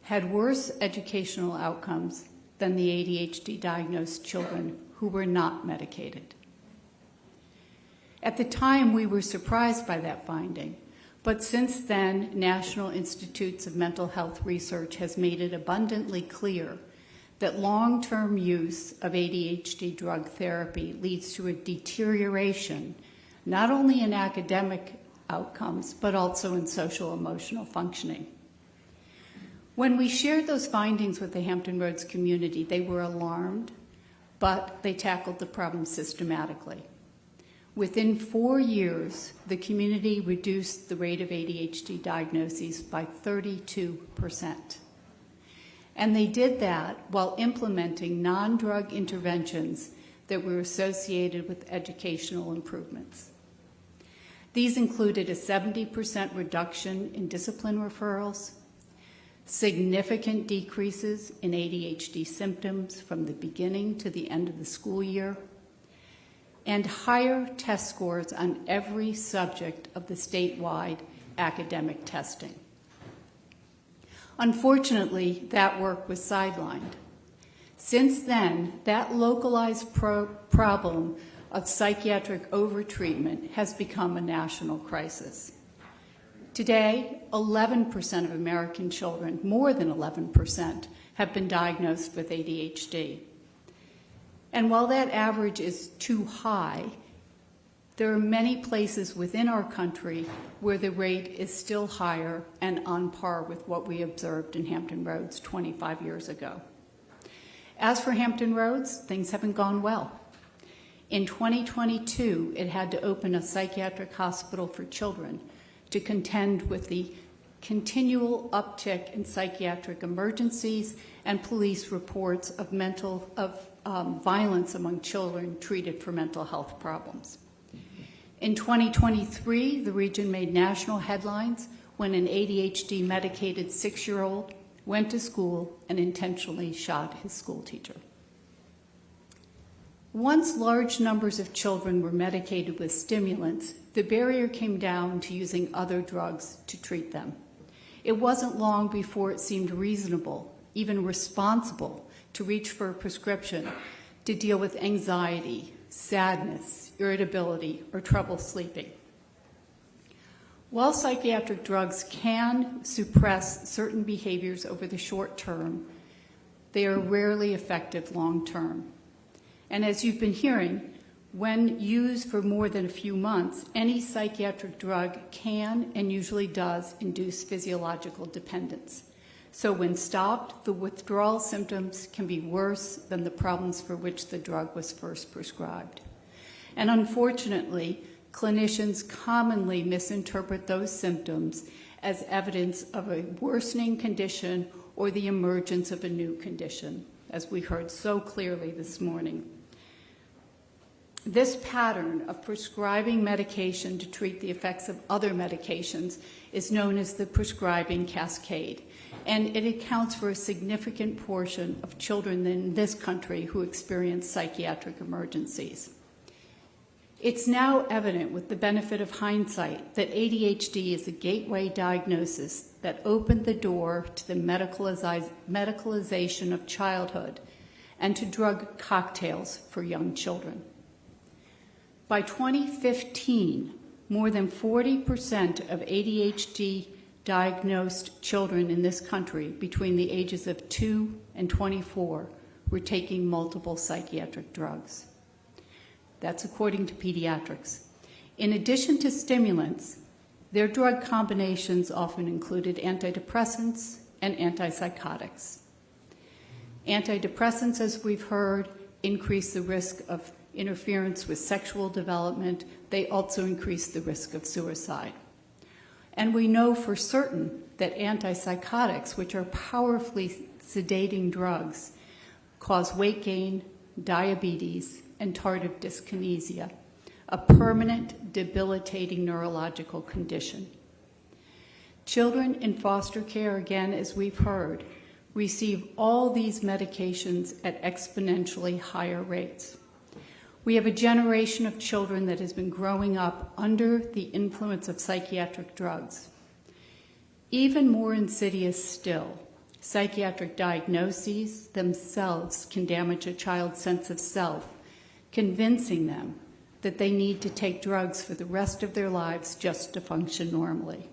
Speaker 11: had worse educational outcomes than the ADHD-diagnosed children who were not medicated. At the time, we were surprised by that finding, but since then, National Institutes of Mental Health Research has made it abundantly clear that long-term use of ADHD drug therapy leads to a deterioration, not only in academic outcomes, but also in social emotional functioning.
Speaker 18: When we shared those findings with the Hampton Roads community, they were alarmed, but they tackled the problem systematically. Within 4 years, the community reduced the rate of ADHD diagnoses by 32%. And they did that while implementing non-drug interventions that were associated with educational improvements. These included a 70% reduction in discipline referrals, significant decreases in ADHD symptoms from the beginning to the end of the school year, and higher test scores on every subject of the statewide academic testing. Unfortunately, that work was sidelined. Since then, that localized problem of psychiatric overtreatment has become a national crisis. Today, 11% of American children, more than 11%, have been diagnosed with ADHD. And while that average is too high, there are many places within our country where the rate is still higher and on par with what we observed in Hampton Roads 25 years ago. As for Hampton Roads, things haven't gone well. In 2022, it had to open a psychiatric hospital for children to contend with the continual uptick in psychiatric emergencies and police reports of violence among children treated for mental health problems. In 2023, the region made national headlines when an ADHD medicated 6-year-old went to school and intentionally shot his school teacher. Once large numbers of children were medicated with stimulants, the barrier came down to using other drugs to treat them. It wasn't long before it seemed reasonable, even responsible, to reach for a prescription to deal with anxiety, sadness, irritability, or trouble sleeping. While psychiatric drugs can suppress certain behaviors over the short term, they are rarely effective long term. And as you've been hearing, when used for more than a few months, any psychiatric drug can and usually does induce physiological dependence. So when stopped, the withdrawal symptoms can be worse than the problems for which the drug was first prescribed. And unfortunately, clinicians commonly misinterpret those symptoms as evidence of a worsening condition or the emergence of a new condition, as we heard so clearly this morning. This pattern of prescribing medication to treat the effects of other medications is known as the prescribing cascade, and it accounts for a significant portion of children in this country who experience psychiatric emergencies. It's now evident with the benefit of hindsight that ADHD is a gateway diagnosis that opened the door to the medicalization of childhood and to drug cocktails for young children. By 2015, more than 40% of ADHD diagnosed children in this country between the ages of 2 and 24 were taking multiple psychiatric drugs. That's according to pediatrics. In addition to stimulants, their drug combinations often included antidepressants and antipsychotics. Antidepressants, as we've heard, increase the risk of interference with sexual development. They also increase the risk of suicide. And we know for certain that antipsychotics, which are powerfully sedating drugs, cause weight gain, diabetes, and tardive dyskinesia, a permanent, debilitating neurological condition. Children in foster care, again, as we've heard, receive all these medications at exponentially higher rates. We have a generation of children that has been growing up under the influence of psychiatric drugs. Even more insidious still, psychiatric diagnoses themselves can damage a child's sense of self, convincing them that they need to take drugs for the rest of their lives just to function normally.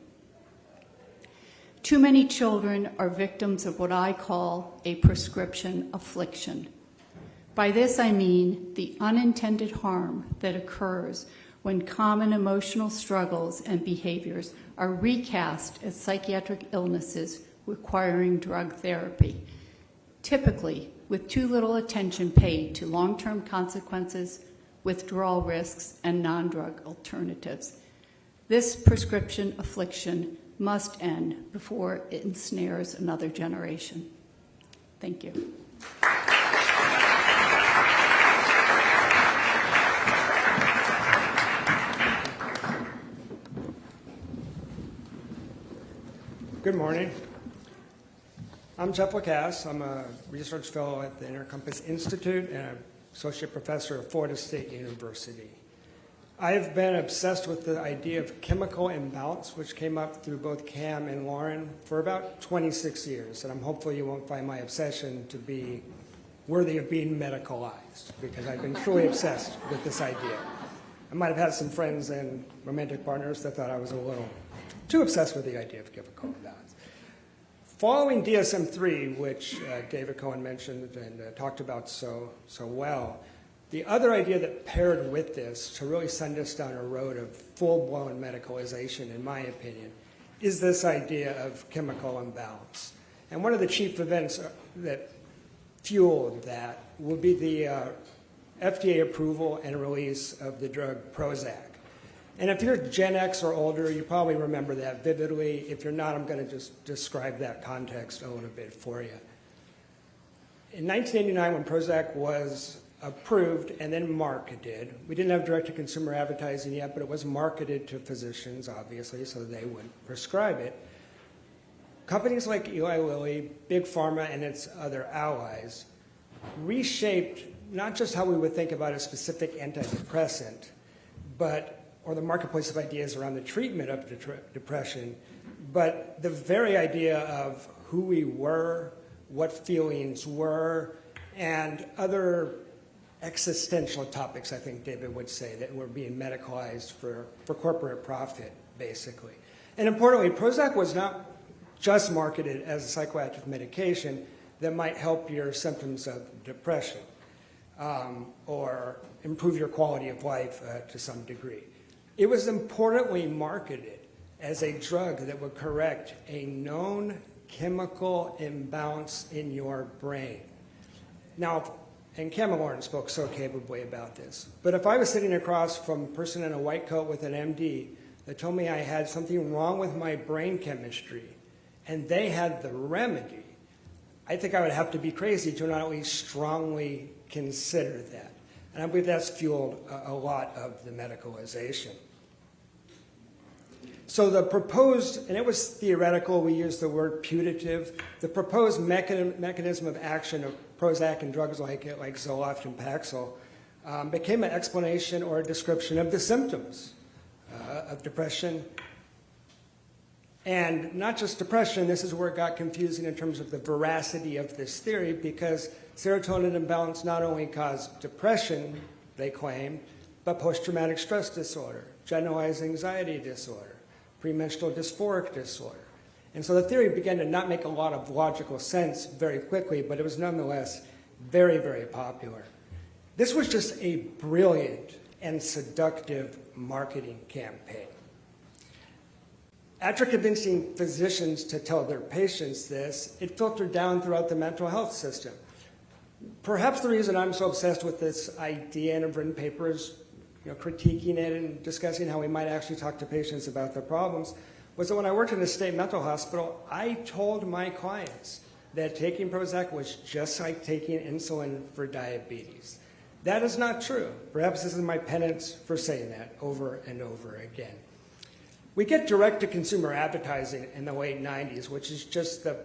Speaker 18: Too many children are victims of what I call a prescription affliction. By this I mean the unintended harm that occurs when common emotional struggles and behaviors are recast as psychiatric illnesses requiring drug therapy, typically with too little attention paid to long-term consequences, withdrawal risks, and non-drug alternatives. This prescription affliction must end before it ensnares another generation. Thank you.
Speaker 19: Good morning. I'm Jeff Lacasse. I'm a research fellow at the Intercompass Institute and an associate professor at Florida State University. I have been obsessed with the idea of chemical imbalance, which came up through both Cam and Lauren, for about 26 years. And I'm hopeful you won't find my obsession to be worthy of being medicalized, because I've been truly obsessed with this idea. I might have had some friends and romantic partners that thought I was a little too obsessed with the idea of chemical imbalance. Following DSM-3, which David Cohen mentioned and talked about so well, the other idea that paired with this to really send us down a road of full-blown medicalization, in my opinion, is this idea of chemical imbalance. And one of the chief events that fueled that will be the FDA approval and release of the drug Prozac. And if you're Gen X or older, you probably remember that vividly. If you're not, I'm going to just describe that context a little bit for you. In 1989, when Prozac was approved and then marketed, we didn't have direct-to-consumer advertising yet, but it was marketed to physicians, obviously, so they would prescribe it. Companies like Eli Lilly, Big Pharma, and its other allies reshaped not just how we would think about a specific antidepressant, or the marketplace of ideas around the treatment of depression, but the very idea of who we were, what feelings were, and other existential topics, I think David would say, that were being medicalized for corporate profit, basically. And importantly, Prozac was not just marketed as a psychoactive medication that might help your symptoms of depression or improve your quality of life to some degree. It was importantly marketed as a drug that would correct a known chemical imbalance in your brain. Now, and Cam and Lauren spoke so capably about this, but if I was sitting across from a person in a white coat with an MD that told me I had something wrong with my brain chemistry and they had the remedy, I think I would have to be crazy to not at least strongly consider that. And I believe that's fueled a lot of the medicalization. So the proposed, and it was theoretical, we used the word putative, the proposed mechanism of action of Prozac and drugs like it, like Zoloft and Paxil, became an explanation or a description of the symptoms of depression. And not just depression, this is where it got confusing in terms of the veracity of this theory, because serotonin imbalance not only caused depression, they claimed, but post-traumatic stress disorder, generalized anxiety disorder, premenstrual dysphoric disorder. And so the theory began to not make a lot of logical sense very quickly, but it was nonetheless very, very popular. This was just a brilliant and seductive marketing campaign. After convincing physicians to tell their patients this, it filtered down throughout the mental health system. Perhaps the reason I'm so obsessed with this idea and have written papers, critiquing it and discussing how we might actually talk to patients about their problems, was that when I worked in a state mental hospital, I told my clients that taking Prozac was just like taking insulin for diabetes. That is not true. Perhaps this is my penance for saying that over and over again. We get direct-to-consumer advertising in the late 90s, which is just the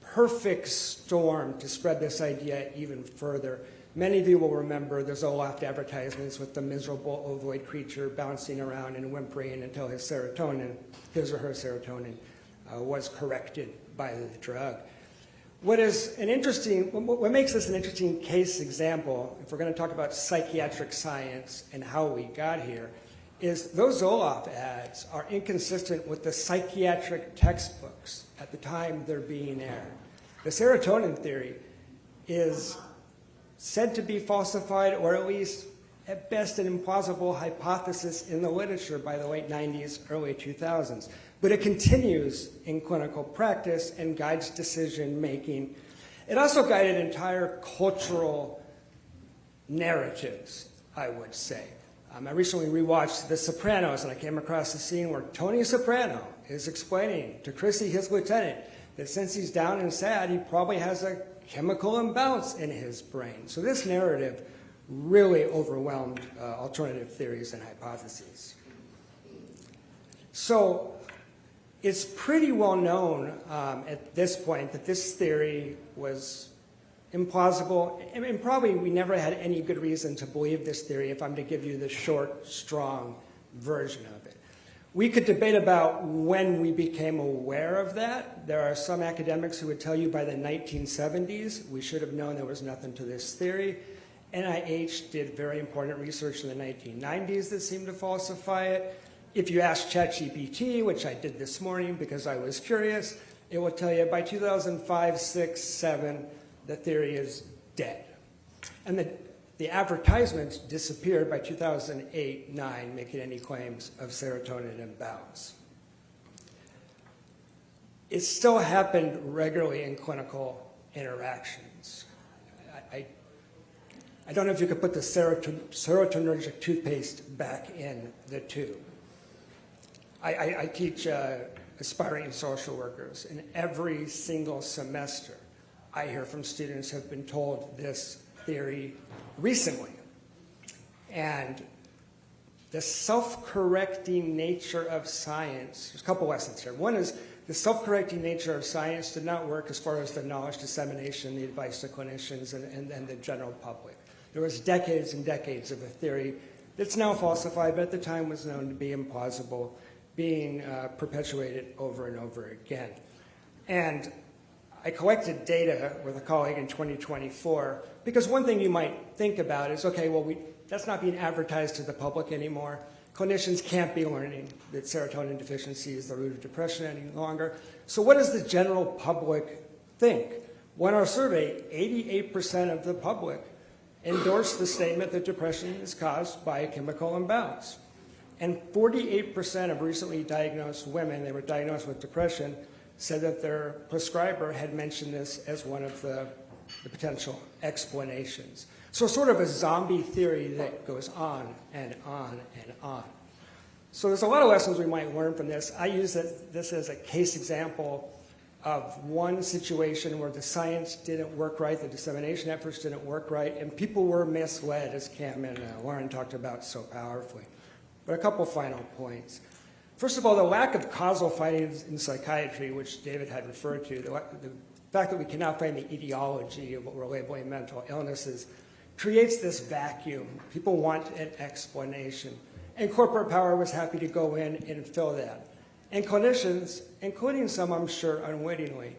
Speaker 19: perfect storm to spread this idea even further. Many of you will remember the Zoloft advertisements with the miserable ovoid creature bouncing around and whimpering until his or her serotonin was corrected by the drug. What makes this an interesting case example, if we're going to talk about psychiatric science and how we got here, is those Zoloft ads are inconsistent with the psychiatric textbooks at the time they're being aired. The serotonin theory is said to be falsified, or at least at best an implausible hypothesis in the literature by the late 90s, early 2000s. but it continues in clinical practice and guides decision-making. It also guided entire cultural narratives, I would say. I recently rewatched The Sopranos, and I came across a scene where Tony Soprano is explaining to Chrissy, his lieutenant, that since he's down and sad, he probably has a chemical imbalance in his brain. So this narrative really overwhelmed alternative theories and hypotheses. So it's pretty well known at this point that this theory was implausible, and probably we never had any good reason to believe this theory if I'm to give you the short, strong version of it. We could debate about when we became aware of that. There are some academics who would tell you by the 1970s we should have known there was nothing to this theory. NIH did very important research in the 1990s that seemed to falsify it. If you ask ChatGPT, which I did this morning because I was curious, it will tell you by 2005, 6, 7, the theory is dead. And the advertisements disappeared by 2008, 9, making any claims of serotonin imbalance. It still happened regularly in clinical interactions. I don't know if you could put the serotonergic toothpaste back in the tube. I teach aspiring social workers, and every single semester I hear from students who have been told this theory recently. And the self-correcting nature of science, there's a couple lessons here. One is the self-correcting nature of science did not work as far as the knowledge dissemination, the advice to clinicians, and the general public. There was decades and decades of a theory that's now falsified, but at the time was known to be implausible, being perpetuated over and over again. And I collected data with a colleague in 2024, because one thing you might think about is, okay, well, that's not being advertised to the public anymore. Clinicians can't be learning that serotonin deficiency is the root of depression any longer. So what does the general public think? Well, in our survey, 88% of the public endorsed the statement that depression is caused by a chemical imbalance. And 48% of recently diagnosed women, they were diagnosed with depression, said that their prescriber had mentioned this as one of the potential explanations. So sort of a zombie theory that goes on and on and on. So there's a lot of lessons we might learn from this. I use this as a case example of one situation where the science didn't work right, the dissemination efforts didn't work right, and people were misled, as Cam and Lauren talked about so powerfully. But a couple final points. First of all, the lack of causal findings in psychiatry, which David had referred to, the fact that we cannot find the etiology of what we're labeling mental illnesses, creates this vacuum. People want an explanation. And corporate power was happy to go in and fill that. And clinicians, including some, I'm sure, unwittingly,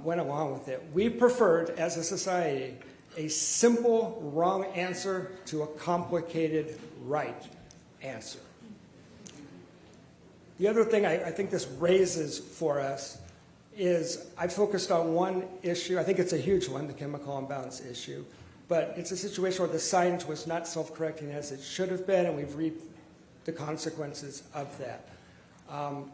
Speaker 19: went along with it. We preferred, as a society, a simple wrong answer to a complicated right answer. The other thing I think this raises for us is I focused on one issue. I think it's a huge one, the chemical imbalance issue. But it's a situation where the science was not self-correcting as it should have been, and we've reaped the consequences of that.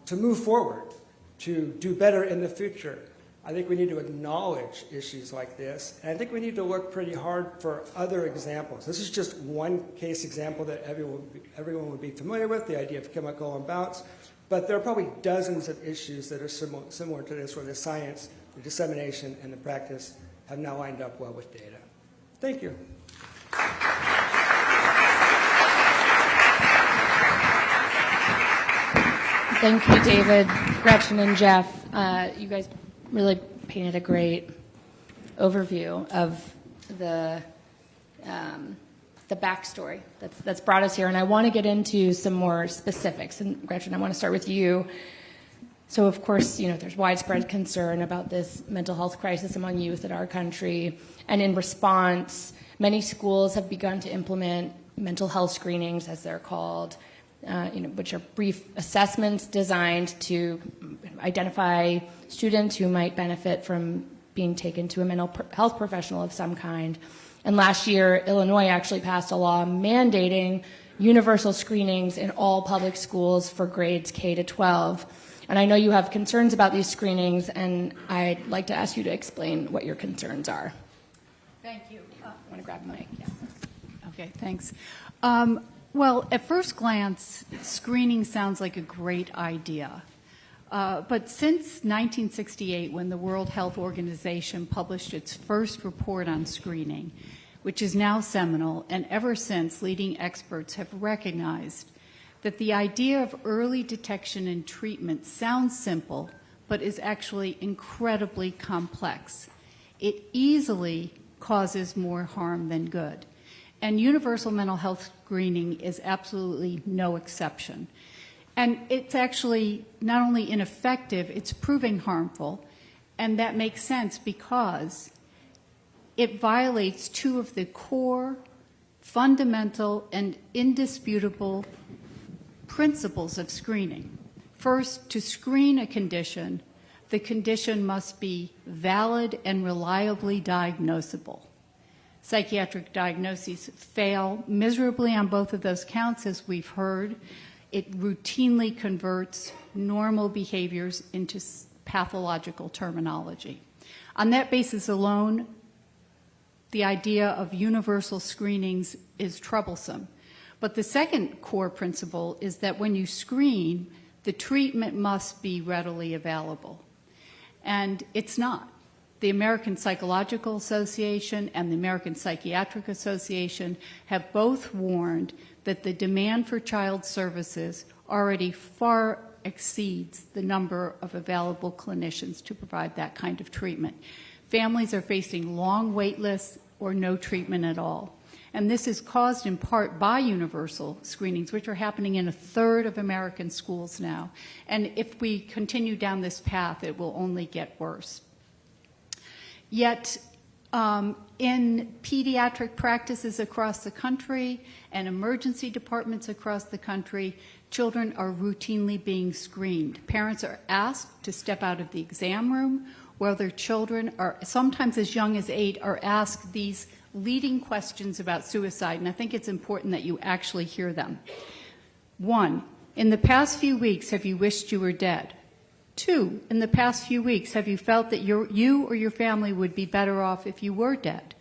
Speaker 19: To move forward, to do better in the future, I think we need to acknowledge issues like this, and I think we need to look pretty hard for other examples. This is just one case example that everyone would be familiar with, the idea of chemical imbalance, but there are probably dozens of issues that are similar to this, where the science, the dissemination, and the practice have now lined up well with data. Thank you.
Speaker 16: Thank you, David, Gretchen, and Jeff. You guys really painted a great overview of the backstory that's brought us here. And I want to get into some more specifics. And Gretchen, I want to start with you. So, of course, there's widespread concern about this mental health crisis among youth in our country. And in response, many schools have begun to implement mental health screenings, as they're called, which are brief assessments designed to identify students who might benefit from being taken to a mental health professional of some kind. And last year, Illinois actually passed a law mandating universal screenings in all public schools for grades K to 12. And I know you have concerns about these screenings, and I'd like to ask you to explain what your concerns are.
Speaker 18: Thank you.
Speaker 16: I want to grab the mic. Yeah.
Speaker 18: Okay, thanks. Well, at first glance, screening sounds like a great idea. But since 1968, when the World Health Organization published its first report on screening, which is now seminal, and ever since, leading experts have recognized that the idea of early detection and treatment sounds simple, but is actually incredibly complex. It easily causes more harm than good. And universal mental health screening is absolutely no exception. And it's actually not only ineffective, it's proving harmful. And that makes sense because it violates two of the core, fundamental, and indisputable principles of screening. First, to screen a condition, the condition must be valid and reliably diagnosable. Psychiatric diagnoses fail miserably on both of those counts, as we've heard. It routinely converts normal behaviors into pathological terminology. On that basis alone, the idea of universal screenings is troublesome. But the second core principle is that when you screen, the treatment must be readily available. And it's not. The American Psychological Association and the American Psychiatric Association have both warned that the demand for child services already far exceeds the number of available clinicians to provide that kind of treatment. Families are facing long wait lists or no treatment at all. And this is caused in part by universal screenings, which are happening in a third of American schools now. And if we continue down this path, it will only get worse. Yet, in pediatric practices across the country and emergency departments across the country, children are routinely being screened. Parents are asked to step out of the exam room, where their children are, sometimes as young as 8, are asked these leading questions about suicide, and I think it's important that you actually hear them. 1, in the past few weeks, have you wished you were dead? 2, in the past few weeks, have you felt that you or your family would be better off if you were dead?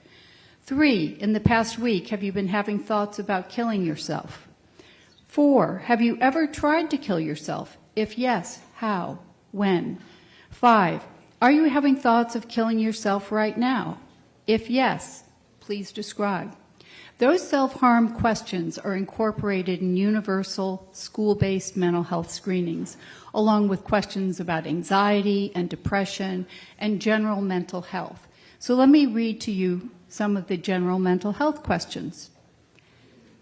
Speaker 18: 3, in the past week, have you been having thoughts about killing yourself? 4, have you ever tried to kill yourself? If yes, how? When? 5, are you having thoughts of killing yourself right now? If yes, please describe. Those self-harm questions are incorporated in universal school-based mental health screenings, along with questions about anxiety and depression and general mental health. So let me read to you some of the general mental health questions.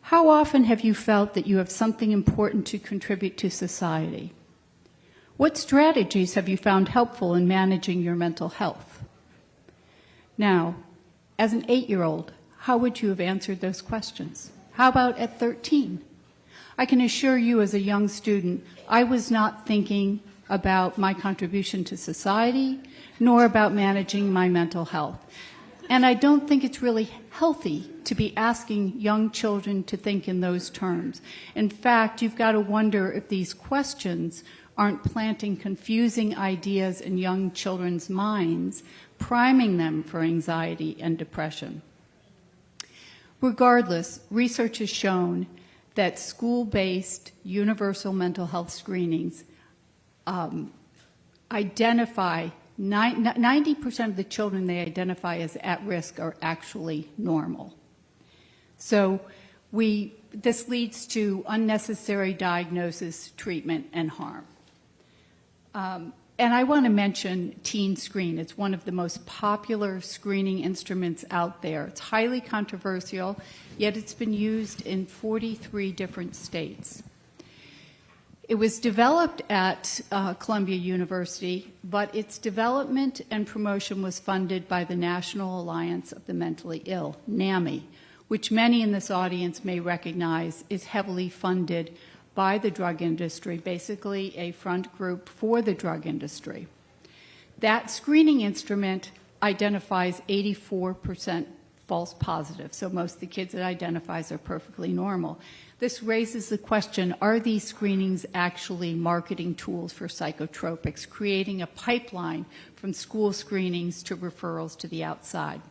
Speaker 18: How often have you felt that you have something important to contribute to society? What strategies have you found helpful in managing your mental health? Now, as an 8-year-old, how would you have answered those questions? How about at 13? I can assure you as a young student, I was not thinking about my contribution to society, nor about managing my mental health. And I don't think it's really healthy to be asking young children to think in those terms. In fact, you've got to wonder if these questions aren't planting confusing ideas in young children's minds, priming them for anxiety and depression. Regardless, research has shown that school-based universal mental health screenings identify 90% of the children they identify as at risk are actually normal. So this leads to unnecessary diagnosis, treatment, and harm. And I want to mention Teen Screen. It's one of the most popular screening instruments out there. It's highly controversial, yet it's been used in 43 different states. It was developed at Columbia University, but its development and promotion was funded by the National Alliance of the Mentally Ill, NAMI, which many in this audience may recognize is heavily funded by the drug industry, basically a front group for the drug industry. That screening instrument identifies 84% false positives, so most of the kids it identifies are perfectly normal. This raises the question, are these screenings actually marketing tools for psychotropics, creating a pipeline from school screenings to referrals to the outside?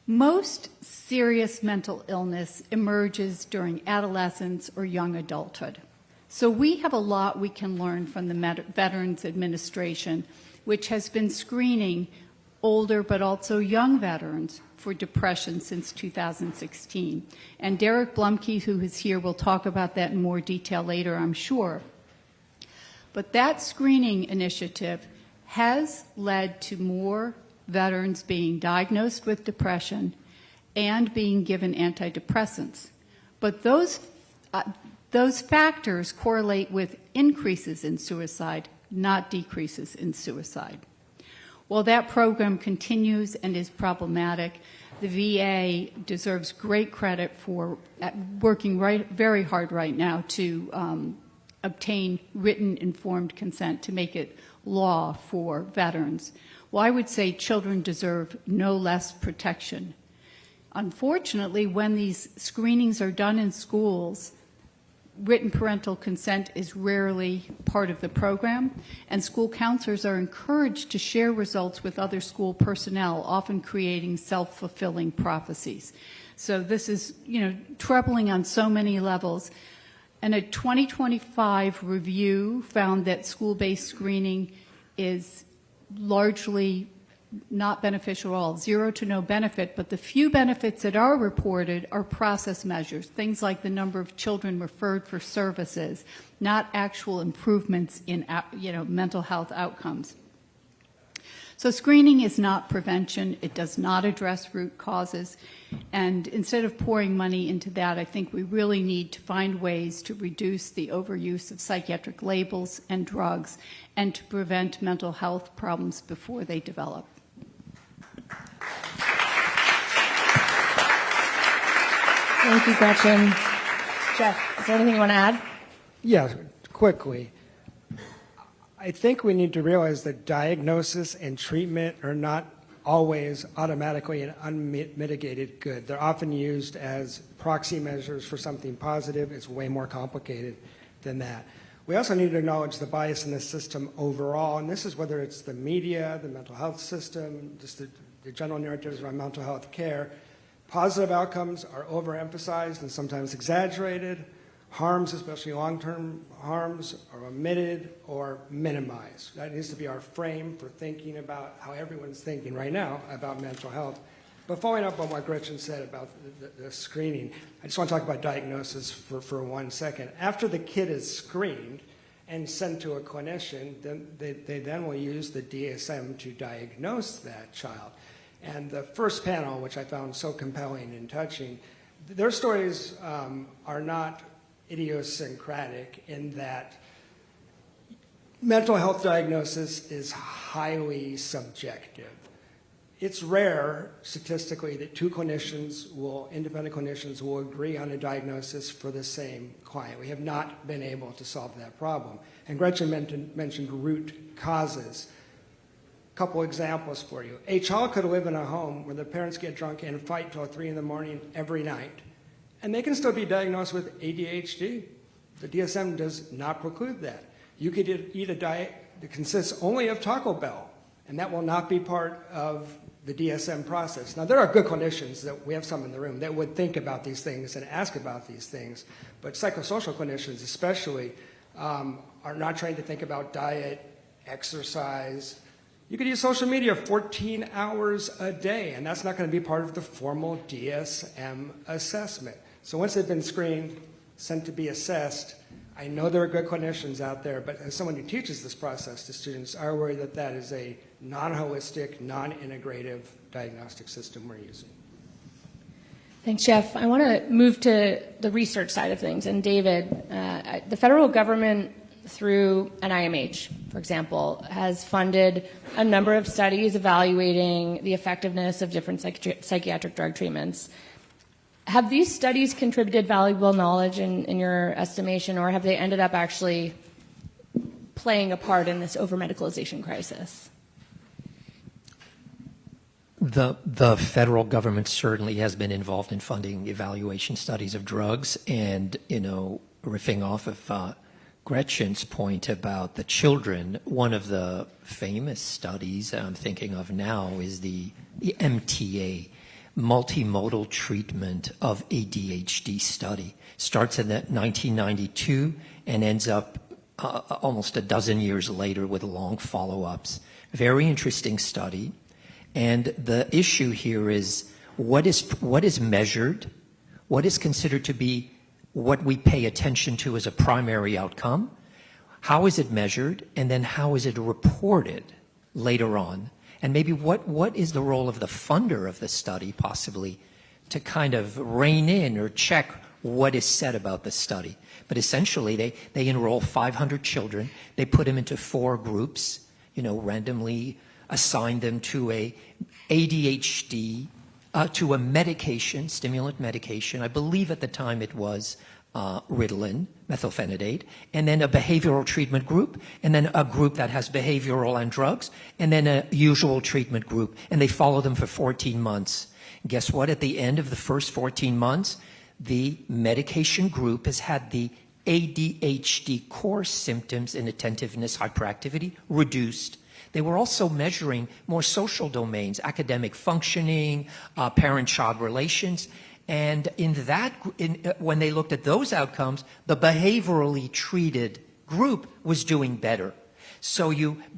Speaker 18: Most serious mental illness emerges during adolescence or young adulthood. So we have a lot we can learn from the Veterans Administration, which has been screening older but also young veterans for depression since 2016. And Derek Blumke, who is here, will talk about that in more detail later, I'm sure. But that screening initiative has led to more veterans being diagnosed with depression and being given antidepressants. But those factors correlate with increases in suicide, not decreases in suicide. While that program continues and is problematic, the VA deserves great credit for working very hard right now to obtain written informed consent to make it law for veterans. Well, I would say children deserve no less protection. Unfortunately, when these screenings are done in schools, written parental consent is rarely part of the program, and school counselors are encouraged to share results with other school personnel, often creating self-fulfilling prophecies. So this is, troubling on so many levels. And a 2025 review found that school-based screening is largely not beneficial at all, 0 to no benefit, but the few benefits that are reported are process measures, things like the number of children referred for services, not actual improvements in mental health outcomes. So screening is not prevention. It does not address root causes. And instead of pouring money into that, I think we really need to find ways to reduce the overuse of psychiatric labels and drugs and to prevent mental health problems before they develop.
Speaker 16: Thank you, Gretchen. Jeff, is there anything you want to add?
Speaker 19: Yeah, quickly. I think we need to realize that diagnosis and treatment are not always automatically and unmitigated good. They're often used as proxy measures for something positive. It's way more complicated than that. We also need to acknowledge the bias in the system overall, and this is whether it's the media, the mental health system, just the general narratives around mental health care. Positive outcomes are overemphasized and sometimes exaggerated. Harms, especially long-term harms, are omitted or minimized. That needs to be our frame for thinking about how everyone's thinking right now about mental health. But following up on what Gretchen said about the screening, I just want to talk about diagnosis for 1 second. After the kid is screened and sent to a clinician, then they then will use the DSM to diagnose that child. And the first panel, which I found so compelling and touching, their stories are not idiosyncratic in that mental health diagnosis is highly subjective. It's rare, statistically, that two independent clinicians will agree on a diagnosis for the same client. We have not been able to solve that problem. And Gretchen mentioned root causes. Couple examples for you. A child could live in a home where the parents get drunk and fight till 3 in the morning every night, and they can still be diagnosed with ADHD. The DSM does not preclude that. You could eat a diet that consists only of Taco Bell, and that will not be part of the DSM process. Now, there are good clinicians, that we have some in the room, that would think about these things and ask about these things, but psychosocial clinicians especially are not trained to think about diet, exercise. You could use social media 14 hours a day, and that's not going to be part of the formal DSM assessment. So once they've been screened, sent to be assessed, I know there are good clinicians out there, but as someone who teaches this process to students, I worry that that is a non-holistic, non-integrative diagnostic system we're using.
Speaker 16: Thanks, Jeff. I want to move to the research side of things. And David, the federal government, through NIMH, for example, has funded a number of studies evaluating the effectiveness of different psychiatric drug treatments. Have these studies contributed valuable knowledge in your estimation, or have they ended up actually playing a part in this over-medicalization crisis?
Speaker 17: The federal government certainly has been involved in funding evaluation studies of drugs, and, riffing off of Gretchen's point about the children, one of the famous studies I'm thinking of now is the MTA, multimodal treatment of ADHD study. Starts in 1992 and ends up almost a dozen years later with long follow-ups. Very interesting study. And the issue here is what is measured, what is considered to be what we pay attention to as a primary outcome, how is it measured, and then how is it reported later on? And maybe what is the role of the funder of the study possibly to kind of rein in or check what is said about the study? But essentially they enroll 500 children, they put them into 4 groups, randomly assign them to a ADHD, to a medication, stimulant medication. I believe at the time it was Ritalin, methylphenidate, and then a behavioral treatment group, and then a group that has behavioral and drugs, and then a usual treatment group, and they follow them for 14 months. Guess what? At the end of the first 14 months, the medication group has had the ADHD core symptoms and attentiveness, hyperactivity reduced. They were also measuring more social domains, academic functioning, parent-child relations. And when they looked at those outcomes, the behaviorally treated group was doing better.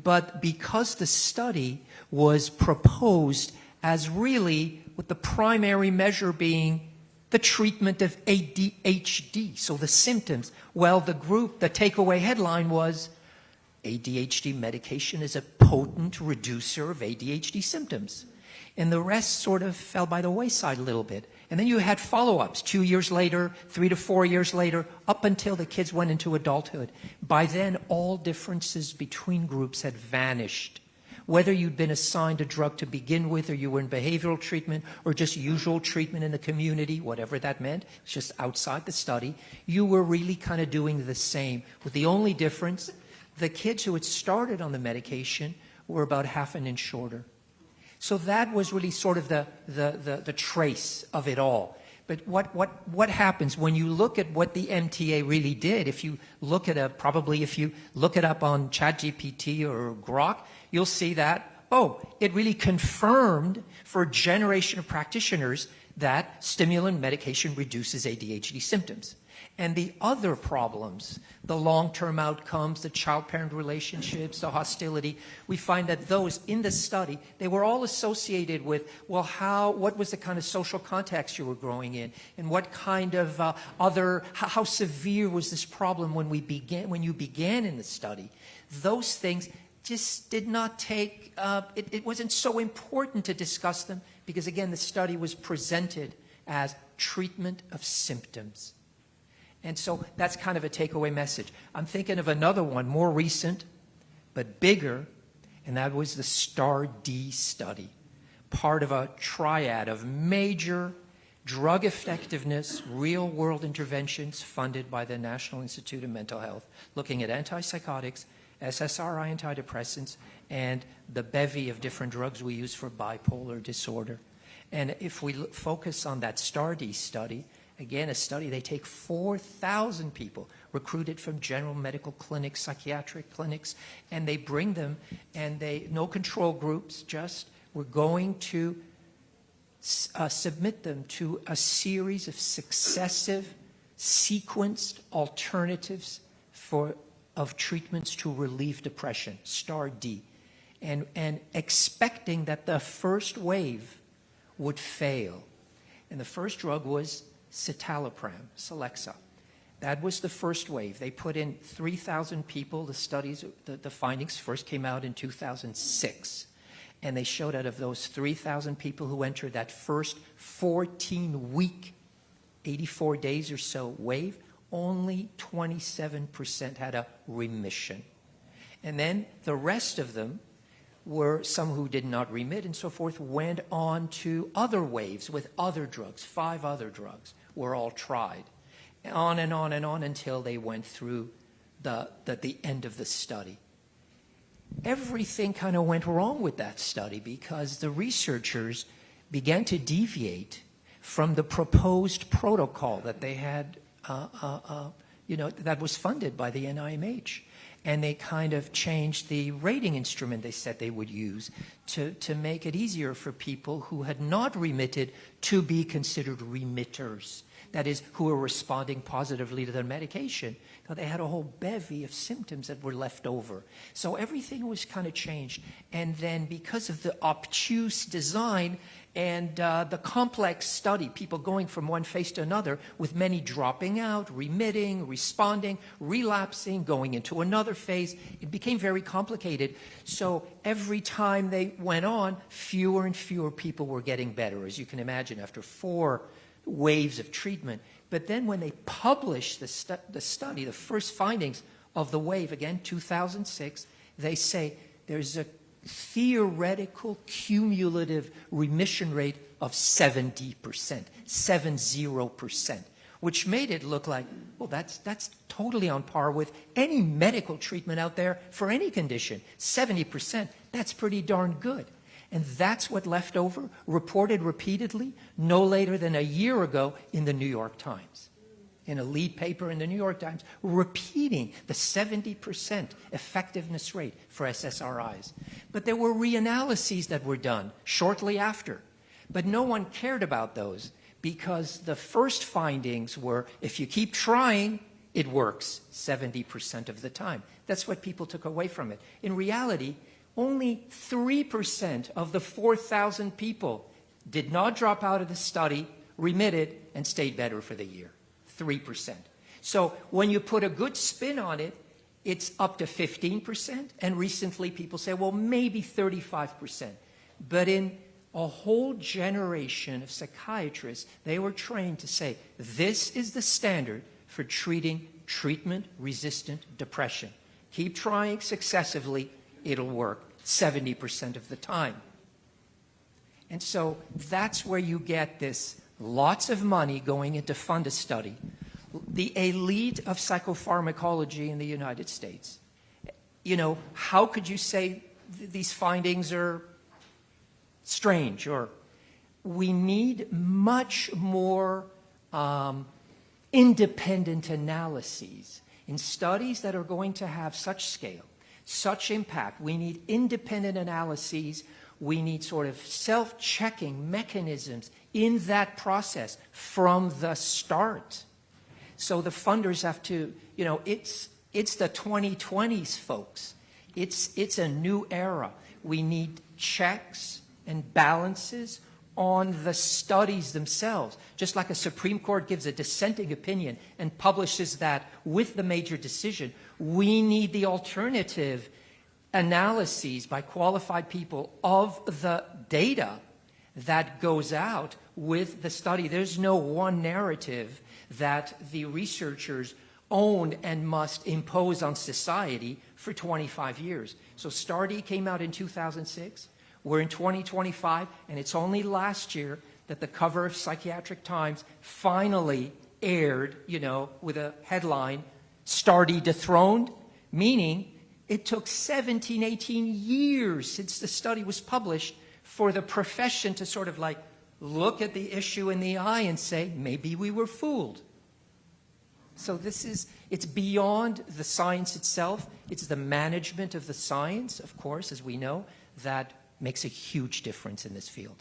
Speaker 17: But because the study was proposed as really with the primary measure being the treatment of ADHD, so the symptoms, well, the takeaway headline was ADHD medication is a potent reducer of ADHD symptoms. And the rest sort of fell by the wayside a little bit. And then you had follow-ups 2 years later, 3 to 4 years later, up until the kids went into adulthood. By then, all differences between groups had vanished. Whether you'd been assigned a drug to begin with, or you were in behavioral treatment, or just usual treatment in the community, whatever that meant, it's just outside the study, you were really kind of doing the same. With the only difference, the kids who had started on the medication were about half an inch shorter. So that was really sort of the trace of it all. But what happens when you look at what the MTA really did? If you look at if you look it up on ChatGPT or Grok, you'll see that, it really confirmed for a generation of practitioners that stimulant medication reduces ADHD symptoms. And the other problems, the long-term outcomes, the child-parent relationships, the hostility, we find that those in the study, they were all associated with, what was the kind of social context you were growing in, and what kind of how severe was this problem when you began in the study. Those things just did not take, it wasn't so important to discuss them because, again, the study was presented as treatment of symptoms. And so that's kind of a takeaway message. I'm thinking of another one, more recent, but bigger, and that was the STAR-D study, part of a triad of major drug effectiveness, real-world interventions funded by the National Institute of Mental Health, looking at antipsychotics, SSRI antidepressants, and the bevy of different drugs we use for bipolar disorder. And if we focus on that STAR-D study, again, a study, they take 4,000 people recruited from general medical clinics, psychiatric clinics, and they bring them, and no control groups, we're going to submit them to a series of successive, sequenced alternatives of treatments to relieve depression, STAR-D, and expecting that the first wave would fail. And the first drug was citalopram, Celexa. That was the first wave. They put in 3,000 people. The findings first came out in 2006. And they showed out of those 3,000 people who entered that first 14-week, 84 days or so wave, only 27% had a remission. And then the rest of them were some who did not remit and so forth, went on to other waves with other drugs. 5 other drugs were all tried. On and on and on until they went through the end of the study. everything kind of went wrong with that study because the researchers began to deviate from the proposed protocol that they had, that was funded by the NIMH. And they kind of changed the rating instrument they said they would use to make it easier for people who had not remitted to be considered remitters. That is, who were responding positively to their medication. Now, they had a whole bevy of symptoms that were left over. So everything was kind of changed. And then because of the obtuse design and the complex study, people going from one phase to another, with many dropping out, remitting, responding, relapsing, going into another phase, it became very complicated. So every time they went on, fewer and fewer people were getting better, as you can imagine, after 4 waves of treatment. But then when they published the study, the first findings of the wave, again, 2006, they say there's a theoretical cumulative remission rate of 70%, 70%, which made it look like, well, that's totally on par with any medical treatment out there for any condition. 70%, that's pretty darn good. And that's what left over, reported repeatedly, no later than a year ago in the New York Times. In a lead paper in the New York Times, repeating the 70% effectiveness rate for SSRIs. But there were reanalyses that were done shortly after. But no one cared about those because the first findings were, if you keep trying, it works 70% of the time. That's what people took away from it. In reality, only 3% of the 4,000 people did not drop out of the study, remitted, and stayed better for the year. 3%. So when you put a good spin on it, it's up to 15%, and recently people say, well, maybe 35%. But in a whole generation of psychiatrists, they were trained to say, this is the standard for treating treatment-resistant depression. Keep trying successively, it'll work 70% of the time. And so that's where you get this lots of money going in to fund a study. The elite of psychopharmacology in the United States. You know, how could you say these findings are strange? Or we need much more independent analyses in studies that are going to have such scale, such impact. We need independent analyses. We need sort of self-checking mechanisms in that process from the start. So the funders have to, you know, it's the 2020s, folks. It's a new era. We need checks and balances on the studies themselves. Just like a Supreme Court gives a dissenting opinion and publishes that with the major decision, we need the alternative analyses by qualified people of the data that goes out with the study. There's no one narrative that the researchers own and must impose on society for 25 years. So STAR-D came out in 2006. We're in 2025, and it's only last year that the cover of Psychiatric Times finally aired, you know, with a headline, STAR-D dethroned, meaning it took 17, 18 years since the study was published for the profession to sort of like look at the issue in the eye and say, maybe we were fooled. So it's beyond the science itself. It's the management of the science, of course, as we know, that makes a huge difference in this field.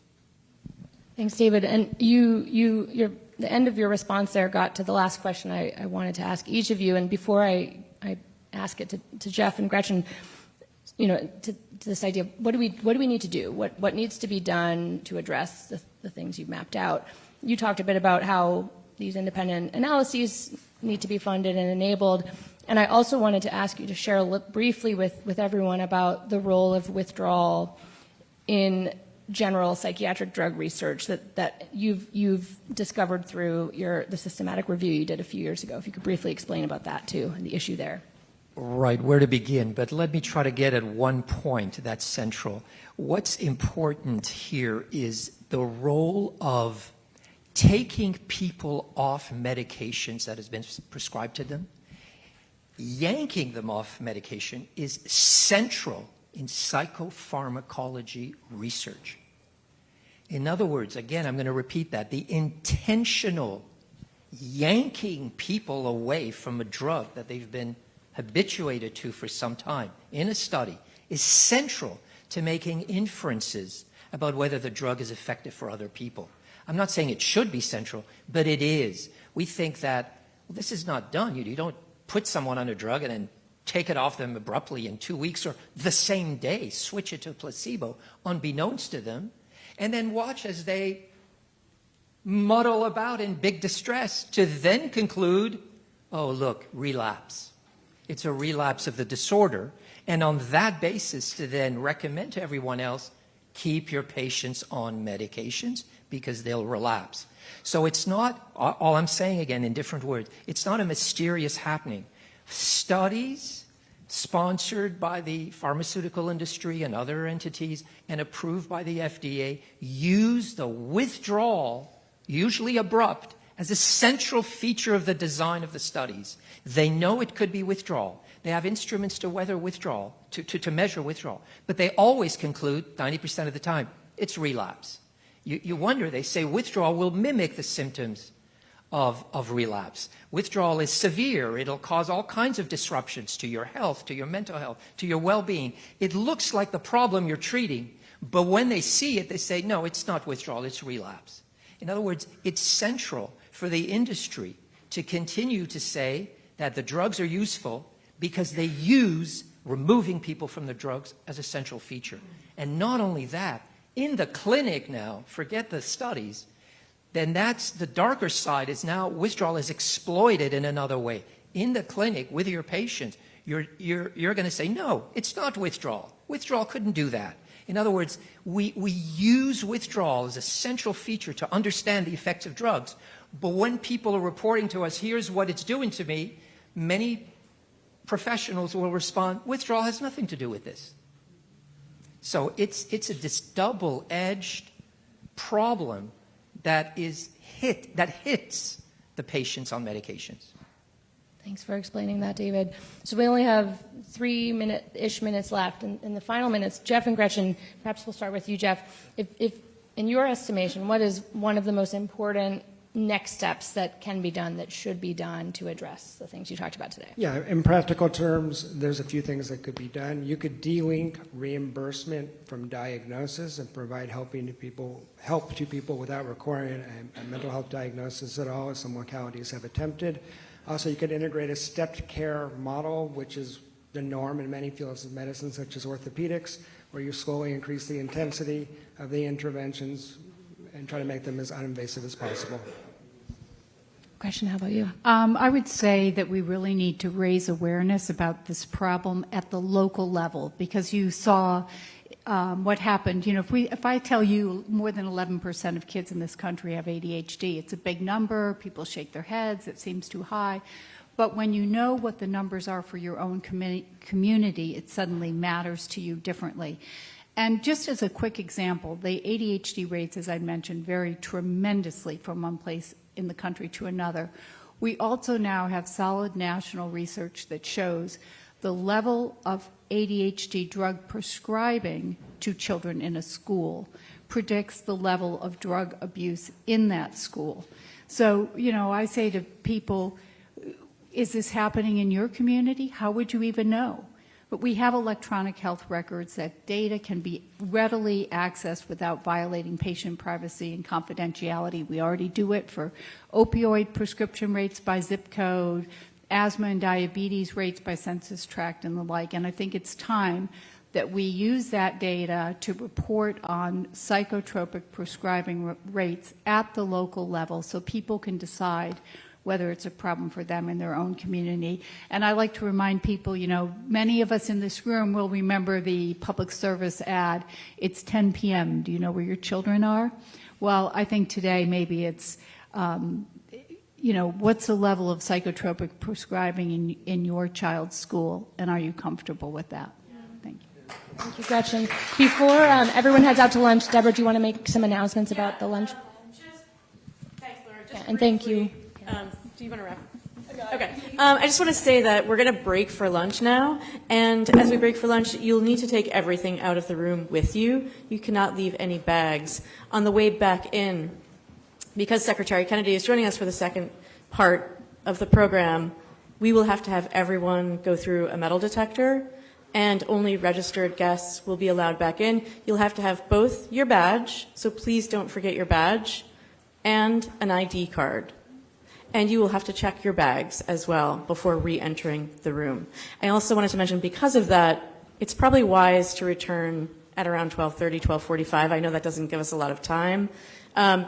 Speaker 16: Thanks, David. And the end of your response there got to the last question I wanted to ask each of you. And before I ask it to Jeff and Gretchen, you know, to this idea of what do we need to do? What needs to be done to address the things you've mapped out? You talked a bit about how these independent analyses need to be funded and enabled. And I also wanted to ask you to share briefly with everyone about the role of withdrawal in general psychiatric drug research that you've discovered through the systematic review you did a few years ago. If you could briefly explain about that too and the issue there.
Speaker 17: Right, where to begin, but let me try to get at one point that's central. What's important here is the role of taking people off medications that has been prescribed to them. Yanking them off medication is central in psychopharmacology research. In other words, again, I'm going to repeat that, the intentional yanking people away from a drug that they've been habituated to for some time in a study is central to making inferences about whether the drug is effective for other people. I'm not saying it should be central, but it is. We think that, well, this is not done. You don't put someone on a drug and then take it off them abruptly in 2 weeks or the same day, switch it to placebo, unbeknownst to them, and then watch as they muddle about in big distress to then conclude, oh, look, relapse. It's a relapse of the disorder. And on that basis to then recommend to everyone else, keep your patients on medications because they'll relapse. So it's not, all I'm saying again in different words, it's not a mysterious happening. Studies sponsored by the pharmaceutical industry and other entities and approved by the FDA use the withdrawal, usually abrupt, as a central feature of the design of the studies. They know it could be withdrawal. They have instruments to measure withdrawal, to measure withdrawal. But they always conclude, 90% of the time, it's relapse. You wonder, they say withdrawal will mimic the symptoms of relapse. Withdrawal is severe. It'll cause all kinds of disruptions to your health, to your mental health, to your well-being. It looks like the problem you're treating, but when they see it, they say, no, it's not withdrawal, it's relapse. In other words, it's central for the industry to continue to say that the drugs are useful because they use removing people from the drugs as a central feature. And not only that, in the clinic now, forget the studies, then that's the darker side is now withdrawal is exploited in another way. In the clinic with your patient, you're going to say, no, it's not withdrawal. Withdrawal couldn't do that. In other words, we use withdrawal as a central feature to understand the effects of drugs. But when people are reporting to us, here's what it's doing to me, many professionals will respond, withdrawal has nothing to do with this. So it's this double-edged problem that hits the patients on medications.
Speaker 16: Thanks for explaining that, David. So we only have 3 minutes left. In the final minutes, Jeff and Gretchen, perhaps we'll start with you, Jeff. If in your estimation, what is one of the most important next steps that can be done, that should be done to address the things you talked about today?
Speaker 19: Yeah, in practical terms, there's a few things that could be done. You could de-link reimbursement from diagnosis and provide help to people without requiring a mental health diagnosis at all, as some localities have attempted. Also, you could integrate a stepped care model, which is the norm in many fields of medicine, such as orthopedics, where you slowly increase the intensity of the interventions and try to make them as uninvasive as possible.
Speaker 16: Question, how about you?
Speaker 18: I would say that we really need to raise awareness about this problem at the local level, because you saw what happened. You know, if I tell you more than 11% of kids in this country have ADHD, it's a big number. People shake their heads. It seems too high. But when you know what the numbers are for your own community, it suddenly matters to you differently. And just as a quick example, the ADHD rates, as I mentioned, vary tremendously from one place in the country to another. We also now have solid national research that shows the level of ADHD drug prescribing to children in a school predicts the level of drug abuse in that school. So, you know, I say to people, is this happening in your community? How would you even know? But we have electronic health records. That data can be readily accessed without violating patient privacy and confidentiality. We already do it for opioid prescription rates by zip code, asthma and diabetes rates by census tract and the like. And I think it's time that we use that data to report on psychotropic prescribing rates at the local level so people can decide whether it's a problem for them in their own community. And I like to remind people, you know, many of us in this room will remember the public service ad, it's 10 p.m., do you know where your children are? Well, I think today maybe it's, you know, what's the level of psychotropic prescribing in your child's school, and are you comfortable with that? Thank you.
Speaker 16: Thank you, Gretchen. Before everyone heads out to lunch, Deborah, do you want to make some announcements about the lunch?
Speaker 8: Thanks, Laura. Just
Speaker 16: and thank you.
Speaker 8: do you want to wrap?
Speaker 14: Okay. I just want to say that we're going to break for lunch now, and as we break for lunch, you'll need to take everything out of the room with you. You cannot leave any bags. On the way back in, because Secretary Kennedy is joining us for the second part of the program, we will have to have everyone go through a metal detector, and only registered guests will be allowed back in. You'll have to have both your badge, so please don't forget your badge, and an ID card. And you will have to check your bags as well before re-entering the room. I also wanted to mention, because of that, it's probably wise to return at around 12:30, 12:45. I know that doesn't give us a lot of time.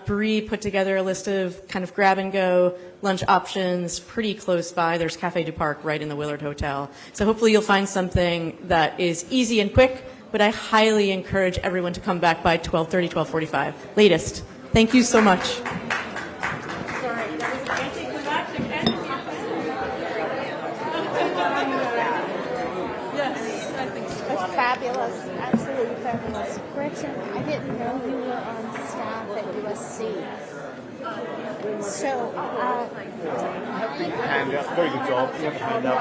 Speaker 14: Bree put together a list of kind of grab-and-go lunch options pretty close by. There's Café du Parc right in the Willard Hotel. So hopefully you'll find something that is easy and quick, but I highly encourage everyone to come back by 12:30, 12:45, latest. Thank you so much.
Speaker 20: Fabulous, absolutely fabulous. Gretchen, I didn't know you were on staff at USC. So,
Speaker 9: hand up. Very good job. You have a hand up.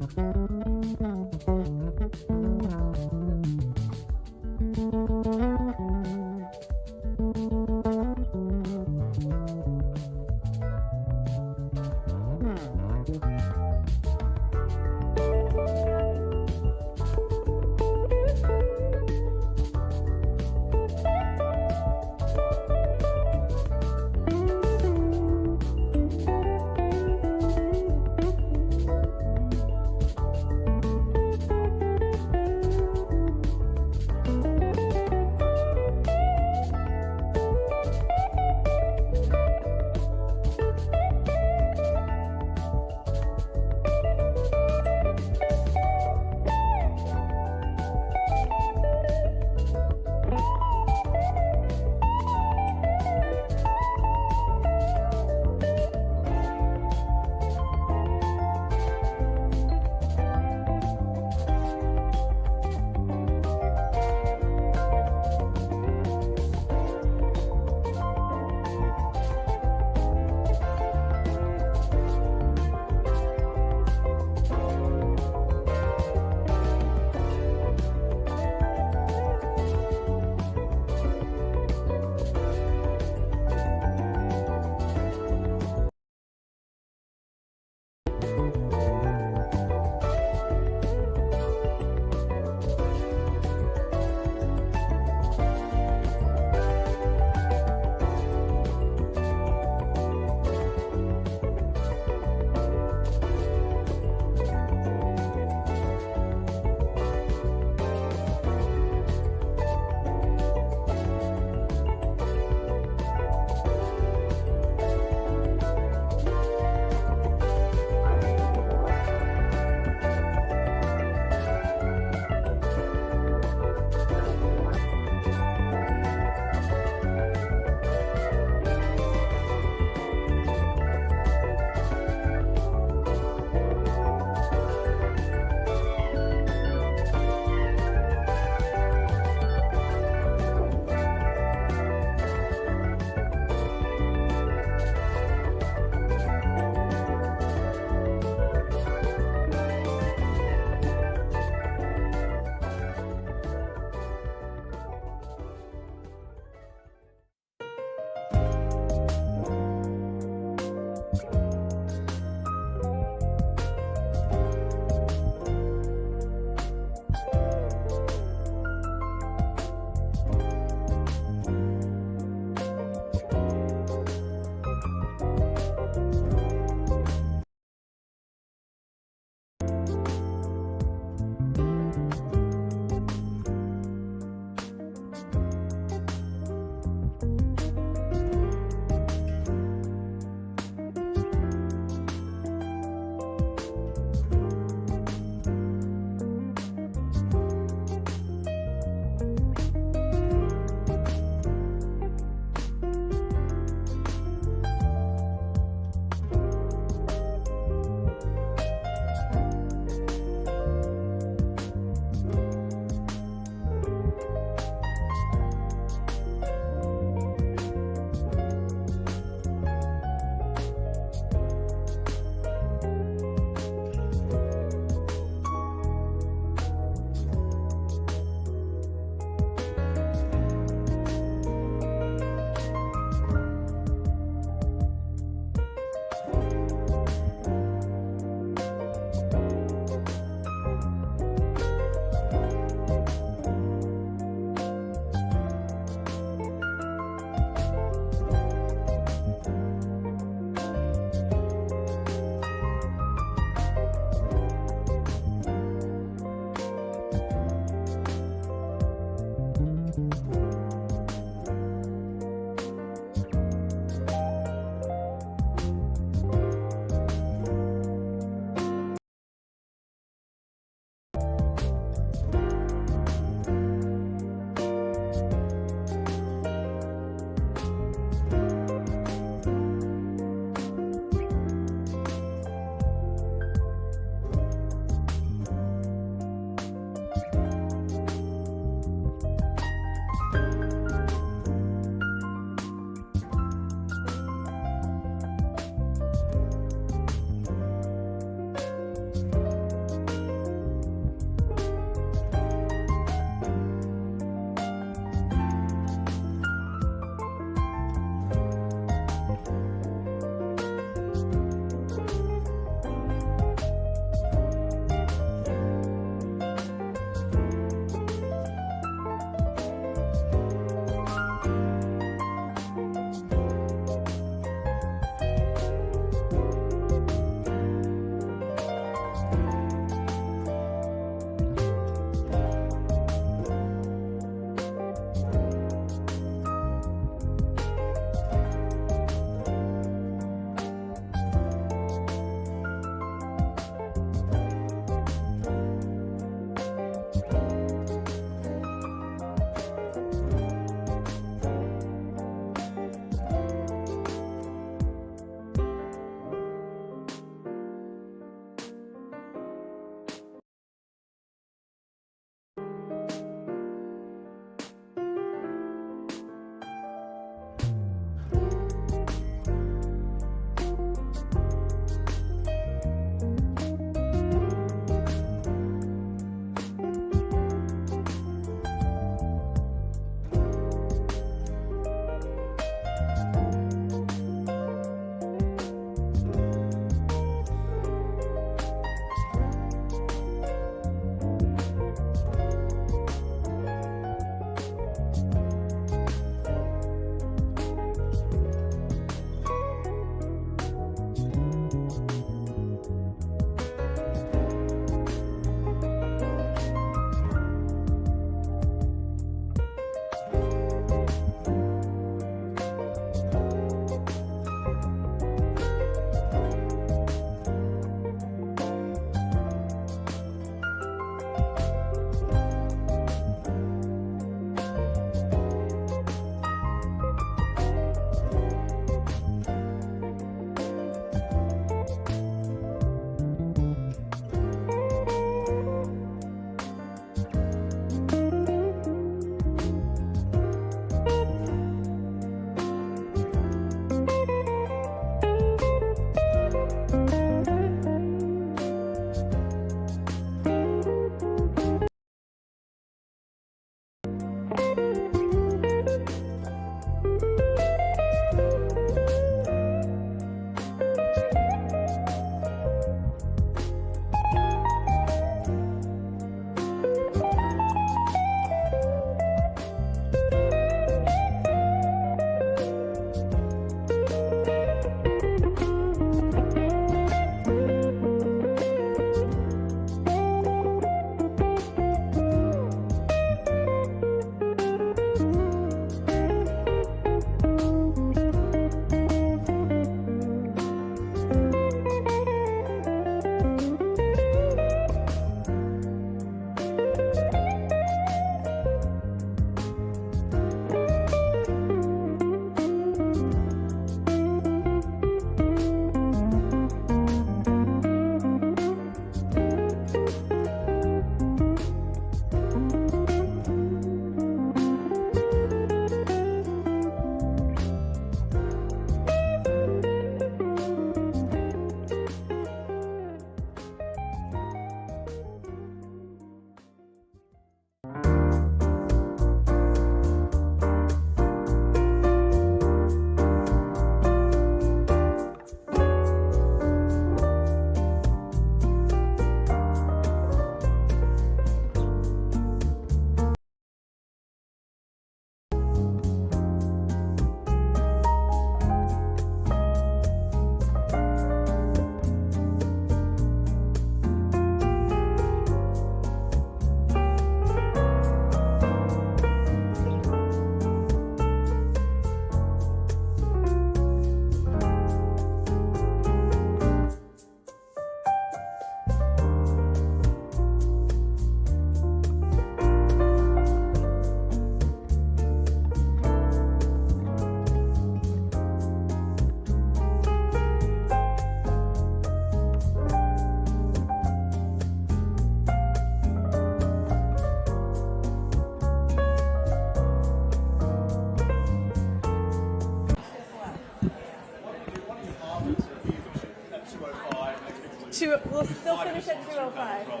Speaker 14: We'll still finish at 2:05.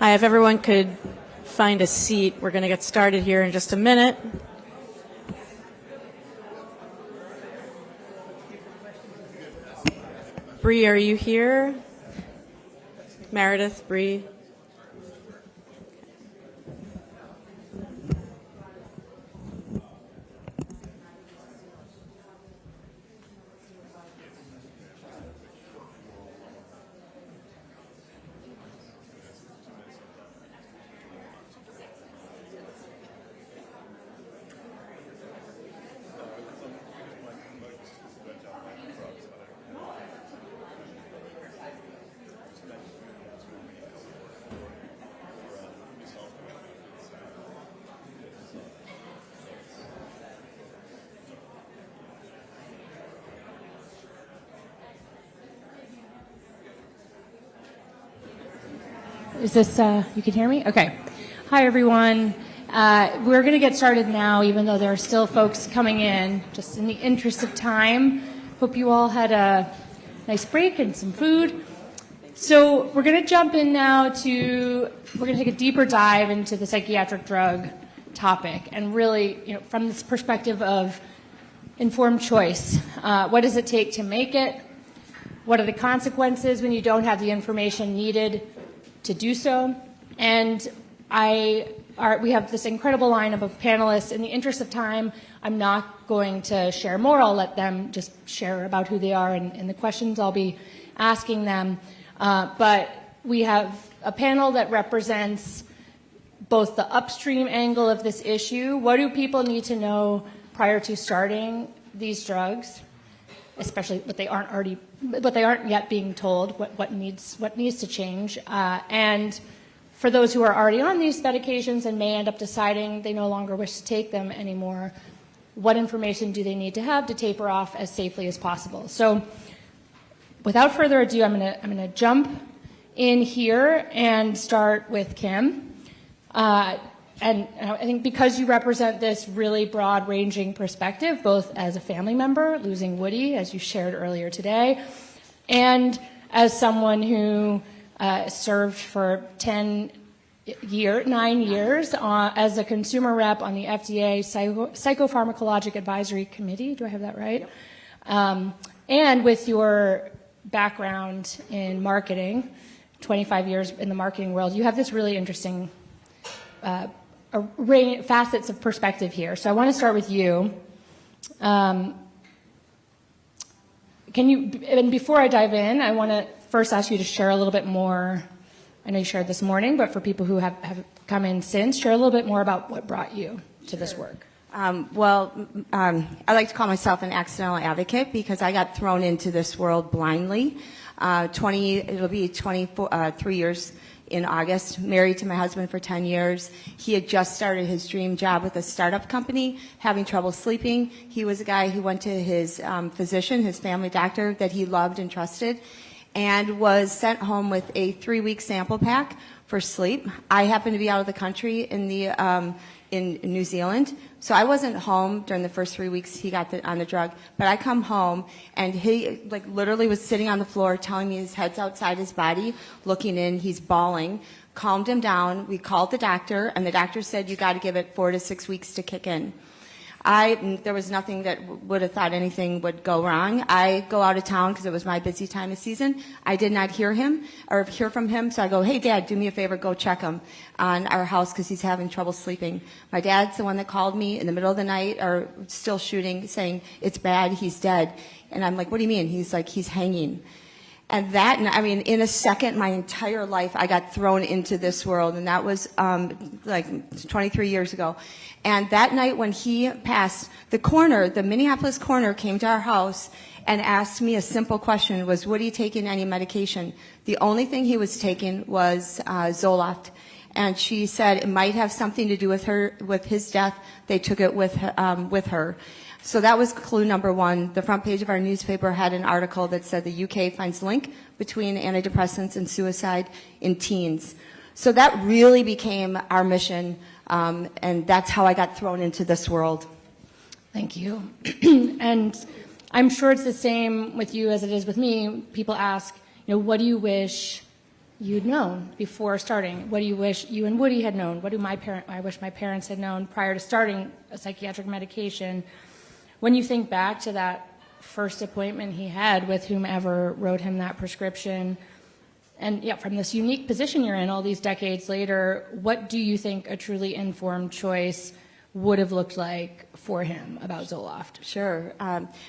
Speaker 14: Hi, if everyone could find a seat, we're going to get started here in just a minute. Bree, are you here? Meredith, Bree.
Speaker 21: Is this, you can hear me? Okay. Hi, everyone. We're going to get started now, even though there are still folks coming in, just in the interest of time. Hope you all had a nice break and some food. So we're going to jump in now we're going to take a deeper dive into the psychiatric drug topic, and really, from this perspective of informed choice. What does it take to make it? What are the consequences when you don't have the information needed to do so? And we have this incredible lineup of panelists. In the interest of time, I'm not going to share more. I'll let them just share about who they are and the questions I'll be asking them. But we have a panel that represents both the upstream angle of this issue. What do people need to know prior to starting these drugs, especially what they aren't yet being told, what needs to change, and for those who are already on these medications and may end up deciding they no longer wish to take them anymore, what information do they need to have to taper off as safely as possible? So, without further ado, I'm going to jump in here and start with Kim. And I think because you represent this really broad-ranging perspective, both as a family member, losing Woody, as you shared earlier today, and as someone who served for 9 years as a consumer rep on the FDA Psychopharmacologic Advisory Committee. Do I have that right? And with your background in marketing, 25 years in the marketing world, you have this really interesting facets of perspective here. So I want to start with you. And before I dive in, I want to first ask you to share a little bit more. I know you shared this morning, but for people who have come in since, share a little bit more about what brought you to this work.
Speaker 3: I like to call myself an accidental advocate because I got thrown into this world blindly. It'll be 23 years in August, married to my husband for 10 years. He had just started his dream job with a startup company, having trouble sleeping. He was a guy who went to his physician, his family doctor that he loved and trusted, and was sent home with a 3-week sample pack for sleep. I happened to be out of the country in New Zealand, so I wasn't home during the first 3 weeks he got on the drug. But I come home, and he literally was sitting on the floor telling me his head's outside his body, looking in, he's bawling. Calmed him down. We called the doctor, and the doctor said, you got to give it 4 to 6 weeks to kick in. There was nothing that would have thought anything would go wrong. I go out of town because it was my busy time of season. I did not hear from him, so I go, hey, Dad, do me a favor, go check him on our house because he's having trouble sleeping. My dad's the one that called me in the middle of the night, or still shooting, saying, it's bad, he's dead. And I'm like, what do you mean? He's like, he's hanging. And in a second, my entire life, I got thrown into this world, and that was 23 years ago. And that night when he passed, the Minneapolis coroner came to our house and asked me a simple question, was Woody taking any medication? The only thing he was taking was Zoloft. And she said it might have something to do with his death. They took it with her. So that was clue number one. The front page of our newspaper had an article that said the UK finds link between antidepressants and suicide in teens. So that really became our mission, and that's how I got thrown into this world.
Speaker 21: Thank you. And I'm sure it's the same with you as it is with me. People ask, what do you wish you'd known before starting? What do you wish you and Woody had known? What do I wish my parents had known prior to starting a psychiatric medication? When you think back to that first appointment he had with whomever wrote him that prescription, and yeah, from this unique position you're in all these decades later, what do you think a truly informed choice would have looked like for him about Zoloft?
Speaker 3: Sure.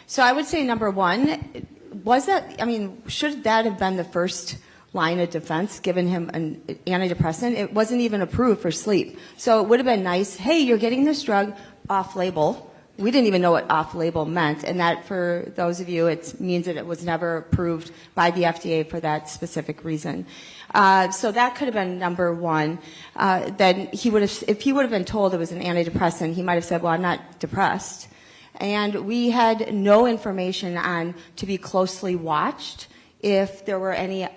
Speaker 3: So I would say number one, should that have been the first line of defense, given him an antidepressant? It wasn't even approved for sleep. So it would have been nice, hey, you're getting this drug off-label. We didn't even know what off-label meant, and that, for those of you, it means that it was never approved by the FDA for that specific reason. So that could have been number one. Then if he would have been told it was an antidepressant, he might have said, well, I'm not depressed. And we had no information on to be closely watched if there were any,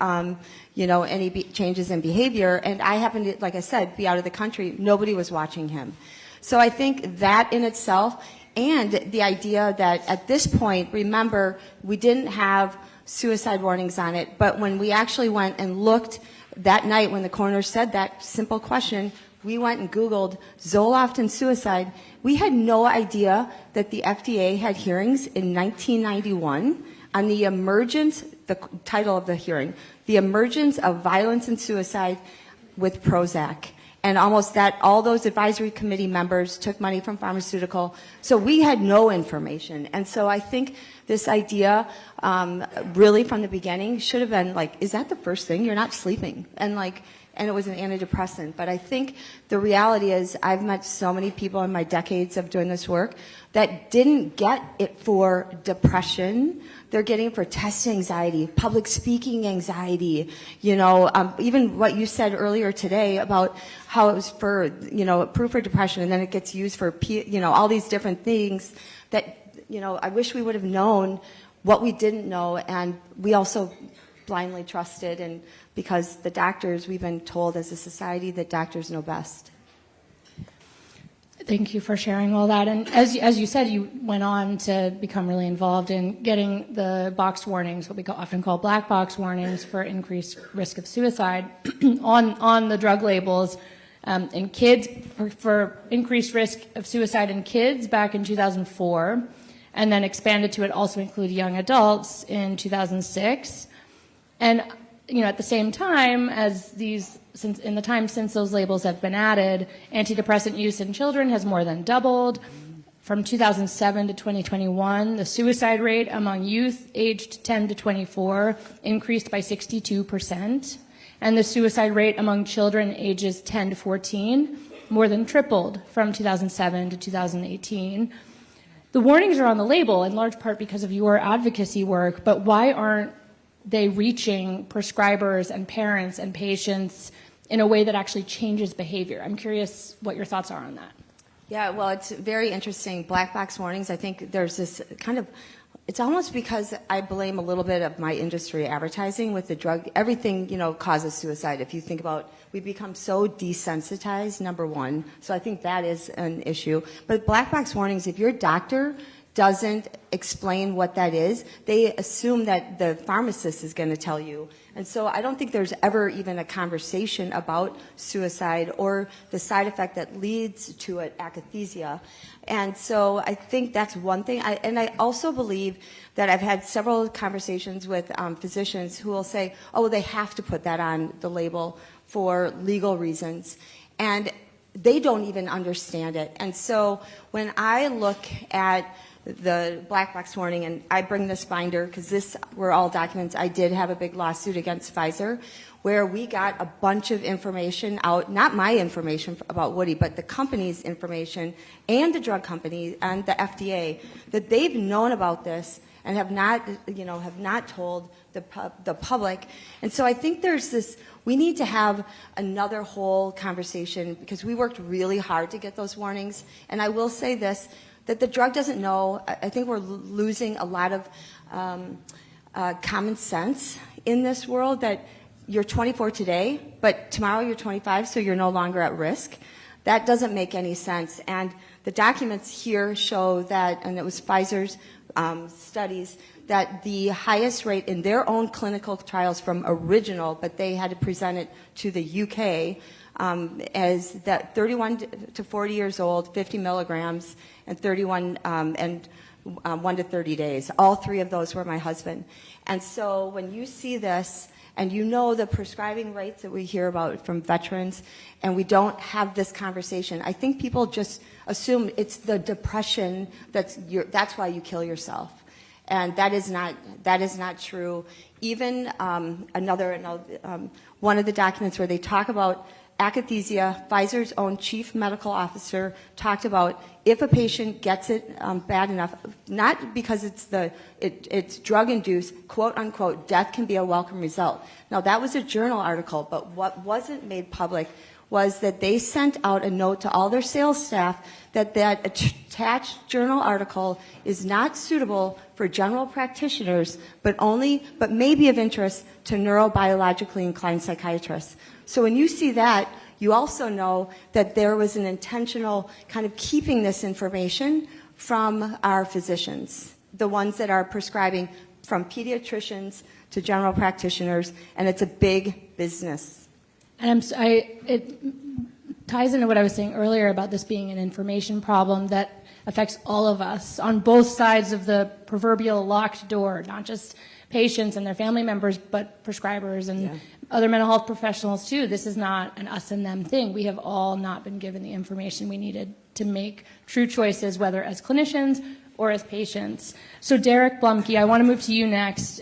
Speaker 3: changes in behavior. And I happened to, like I said, be out of the country. Nobody was watching him. So I think that in itself, and the idea that at this point, remember, we didn't have suicide warnings on it, but when we actually went and looked that night when the coroner said that simple question, we went and Googled Zoloft and suicide. We had no idea that the FDA had hearings in 1991 on the emergence, the title of the hearing, the emergence of violence and suicide with Prozac. And all those advisory committee members took money from pharmaceutical. So we had no information. And so I think this idea, really from the beginning, should have been like, is that the first thing? You're not sleeping. And it was an antidepressant. But I think the reality is I've met so many people in my decades of doing this work that didn't get it for depression. They're getting it for test anxiety, public speaking anxiety, even what you said earlier today about how it was for, approved for depression, and then it gets used for, all these different things that, I wish we would have known what we didn't know, and we also blindly trusted, and because the doctors, we've been told as a society that doctors know best.
Speaker 21: Thank you for sharing all that. And as you said, you went on to become really involved in getting the box warnings, what we often call black box warnings, for increased risk of suicide on the drug labels in kids, for increased risk of suicide in kids back in 2004, and then expanded to it also include young adults in 2006. And at the same time as in the time since those labels have been added, antidepressant use in children has more than doubled. From 2007 to 2021, the suicide rate among youth aged 10 to 24 increased by 62%, and the suicide rate among children ages 10 to 14 more than tripled from 2007 to 2018. The warnings are on the label in large part because of your advocacy work, but why aren't they reaching prescribers and parents and patients in a way that actually changes behavior? I'm curious what your thoughts are on that.
Speaker 3: Yeah, well, it's very interesting. Black box warnings, I think there's this kind of, it's almost because I blame a little bit of my industry advertising with the drug. Everything, causes suicide. If you think about, we've become so desensitized, number one. So I think that is an issue. But black box warnings, if your doctor doesn't explain what that is, they assume that the pharmacist is going to tell you. And so I don't think there's ever even a conversation about suicide or the side effect that leads to it, akathisia. And so I think that's one thing. And I also believe that I've had several conversations with physicians who will say, oh, they have to put that on the label for legal reasons. And they don't even understand it. And so when I look at the black box warning, and I bring this binder because this were all documents. I did have a big lawsuit against Pfizer where we got a bunch of information out, not my information about Woody, but the company's information and the drug company and the FDA, that they've known about this and have not told the public. And so I think there's this, we need to have another whole conversation because we worked really hard to get those warnings. And I will say this, that the drug doesn't know. I think we're losing a lot of common sense in this world, that you're 24 today, but tomorrow you're 25, so you're no longer at risk. That doesn't make any sense. And the documents here show that, and it was Pfizer's studies, that the highest rate in their own clinical trials from original, but they had to present it to the UK, as that 31 to 40 years old, 50 milligrams, and 31 and 1 to 30 days. All three of those were my husband. And so when you see this, and you know the prescribing rates that we hear about from veterans, and we don't have this conversation, I think people just assume it's the depression that's why you kill yourself. And that is not true. Even one of the documents where they talk about akathisia, Pfizer's own chief medical officer talked about if a patient gets it bad enough, not because it's drug-induced, quote unquote, death can be a welcome result. Now that was a journal article, but what wasn't made public was that they sent out a note to all their sales staff that attached journal article is not suitable for general practitioners, but may be of interest to neurobiologically inclined psychiatrists. So when you see that, you also know that there was an intentional kind of keeping this information from our physicians, the ones that are prescribing from pediatricians to general practitioners, and it's a big business.
Speaker 21: And it ties into what I was saying earlier about this being an information problem that affects all of us on both sides of the proverbial locked door, not just patients and their family members, but prescribers and other mental health professionals too. This is not an us and them thing. We have all not been given the information we needed to make true choices, whether as clinicians or as patients. So Derek Blumke, I want to move to you next,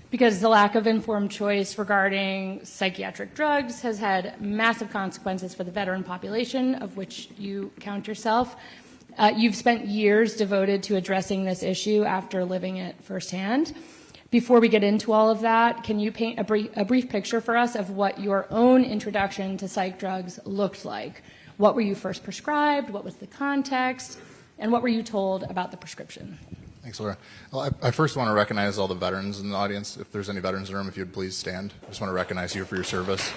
Speaker 21: because the lack of informed choice regarding psychiatric drugs has had massive consequences for the veteran population, of which you count yourself. You've spent years devoted to addressing this issue after living it firsthand. Before we get into all of that, can you paint a brief picture for us of what your own introduction to psych drugs looked like? What were you first prescribed? What was the context? And what were you told about the prescription?
Speaker 2: Thanks, Laura. Well, I first want to recognize all the veterans in the audience. If there's any veterans in the room, if you'd please stand. I just want to recognize you for your service.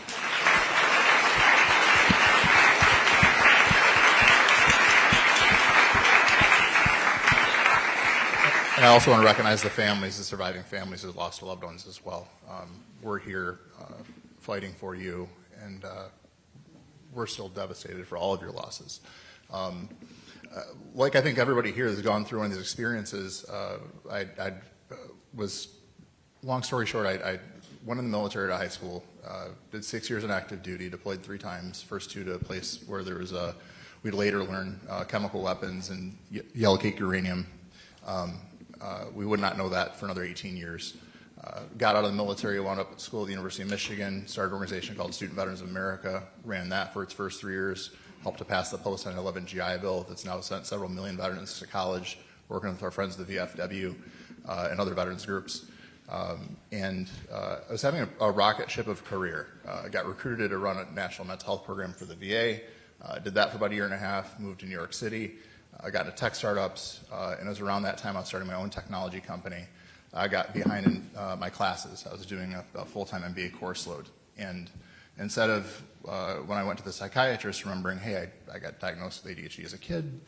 Speaker 2: And I also want to recognize the families, the surviving families who lost loved ones as well. We're here fighting for you, and we're still devastated for all of your losses. Like I think everybody here has gone through one of these experiences, long story short, I went in the military to high school, did 6 years in active duty, deployed 3 times, first 2 to a place where there was we'd later learn chemical weapons and yellow cake uranium. We would not know that for another 18 years. Got out of the military, wound up at school at the University of Michigan, started an organization called Student Veterans of America, ran that for its first 3 years, helped to pass the post 9/11 GI Bill that's now sent several million veterans to college, working with our friends at the VFW and other veterans groups. I was having a rocket ship of career. I got recruited to run a national mental health program for the VA, did that for about a year and a half, moved to New York City, I got into tech startups, and it was around that time I was starting my own technology company. I got behind in my classes. I was doing a full-time MBA course load. And instead of, when I went to the psychiatrist, remembering, hey, I got diagnosed with ADHD as a kid,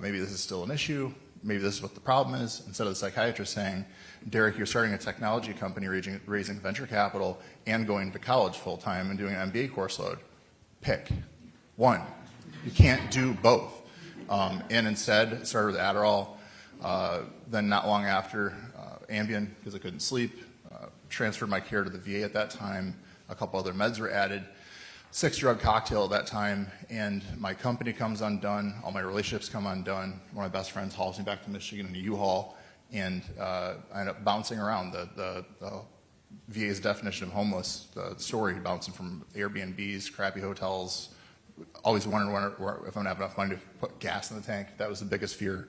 Speaker 2: maybe this is still an issue, maybe this is what the problem is, instead of the psychiatrist saying, Derek, you're starting a technology company, raising venture capital, and going to college full-time and doing an MBA course load. Pick one. You can't do both. And instead, started with Adderall, then not long after, Ambien, because I couldn't sleep, transferred my care to the VA at that time, a couple other meds were added, 6-drug cocktail at that time, and my company comes undone, all my relationships come undone, one of my best friends hauls me back to Michigan in a U-Haul, and I end up bouncing around the VA's definition of homeless, the story, bouncing from Airbnbs, crappy hotels, always wondering if I'm going to have enough money to put gas in the tank. That was the biggest fear.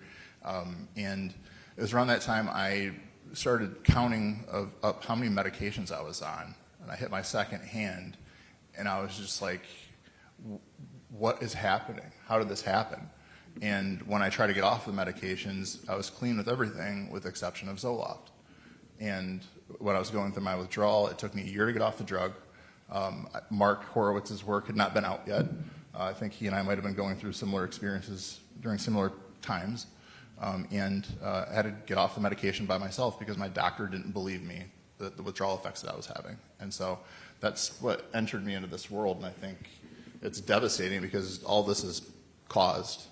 Speaker 2: And it was around that time I started counting up how many medications I was on. And I hit my second hand, and I was just like, what is happening? How did this happen? And when I tried to get off the medications, I was clean with everything with the exception of Zoloft. And when I was going through my withdrawal, it took me a year to get off the drug. Mark Horowitz's work had not been out yet. I think he and I might have been going through similar experiences during similar times. and had to get off the medication by myself because my doctor didn't believe me, the withdrawal effects that I was having. And so that's what entered me into this world, and I think it's devastating because all this is caused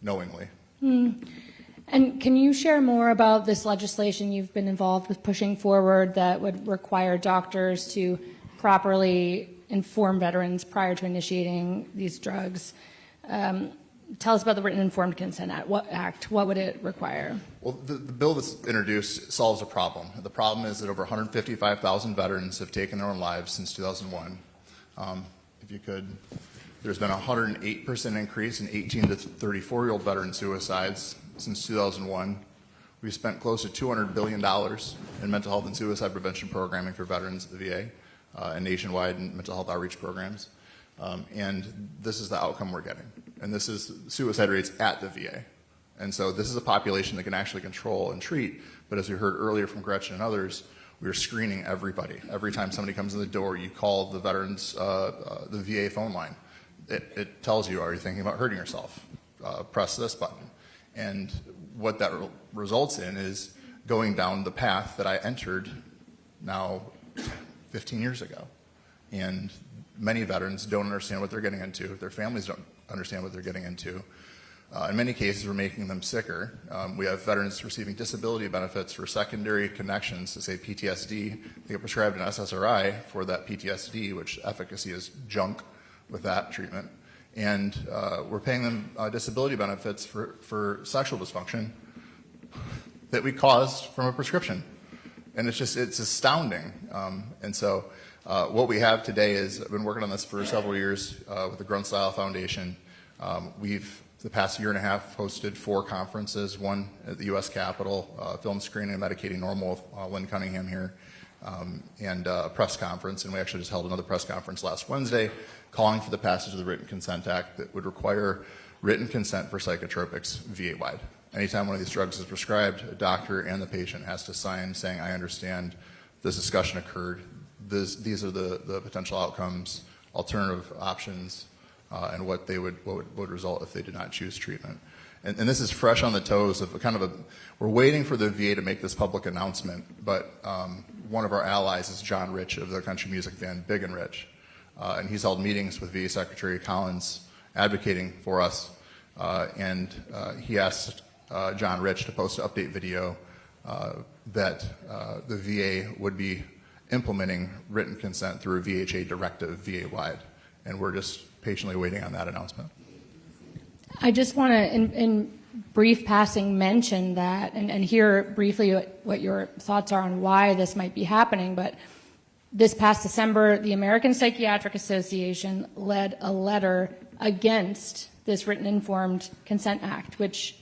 Speaker 2: knowingly.
Speaker 21: And can you share more about this legislation you've been involved with pushing forward that would require doctors to properly inform veterans prior to initiating these drugs? Tell us about the Written Informed Consent Act. What would it require? Well, the bill that's introduced solves a problem. The problem is that over 155,000 veterans have taken their own lives since 2001. If you could, there's been a 108% increase in 18 to 34-year-old veteran suicides since 2001. We've spent close to $200 billion in mental health and suicide prevention programming for veterans at the VA and nationwide in mental health outreach programs. And this is the outcome we're getting. And this is suicide rates at the VA. And so this is a population that can actually control and treat. But as we heard earlier from Gretchen and others, we're screening everybody. Every time somebody comes in the door, you call the veterans, the VA phone line. It tells you, are you thinking about hurting yourself? Press this button. And what that results in is going down the path that I entered now 15 years ago. And many veterans don't understand what they're getting into. Their families don't understand what they're getting into. In many cases, we're making them sicker. We have veterans receiving disability benefits for secondary connections to, say, PTSD. They get prescribed an SSRI for that PTSD, which efficacy is junk with that treatment. And we're paying them disability benefits for sexual dysfunction that we caused from a prescription. And it's astounding. And so what we have today is, I've been working on this for several years with the Grunstyle Foundation. We've, the past year and a half, hosted 4 conferences, one at the U.S. Capitol, Film Screening and Medicating Normal with Lynn Cunningham here, and a press conference. And we actually just held another press conference last Wednesday calling for the passage of the Written Consent Act that would require written consent for psychotropics VA-wide. Anytime one of these drugs is prescribed, a doctor and the patient has to sign saying, I understand this discussion occurred, these are the potential outcomes, alternative options, and what would result if they did not choose treatment. And this is fresh on the toes of we're waiting for the VA to make this public announcement, but one of our allies is John Rich of the country music band Big and Rich. And he's held meetings with VA Secretary Collins advocating for us, and he asked John Rich to post an update video that the VA would be implementing written consent through a VHA directive VA-wide. And we're just patiently waiting on that announcement. I just want to, in brief passing, mention that and hear briefly what your thoughts are on why this might be happening. But this past December, the American Psychiatric Association led a letter against this Written Informed Consent Act, which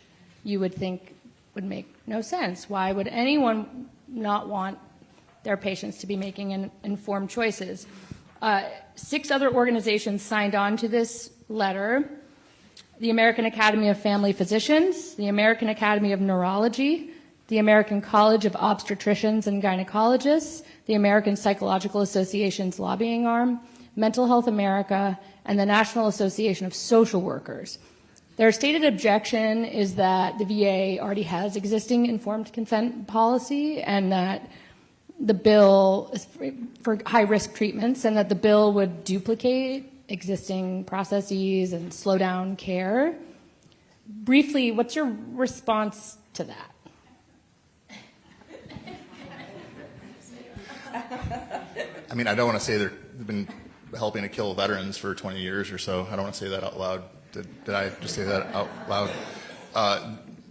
Speaker 21: you would think would make no sense. Why would anyone not want their patients to be making informed choices? 6 other organizations signed on to this letter: the American Academy of Family Physicians, the American Academy of Neurology, the American College of Obstetricians and Gynecologists, the American Psychological Association's lobbying arm, Mental Health America, and the National Association of Social Workers. Their stated objection is that the VA already has existing informed consent policy and that the bill is for high-risk treatments and that the bill would duplicate existing processes and slow down care. Briefly, what's your response to that?
Speaker 2: I mean, I don't want to say they've been helping to kill veterans for 20 years or so. I don't want to say that out loud. Did I just say that out loud?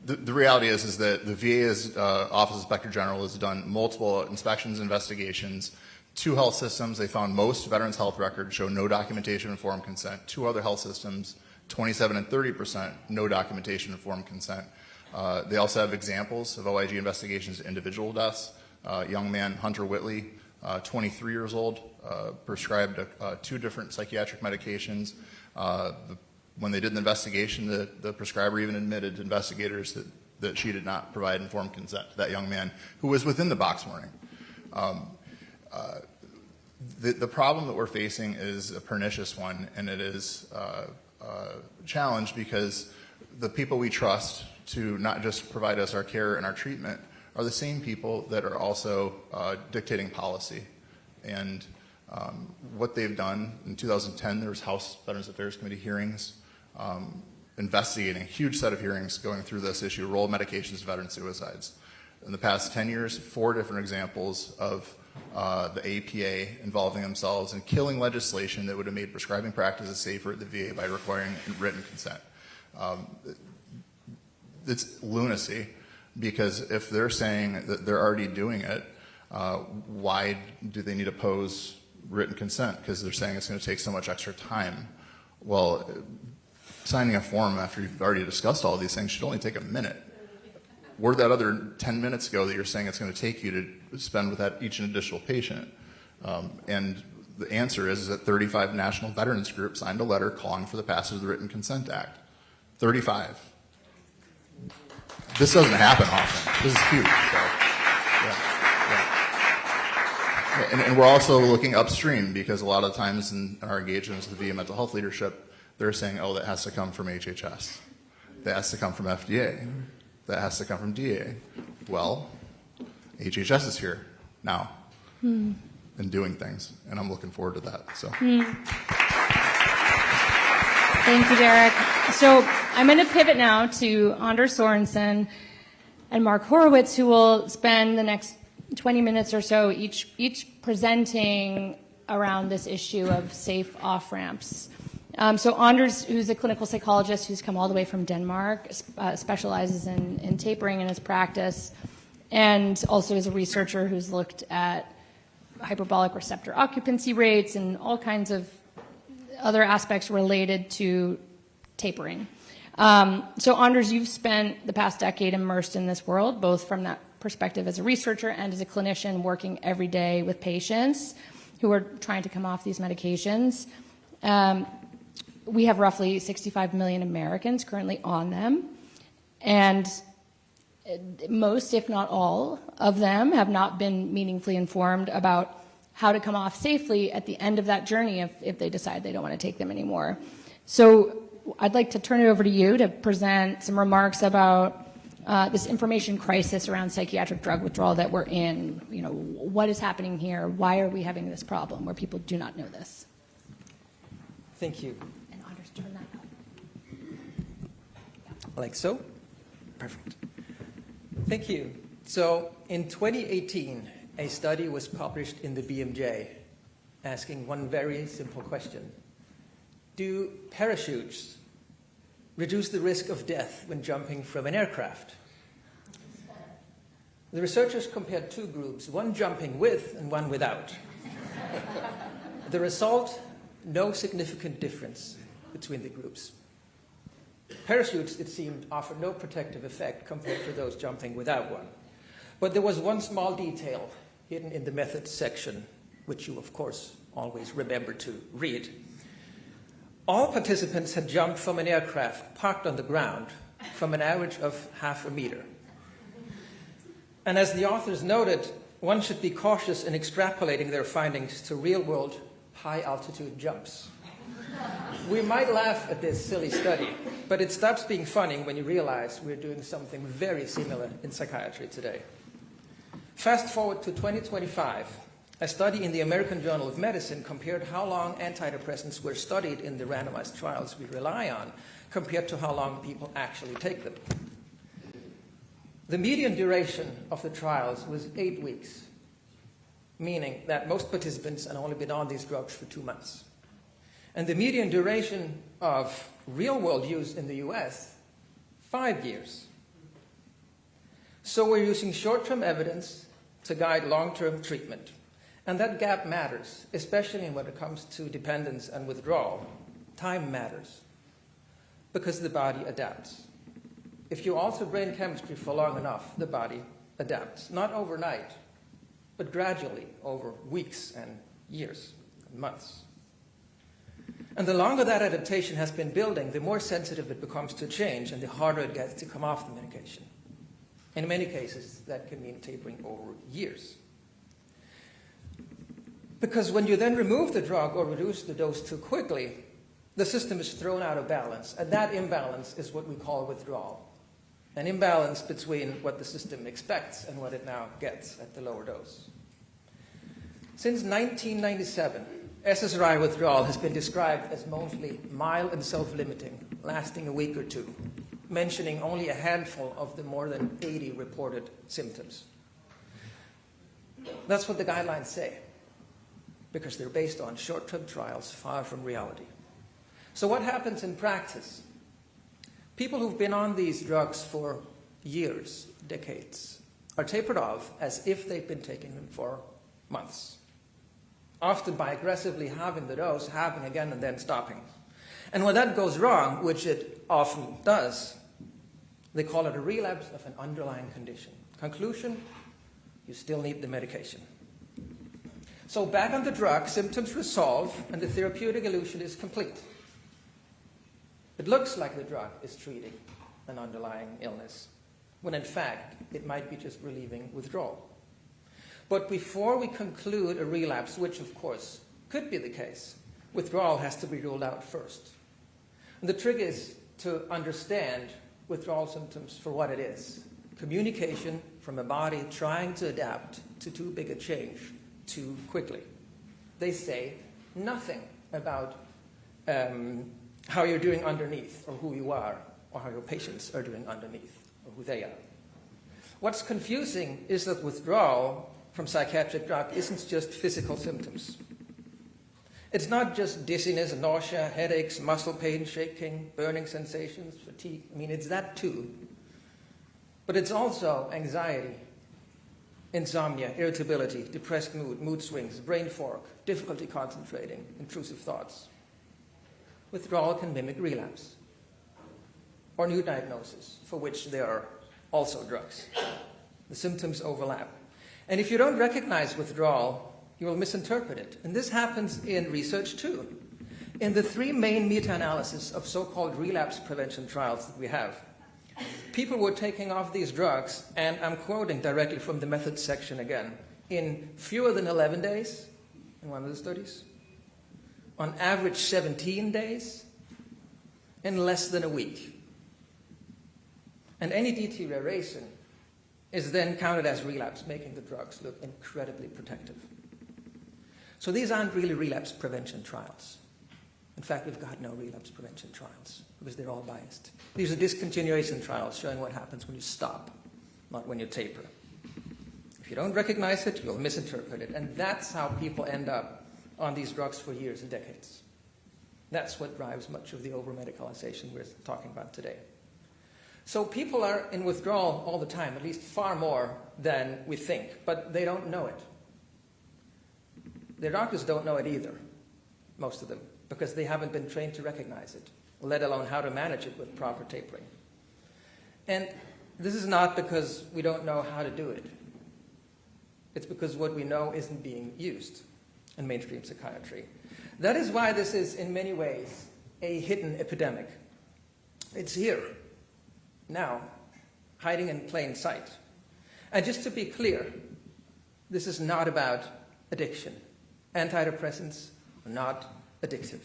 Speaker 2: The reality is that the VA's Office of Inspector General has done multiple inspections, investigations. 2 health systems, they found most veterans' health records show no documentation of informed consent. 2 other health systems, 27 and 30%, no documentation of informed consent. They also have examples of OIG investigations to individual deaths. Young man, Hunter Whitley, 23 years old, prescribed 2 different psychiatric medications. When they did the investigation, the prescriber even admitted to investigators that she did not provide informed consent to that young man who was within the box warning. The problem that we're facing is a pernicious one, and it is a challenge because the people we trust to not just provide us our care and our treatment are the same people that are also dictating policy. And what they've done, in 2010, there was House Veterans Affairs Committee hearings investigating, a huge set of hearings going through this issue, role of medications, veteran suicides. In the past 10 years, 4 different examples of the APA involving themselves in killing legislation that would have made prescribing practices safer at the VA by requiring written consent. It's lunacy, because if they're saying that they're already doing it, why do they need to pose written consent? Because they're saying it's going to take so much extra time. Well, signing a form after you've already discussed all these things should only take a minute. Where'd that other 10 minutes go that you're saying it's going to take you to spend with that each additional patient? And the answer is that 35 national veterans groups signed a letter calling for the passage of the Written Consent Act. 35. This doesn't happen often. This is huge. So, yeah. And we're also looking upstream, because a lot of times in our engagements with the VA mental health leadership, they're saying, oh, that has to come from HHS. That has to come from FDA. That has to come from DA. Well, HHS is here now and doing things, and I'm looking forward to that. So.
Speaker 21: Thank you, Derek. So I'm going to pivot now to Anders Sorensen and Mark Horowitz, who will spend the next 20 minutes or so each presenting around this issue of safe off-ramps. So Anders, who's a clinical psychologist who's come all the way from Denmark, specializes in tapering in his practice, and also is a researcher who's looked at hyperbolic receptor occupancy rates and all kinds of other aspects related to tapering. So Anders, you've spent the past decade immersed in this world, both from that perspective as a researcher and as a clinician working every day with patients who are trying to come off these medications. We have roughly 65 million Americans currently on them, and most, if not all, of them have not been meaningfully informed about how to come off safely at the end of that journey if they decide they don't want to take them anymore. So I'd like to turn it over to you to present some remarks about this information crisis around psychiatric drug withdrawal that we're in. You know, what is happening here? Why are we having this problem where people do not know this?
Speaker 1: Thank you.
Speaker 21: And Anders, turn that up.
Speaker 1: Like so? Perfect. Thank you. So in 2018, a study was published in the BMJ asking one very simple question. Do parachutes reduce the risk of death when jumping from an aircraft? The researchers compared 2 groups, one jumping with and one without. The result, no significant difference between the groups. Parachutes, it seemed, offered no protective effect compared to those jumping without one. But there was one small detail hidden in the methods section, which you, of course, always remember to read. All participants had jumped from an aircraft parked on the ground from an average of half a meter. And as the authors noted, one should be cautious in extrapolating their findings to real-world high-altitude jumps. We might laugh at this silly study, but it stops being funny when you realize we're doing something very similar in psychiatry today. Fast forward to 2025, a study in the American Journal of Medicine compared how long antidepressants were studied in the randomized trials we rely on compared to how long people actually take them. The median duration of the trials was 8 weeks, meaning that most participants had only been on these drugs for 2 months. And the median duration of real-world use in the US, 5 years. So we're using short-term evidence to guide long-term treatment. And that gap matters, especially when it comes to dependence and withdrawal. Time matters, because the body adapts. If you alter brain chemistry for long enough, the body adapts. Not overnight, but gradually over weeks and years and months. And the longer that adaptation has been building, the more sensitive it becomes to change and the harder it gets to come off the medication. In many cases, that can mean tapering over years. Because when you then remove the drug or reduce the dose too quickly, the system is thrown out of balance, and that imbalance is what we call withdrawal. An imbalance between what the system expects and what it now gets at the lower dose. Since 1997, SSRI withdrawal has been described as mostly mild and self-limiting, lasting a week or two, mentioning only a handful of the more than 80 reported symptoms. That's what the guidelines say, because they're based on short-term trials far from reality. So what happens in practice? People who've been on these drugs for years, decades, are tapered off as if they've been taking them for months, often by aggressively halving the dose, halving again, and then stopping. And when that goes wrong, which it often does, they call it a relapse of an underlying condition. Conclusion, you still need the medication. So back on the drug, symptoms resolve, and the therapeutic illusion is complete. It looks like the drug is treating an underlying illness, when in fact, it might be just relieving withdrawal. But before we conclude a relapse, which of course could be the case, withdrawal has to be ruled out first. And the trick is to understand withdrawal symptoms for what it is. Communication from a body trying to adapt to too big a change too quickly. They say nothing about how you're doing underneath, or who you are, or how your patients are doing underneath, or who they are. What's confusing is that withdrawal from psychiatric drug isn't just physical symptoms. It's not just dizziness, nausea, headaches, muscle pain, shaking, burning sensations, fatigue. I mean, it's that too. But it's also anxiety, insomnia, irritability, depressed mood, mood swings, brain fog, difficulty concentrating, intrusive thoughts. Withdrawal can mimic relapse or new diagnosis, for which there are also drugs. The symptoms overlap. And if you don't recognize withdrawal, you will misinterpret it. And this happens in research too. In the 3 main meta-analyses of so-called relapse prevention trials that we have, people were taking off these drugs, and I'm quoting directly from the methods section again, in fewer than 11 days in one of the studies, on average 17 days, in less than a week. And any deterioration is then counted as relapse, making the drugs look incredibly protective. So these aren't really relapse prevention trials. In fact, we've got no relapse prevention trials because they're all biased. These are discontinuation trials showing what happens when you stop, not when you taper. If you don't recognize it, you'll misinterpret it. And that's how people end up on these drugs for years and decades. That's what drives much of the overmedicalization we're talking about today. So people are in withdrawal all the time, at least far more than we think, but they don't know it. Their doctors don't know it either, most of them, because they haven't been trained to recognize it, let alone how to manage it with proper tapering. And this is not because we don't know how to do it. It's because what we know isn't being used in mainstream psychiatry. That is why this is, in many ways, a hidden epidemic. It's here, now, hiding in plain sight. And just to be clear, this is not about addiction. Antidepressants are not addictive.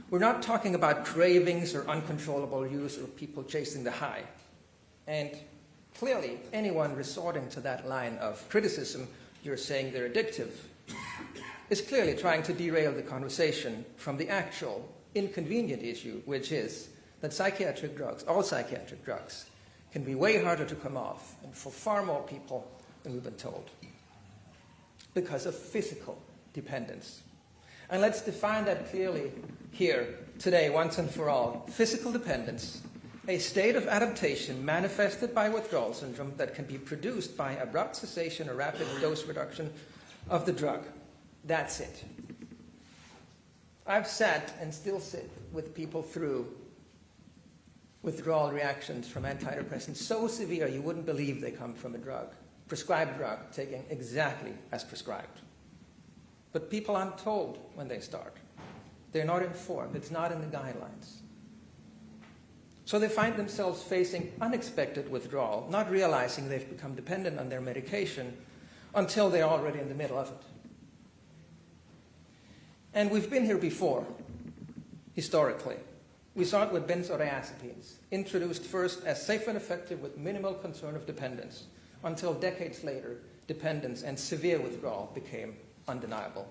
Speaker 1: We're not talking about cravings or uncontrollable use or people chasing the high. And clearly, anyone resorting to that line of criticism, you're saying they're addictive, is clearly trying to derail the conversation from the actual inconvenient issue, which is that psychiatric drugs, all psychiatric drugs, can be way harder to come off, and for far more people than we've been told, because of physical dependence. And let's define that clearly here today, once and for all. Physical dependence, a state of adaptation manifested by withdrawal syndrome that can be produced by abrupt cessation or rapid dose reduction of the drug. That's it. I've sat and still sit with people through withdrawal reactions from antidepressants so severe you wouldn't believe they come from a drug, prescribed drug, taken exactly as prescribed. But people aren't told when they start. They're not informed. It's not in the guidelines. So they find themselves facing unexpected withdrawal, not realizing they've become dependent on their medication until they're already in the middle of it. And we've been here before. historically. We saw it with benzodiazepines, introduced first as safe and effective with minimal concern of dependence, until decades later, dependence and severe withdrawal became undeniable.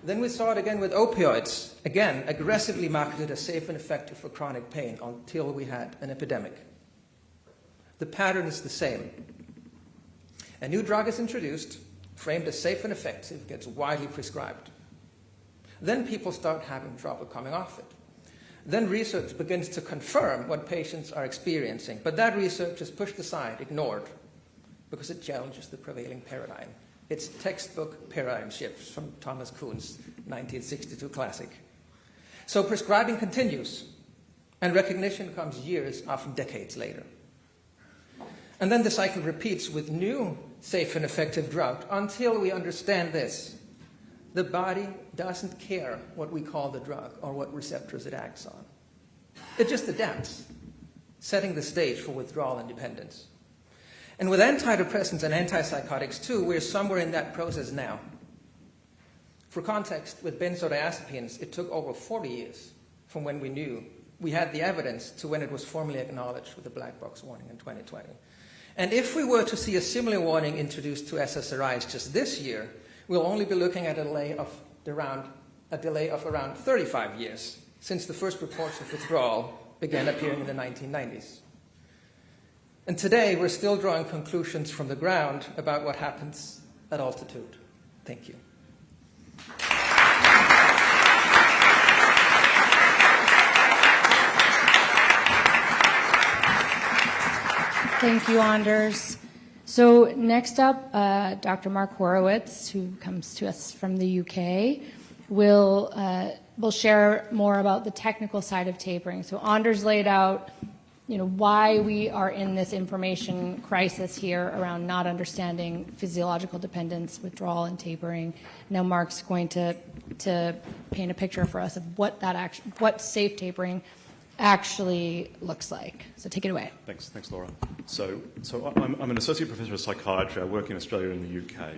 Speaker 1: Then we saw it again with opioids, again, aggressively marketed as safe and effective for chronic pain until we had an epidemic. The pattern is the same. A new drug is introduced, framed as safe and effective, gets widely prescribed. Then people start having trouble coming off it. Then research begins to confirm what patients are experiencing, but that research is pushed aside, ignored, because it challenges the prevailing paradigm. It's textbook paradigm shifts from Thomas Kuhn's 1962 classic. So prescribing continues, and recognition comes years, often decades later. And then the cycle repeats with new safe and effective drug until we understand this. The body doesn't care what we call the drug or what receptors it acts on. It just adapts, setting the stage for withdrawal and dependence. And with antidepressants and antipsychotics too, we're somewhere in that process now. For context, with benzodiazepines, it took over 40 years from when we knew we had the evidence to when it was formally acknowledged with the black box warning in 2020. And if we were to see a similar warning introduced to SSRIs just this year, we'll only be looking at a delay of around 35 years, since the first reports of withdrawal began appearing in the 1990s. And today, we're still drawing conclusions from the ground about what happens at altitude. Thank you.
Speaker 21: Thank you, Anders. So next up, Dr. Mark Horowitz, who comes to us from the UK, will share more about the technical side of tapering. So Anders laid out, why we are in this information crisis here around not understanding physiological dependence, withdrawal, and tapering. Now Mark's going to paint a picture for us of what safe tapering actually looks like. So take it away.
Speaker 7: Thanks, Laura. So I'm an associate professor of psychiatry. I work in Australia and the UK,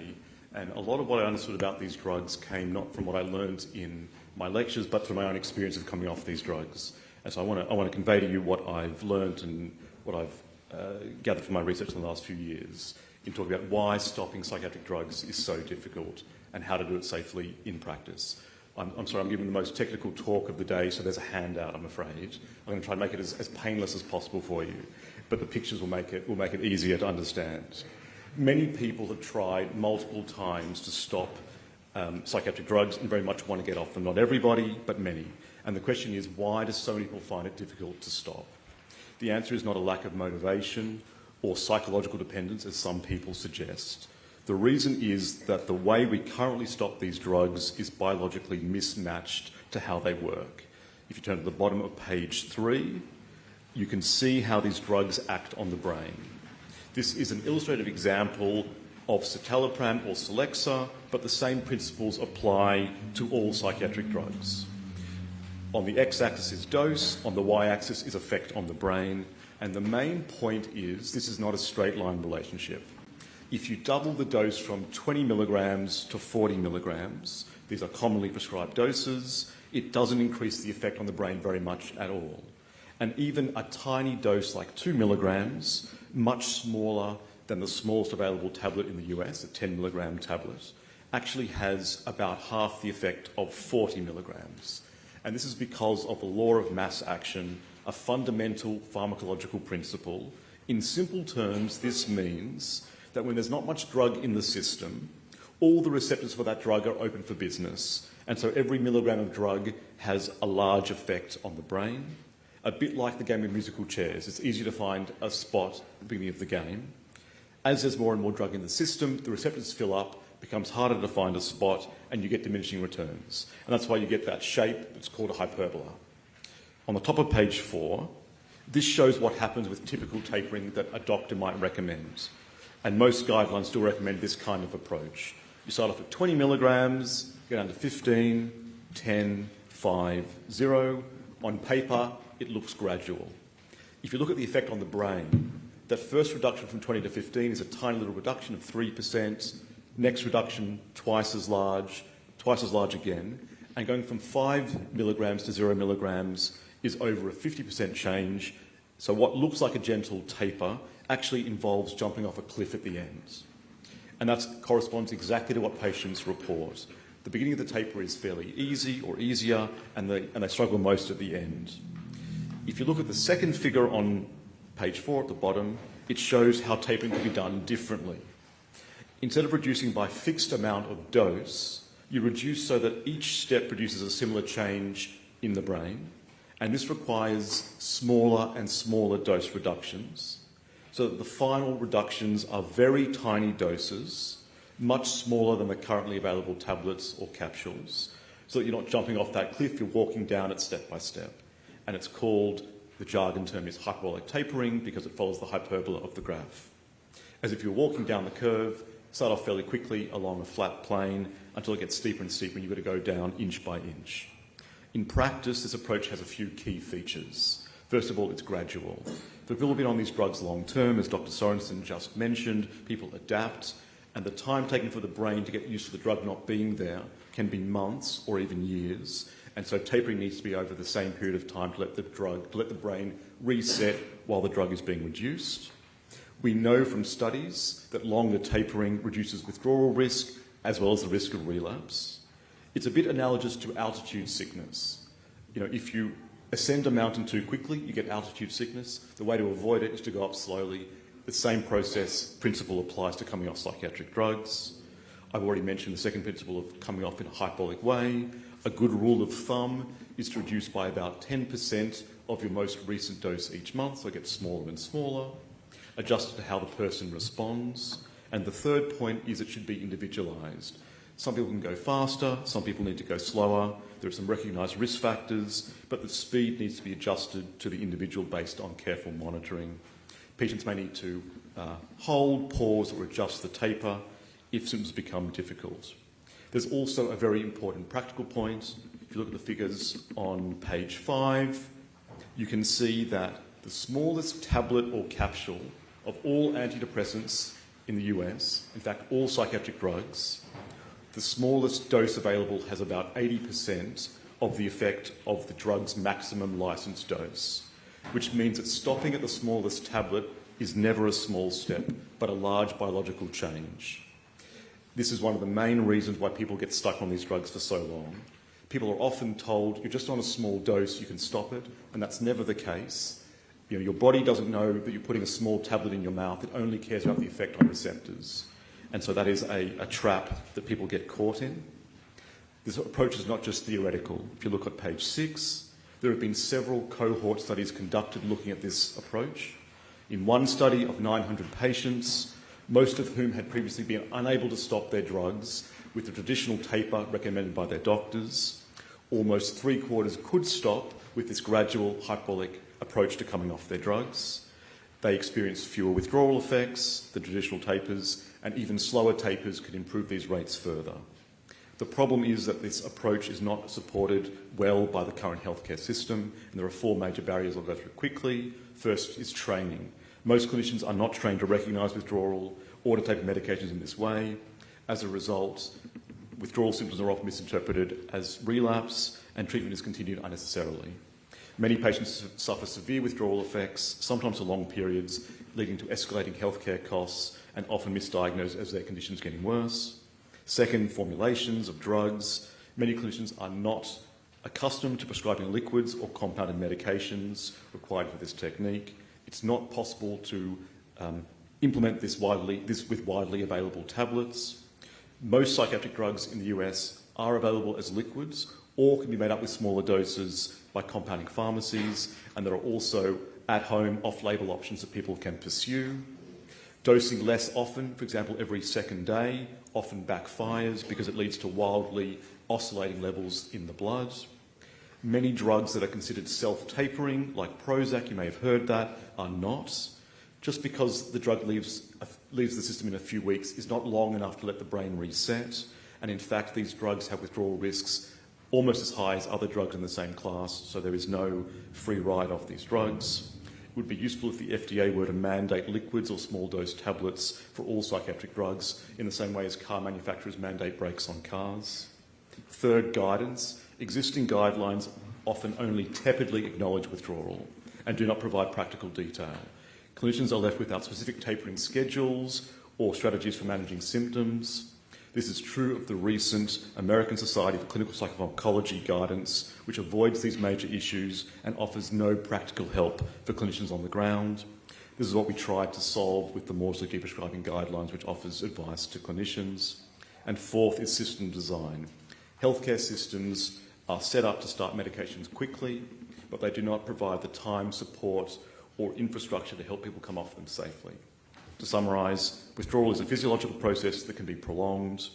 Speaker 7: and a lot of what I understood about these drugs came not from what I learned in my lectures, but from my own experience of coming off these drugs. And so I want to convey to you what I've learned and what I've gathered from my research in the last few years in talking about why stopping psychiatric drugs is so difficult and how to do it safely in practice. I'm sorry, I'm giving the most technical talk of the day, so there's a handout, I'm afraid. I'm going to try and make it as painless as possible for you, but the pictures will make it easier to understand. Many people have tried multiple times to stop psychiatric drugs and very much want to get off them. Not everybody, but many. And the question is, why do so many people find it difficult to stop? The answer is not a lack of motivation or psychological dependence, as some people suggest. The reason is that the way we currently stop these drugs is biologically mismatched to how they work. If you turn to the bottom of page 3, you can see how these drugs act on the brain. This is an illustrative example of citalopram or Celexa, but the same principles apply to all psychiatric drugs. On the x-axis is dose, on the y-axis is effect on the brain, and the main point is this is not a straight line relationship. If you double the dose from 20 milligrams to 40 milligrams, these are commonly prescribed doses, it doesn't increase the effect on the brain very much at all. And even a tiny dose like 2 milligrams, much smaller than the smallest available tablet in the US, a 10 milligram tablet, actually has about half the effect of 40 milligrams. And this is because of the law of mass action, a fundamental pharmacological principle. In simple terms, this means that when there's not much drug in the system, all the receptors for that drug are open for business. And so every milligram of drug has a large effect on the brain. A bit like the game of musical chairs. It's easy to find a spot at the beginning of the game. As there's more and more drug in the system, the receptors fill up, becomes harder to find a spot, and you get diminishing returns. And that's why you get that shape. It's called a hyperbola. On the top of page 4, this shows what happens with typical tapering that a doctor might recommend. And most guidelines still recommend this kind of approach. You start off at 20 milligrams, go down to 15, 10, 5, 0. On paper, it looks gradual. If you look at the effect on the brain, that first reduction from 20 to 15 is a tiny little reduction of 3%. Next reduction, twice as large again. And going from 5 milligrams to 0 milligrams is over a 50% change. So what looks like a gentle taper actually involves jumping off a cliff at the end. And that corresponds exactly to what patients report. The beginning of the taper is fairly easy or easier, and they struggle most at the end. If you look at the second figure on page 4 at the bottom, it shows how tapering can be done differently. Instead of reducing by fixed amount of dose, you reduce so that each step produces a similar change in the brain, and this requires smaller and smaller dose reductions, so that the final reductions are very tiny doses, much smaller than the currently available tablets or capsules, so that you're not jumping off that cliff, you're walking down it step by step. And it's called, the jargon term is hyperbolic tapering, because it follows the hyperbola of the graph. As if you're walking down the curve, start off fairly quickly along a flat plane until it gets steeper and steeper, and you've got to go down inch by inch. In practice, this approach has a few key features. First of all, it's gradual. For people who've been on these drugs long term, as Dr. Sorensen just mentioned, people adapt, and the time taken for the brain to get used to the drug not being there can be months or even years. And so tapering needs to be over the same period of time to let the brain reset while the drug is being reduced. We know from studies that longer tapering reduces withdrawal risk as well as the risk of relapse. It's a bit analogous to altitude sickness. If you ascend a mountain too quickly, you get altitude sickness. The way to avoid it is to go up slowly. The same principle applies to coming off psychiatric drugs. I've already mentioned the second principle of coming off in a hyperbolic way. A good rule of thumb is to reduce by about 10% of your most recent dose each month, so it gets smaller and smaller, adjusted to how the person responds. And the third point is it should be individualised. Some people can go faster, some people need to go slower. There are some recognised risk factors, but the speed needs to be adjusted to the individual based on careful monitoring. Patients may need to hold, pause or adjust the taper if symptoms become difficult. There's also a very important practical point. If you look at the figures on page 5, you can see that the smallest tablet or capsule of all antidepressants in the US, in fact all psychiatric drugs, the smallest dose available has about 80% of the effect of the drug's maximum licensed dose, which means that stopping at the smallest tablet is never a small step, but a large biological change. This is one of the main reasons why people get stuck on these drugs for so long. People are often told, you're just on a small dose, you can stop it, and that's never the case. Your body doesn't know that you're putting a small tablet in your mouth, it only cares about the effect on receptors. And so that is a trap that people get caught in. This approach is not just theoretical. If you look at page 6, there have been several cohort studies conducted looking at this approach. In one study of 900 patients, most of whom had previously been unable to stop their drugs with the traditional taper recommended by their doctors, almost 3/4 could stop with this gradual hyperbolic approach to coming off their drugs. They experienced fewer withdrawal effects, the traditional tapers, and even slower tapers could improve these rates further. The problem is that this approach is not supported well by the current healthcare system, and there are 4 major barriers I'll go through quickly. First is training. Most clinicians are not trained to recognise withdrawal or to take medications in this way. As a result, withdrawal symptoms are often misinterpreted as relapse, and treatment is continued unnecessarily. Many patients suffer severe withdrawal effects, sometimes for long periods, leading to escalating healthcare costs and often misdiagnosed as their conditions getting worse. Second, formulations of drugs. Many clinicians are not accustomed to prescribing liquids or compounded medications required for this technique. It's not possible to implement this with widely available tablets. Most psychiatric drugs in the US are available as liquids or can be made up with smaller doses by compounding pharmacies, and there are also at-home off-label options that people can pursue. Dosing less often, for example, every second day, often backfires because it leads to wildly oscillating levels in the blood. Many drugs that are considered self-tapering, like Prozac, you may have heard that, are not. Just because the drug leaves the system in a few weeks is not long enough to let the brain reset. And in fact, these drugs have withdrawal risks almost as high as other drugs in the same class, so there is no free ride off these drugs. It would be useful if the FDA were to mandate liquids or small dose tablets for all psychiatric drugs in the same way as car manufacturers mandate brakes on cars. Third, guidance. Existing guidelines often only tepidly acknowledge withdrawal and do not provide practical detail. Clinicians are left without specific tapering schedules or strategies for managing symptoms. This is true of the recent American Society for Clinical Psychopharmacology guidance, which avoids these major issues and offers no practical help for clinicians on the ground. This is what we tried to solve with the Maudsley deprescribing guidelines, which offers advice to clinicians. And fourth is system design. Healthcare systems are set up to start medications quickly, but they do not provide the time, support, or infrastructure to help people come off them safely. To summarise, withdrawal is a physiological process that can be prolonged.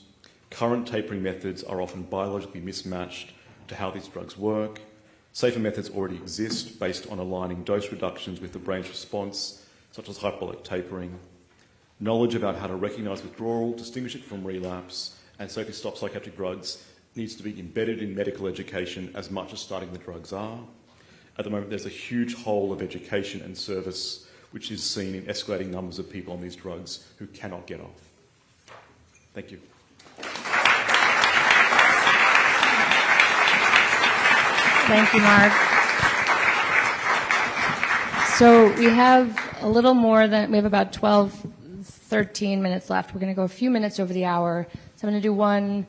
Speaker 7: Current tapering methods are often biologically mismatched to how these drugs work. Safer methods already exist based on aligning dose reductions with the brain's response, such as hyperbolic tapering. Knowledge about how to recognise withdrawal, distinguish it from relapse, and safely stop psychiatric drugs needs to be embedded in medical education as much as starting the drugs are. At the moment, there's a huge hole of education and service which is seen in escalating numbers of people on these drugs who cannot get off. Thank you.
Speaker 21: Thank you, Mark. So we have a little more than, we have about 12, 13 minutes left. We're going to go a few minutes over the hour. So I'm going to do one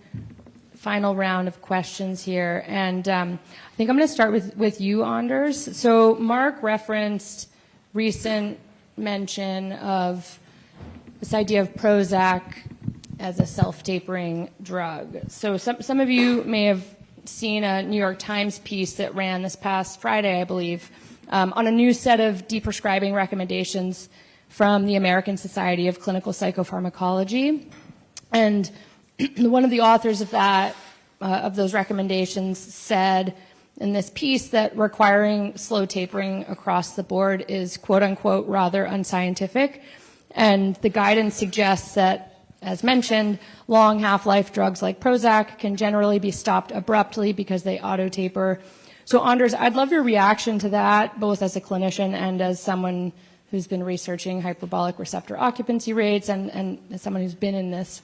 Speaker 21: final round of questions here. And I think I'm going to start with you, Anders. So Mark referenced recent mention of this idea of Prozac as a self-tapering drug. So some of you may have seen a New York Times piece that ran this past Friday, I believe, on a new set of deprescribing recommendations from the American Society of Clinical Psychopharmacology. And one of the authors of that, of those recommendations said in this piece that requiring slow tapering across the board is quote unquote rather unscientific. And the guidance suggests that, as mentioned, long half-life drugs like Prozac can generally be stopped abruptly because they auto-taper. So Anders, I'd love your reaction to that, both as a clinician and as someone who's been researching hyperbolic receptor occupancy rates and as someone who's been in this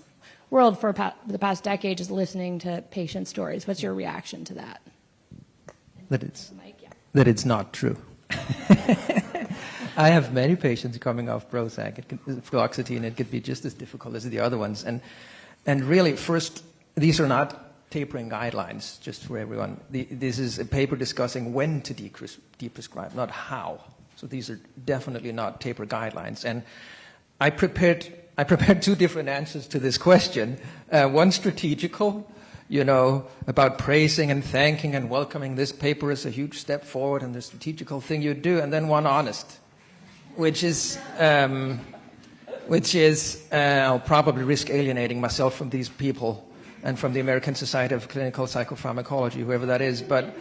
Speaker 21: world for the past decade just listening to patient stories. What's your reaction to that?
Speaker 1: That it's not true. I have many patients coming off Prozac, fluoxetine. It could be just as difficult as the other ones. And really, first, these are not tapering guidelines, just for everyone. This is a paper discussing when to deprescribe, not how. So these are definitely not taper guidelines. And I prepared two different answers to this question. One strategical, about praising and thanking and welcoming this paper is a huge step forward and the strategical thing you do, and then one honest, which is I'll probably risk alienating myself from these people and from the American Society of Clinical Psychopharmacology, whoever that is, but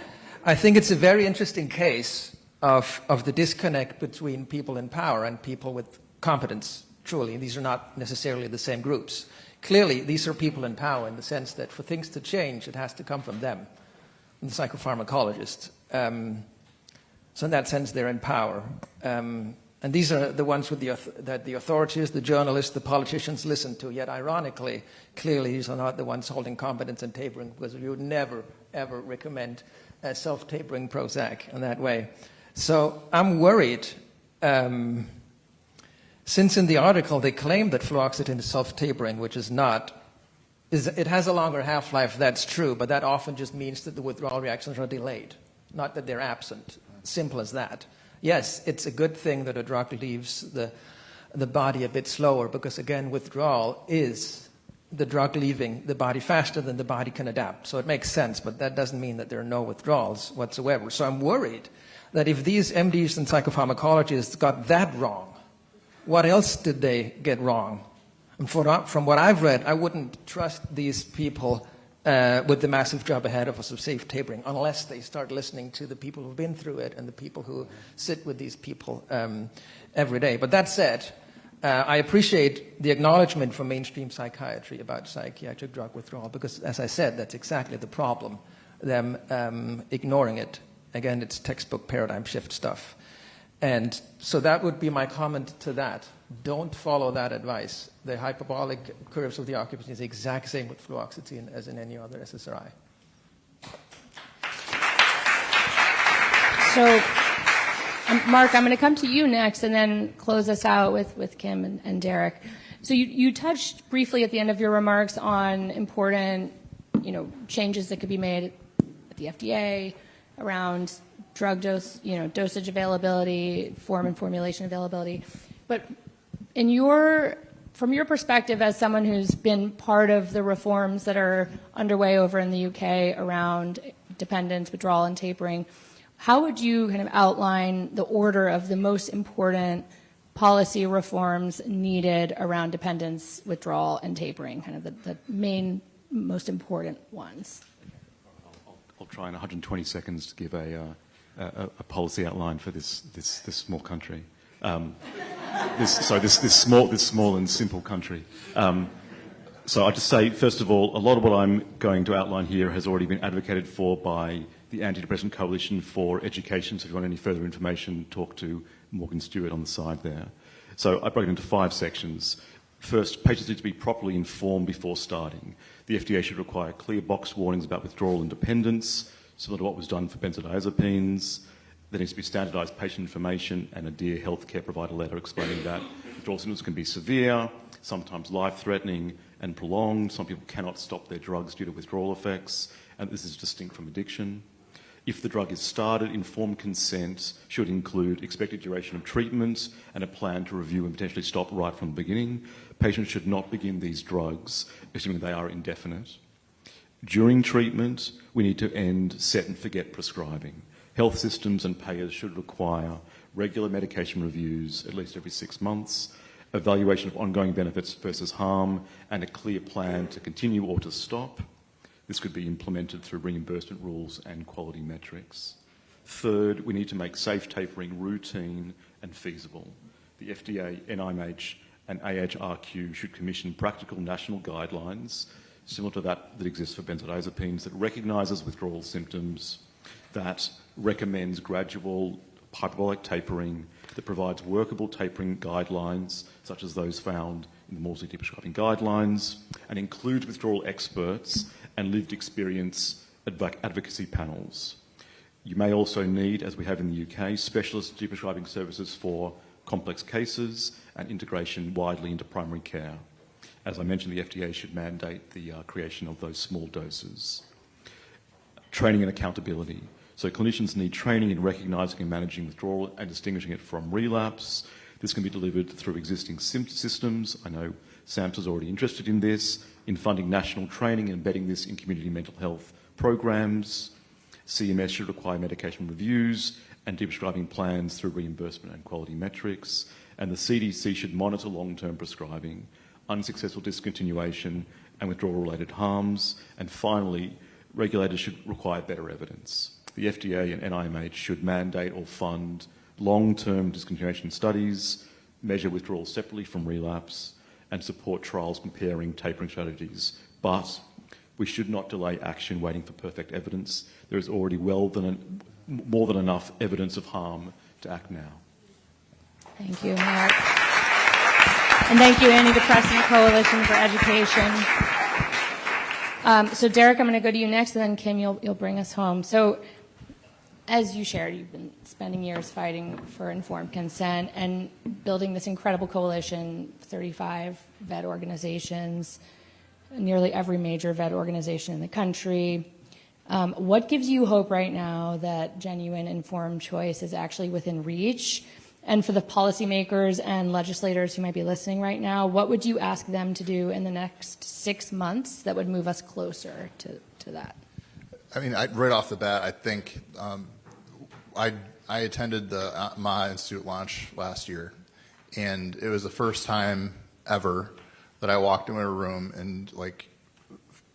Speaker 1: I think it's a very interesting case of the disconnect between people in power and people with competence, truly. These are not necessarily the same groups. Clearly, these are people in power in the sense that for things to change, it has to come from them, from the psychopharmacologist. So in that sense, they're in power. And these are the ones that the authorities, the journalists, the politicians listen to. Yet ironically, clearly, these are not the ones holding competence and tapering, because we would never, ever recommend self-tapering Prozac in that way. So I'm worried. Since in the article they claim that fluoxetine is self-tapering, which is not, it has a longer half-life, that's true, but that often just means that the withdrawal reactions are delayed, not that they're absent. Simple as that. Yes, it's a good thing that a drug leaves the body a bit slower, because again, withdrawal is the drug leaving the body faster than the body can adapt. So it makes sense, but that doesn't mean that there are no withdrawals whatsoever. So I'm worried that if these MDs and psychopharmacologists got that wrong, what else did they get wrong? And from what I've read, I wouldn't trust these people with the massive job ahead of us of safe tapering unless they start listening to the people who've been through it and the people who sit with these people every day. But that said, I appreciate the acknowledgement from mainstream psychiatry about psychiatric drug withdrawal because, as I said, that's exactly the problem, them ignoring it. Again, it's textbook paradigm shift stuff. And so that would be my comment to that. don't follow that advice. The hyperbolic curves of the occupancy is the exact same with fluoxetine as in any other SSRI.
Speaker 21: So, Mark, I'm going to come to you next and then close us out with Kim and Derek. So you touched briefly at the end of your remarks on important, changes that could be made at the FDA around drug dosage availability, form and formulation availability. But from your perspective as someone who's been part of the reforms that are underway over in the UK around dependence, withdrawal, and tapering, how would you kind of outline the order of the most important policy reforms needed around dependence, withdrawal, and tapering, kind of the main, most important ones?
Speaker 7: I'll try in 120 seconds to give a policy outline for this small country. This small and simple country. So I'll just say, first of all, a lot of what I'm going to outline here has already been advocated for by the Antidepressant Coalition for Education. So if you want any further information, talk to Morgan Stewart on the side there. So I broke it into 5 sections. First, patients need to be properly informed before starting. The FDA should require clear box warnings about withdrawal and dependence, similar to what was done for benzodiazepines. There needs to be standardised patient information and a Dear Healthcare Provider letter explaining that withdrawal symptoms can be severe, sometimes life-threatening and prolonged. Some people cannot stop their drugs due to withdrawal effects, and this is distinct from addiction. If the drug is started, informed consent should include expected duration of treatment and a plan to review and potentially stop right from the beginning. Patients should not begin these drugs assuming they are indefinite. During treatment, we need to end set and forget prescribing. Health systems and payers should require regular medication reviews at least every 6 months, evaluation of ongoing benefits versus harm, and a clear plan to continue or to stop. This could be implemented through reimbursement rules and quality metrics. Third, we need to make safe tapering routine and feasible. The FDA, NIMH, and AHRQ should commission practical national guidelines, similar to that exists for benzodiazepines, that recognises withdrawal symptoms, that recommends gradual hyperbolic tapering, that provides workable tapering guidelines, such as those found in the More CT prescribing guidelines, and includes withdrawal experts and lived experience advocacy panels. You may also need, as we have in the UK, specialist prescribing services for complex cases and integration widely into primary care. As I mentioned, the FDA should mandate the creation of those small doses. Training and accountability. So clinicians need training in recognising and managing withdrawal and distinguishing it from relapse. This can be delivered through existing systems. I know SAMHSA is already interested in this, in funding national training and embedding this in community mental health programs. CMS should require medication reviews and deprescribing plans through reimbursement and quality metrics. And the CDC should monitor long-term prescribing, unsuccessful discontinuation and withdrawal-related harms. And finally, regulators should require better evidence. The FDA and NIMH should mandate or fund long-term discontinuation studies, measure withdrawal separately from relapse, and support trials comparing tapering strategies. But we should not delay action waiting for perfect evidence. There is already more than enough evidence of harm to act now.
Speaker 21: Thank you, Mark. And thank you, Antidepressant Coalition for Education. So Derek, I'm going to go to you next, and then Kim, you'll bring us home. So as you shared, you've been spending years fighting for informed consent and building this incredible coalition, 35 vet organizations, nearly every major vet organization in the country. What gives you hope right now that genuine informed choice is actually within reach? And for the policymakers and legislators who might be listening right now, what would you ask them to do in the next 6 months that would move us closer to that?
Speaker 2: I mean, right off the bat, I think I attended the MAHA Institute launch last year, and it was the first time ever that I walked into a room and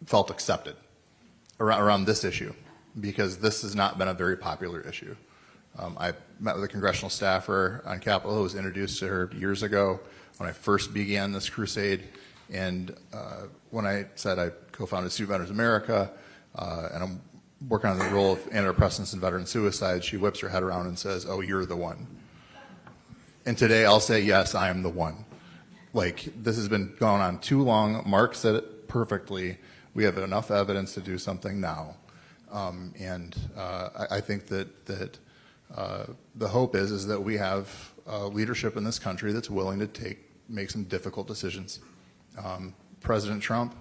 Speaker 2: felt accepted around this issue, because this has not been a very popular issue. I met with a congressional staffer on Capitol Hill who was introduced to her years ago when I first began this crusade, and when I said I co-founded Student Veterans America, and I'm working on the role of antidepressants and veteran suicide, she whips her head around and says, "Oh, you're the one." And today I'll say, yes, I am the one. Like, this has been going on too long. Mark said it perfectly. We have enough evidence to do something now. I think that the hope is that we have leadership in this country that's willing to make some difficult decisions. President Trump,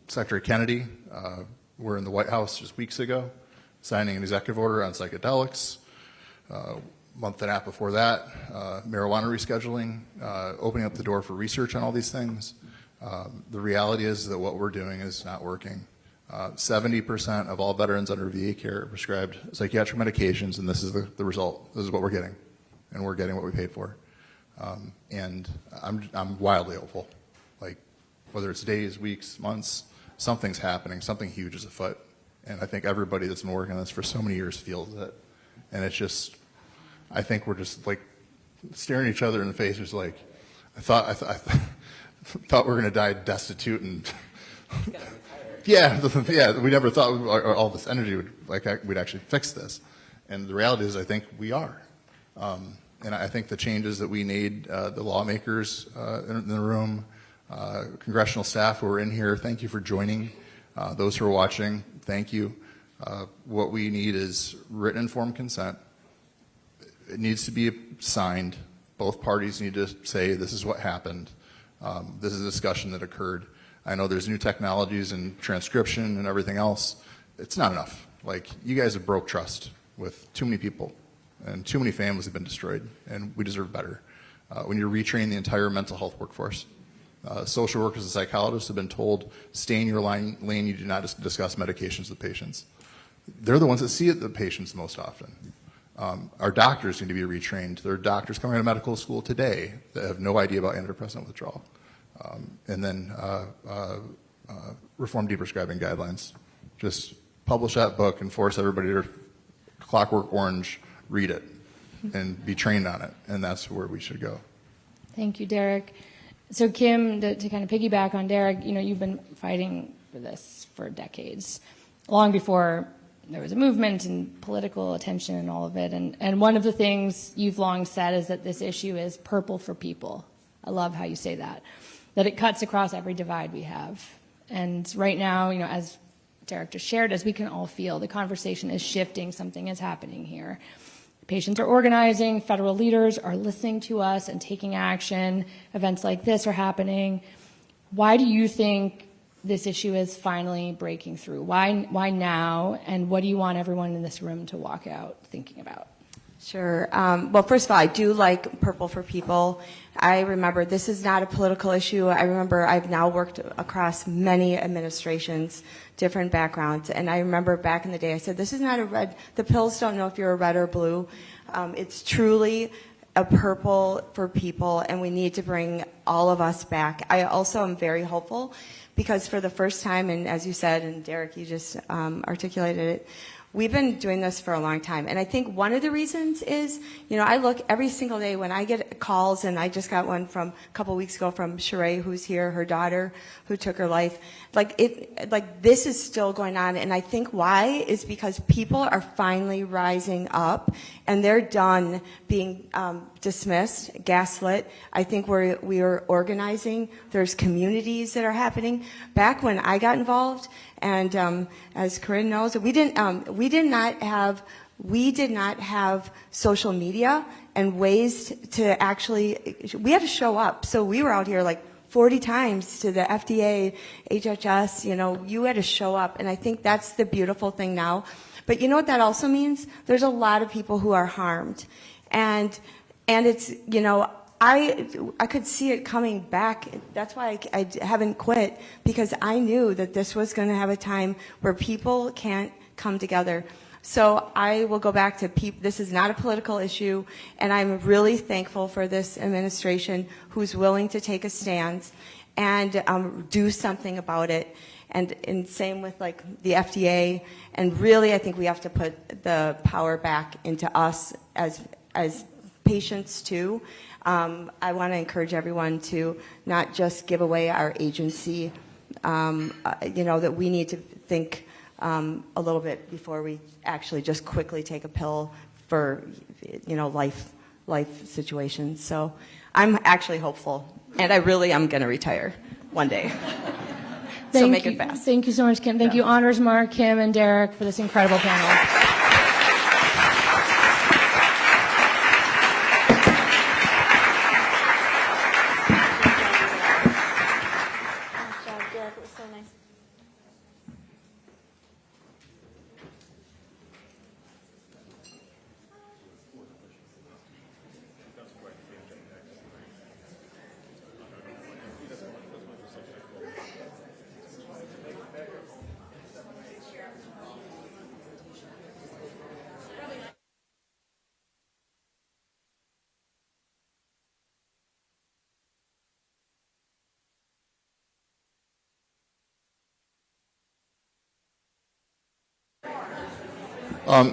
Speaker 2: Secretary Kennedy were in the White House just weeks ago, signing an executive order on psychedelics. Month and a half before that, marijuana rescheduling, opening up the door for research on all these things. The reality is that what we're doing is not working. 70% of all veterans under VA care are prescribed psychiatric medications, and this is the result. This is what we're getting, and we're getting what we paid for. And I'm wildly hopeful. Like, whether it's days, weeks, months, something's happening, something huge is afoot. And I think everybody that's been working on this for so many years feels it. And it's just, I think we're just like staring each other in the face. It's like, I thought we were going to die destitute and yeah, we never thought all this energy we'd actually fix this. And the reality is, I think we are. And I think the changes that we need, the lawmakers in the room, congressional staff who are in here, thank you for joining. Those who are watching, thank you. What we need is written informed consent. It needs to be signed. Both parties need to say this is what happened. This is a discussion that occurred. I know there's new technologies and transcription and everything else. It's not enough. Like, you guys have broke trust with too many people, and too many families have been destroyed, and we deserve better. When you're retraining the entire mental health workforce, social workers and psychologists have been told, stay in your lane, you do not discuss medications with patients. They're the ones that see the patients most often. Our doctors need to be retrained. There are doctors coming out of medical school today that have no idea about antidepressant withdrawal. And then reform deprescribing guidelines. Just publish that book and force everybody to Clockwork Orange, read it, and be trained on it. And that's where we should go.
Speaker 21: Thank you, Derek. So Kim, to kind of piggyback on Derek, you've been fighting for this for decades, long before there was a movement and political attention and all of it. And one of the things you've long said is that this issue is purple for people. I love how you say that it cuts across every divide we have. And right now, as Derek just shared, as we can all feel, the conversation is shifting, something is happening here. Patients are organizing, federal leaders are listening to us and taking action, events like this are happening. Why do you think this issue is finally breaking through? Why now, and what do you want everyone in this room to walk out thinking about?
Speaker 3: Sure. Well, first of all, I do like Purple for People. I remember this is not a political issue. I remember I've now worked across many administrations, different backgrounds, and I remember back in the day I said, this is not a red, the pills don't know if you're a red or blue. It's truly a purple for people, and we need to bring all of us back. I also am very hopeful because for the first time, and as you said, and Derek, you just articulated it, we've been doing this for a long time. And I think one of the reasons is, I look every single day when I get calls, and I just got one from a couple weeks ago from Sheree, who's here, her daughter, who took her life. Like this is still going on. And I think why is because people are finally rising up, and they're done being dismissed, gaslit. I think we are organizing. There's communities that are happening. Back when I got involved, and as Corinne knows, we did not have social media and ways to actually, we had to show up. So we were out here like 40 times to the FDA, HHS, you had to show up. And I think that's the beautiful thing now. But you know what that also means? There's a lot of people who are harmed. And it's, I could see it coming back. That's why I haven't quit, because I knew that this was going to have a time where people can't come together. So I will go back to this is not a political issue, and I'm really thankful for this administration who's willing to take a stand and do something about it. And same with like the FDA. And really, I think we have to put the power back into us as patients too. I want to encourage everyone to not just give away our agency, that we need to think a little bit before we actually just quickly take a pill for, life life situations. So I'm actually hopeful, and I really am going to retire one day. So make it fast.
Speaker 21: Thank you so much, Kim. Thank you, Honors Mark, Kim, and Derek for this incredible panel.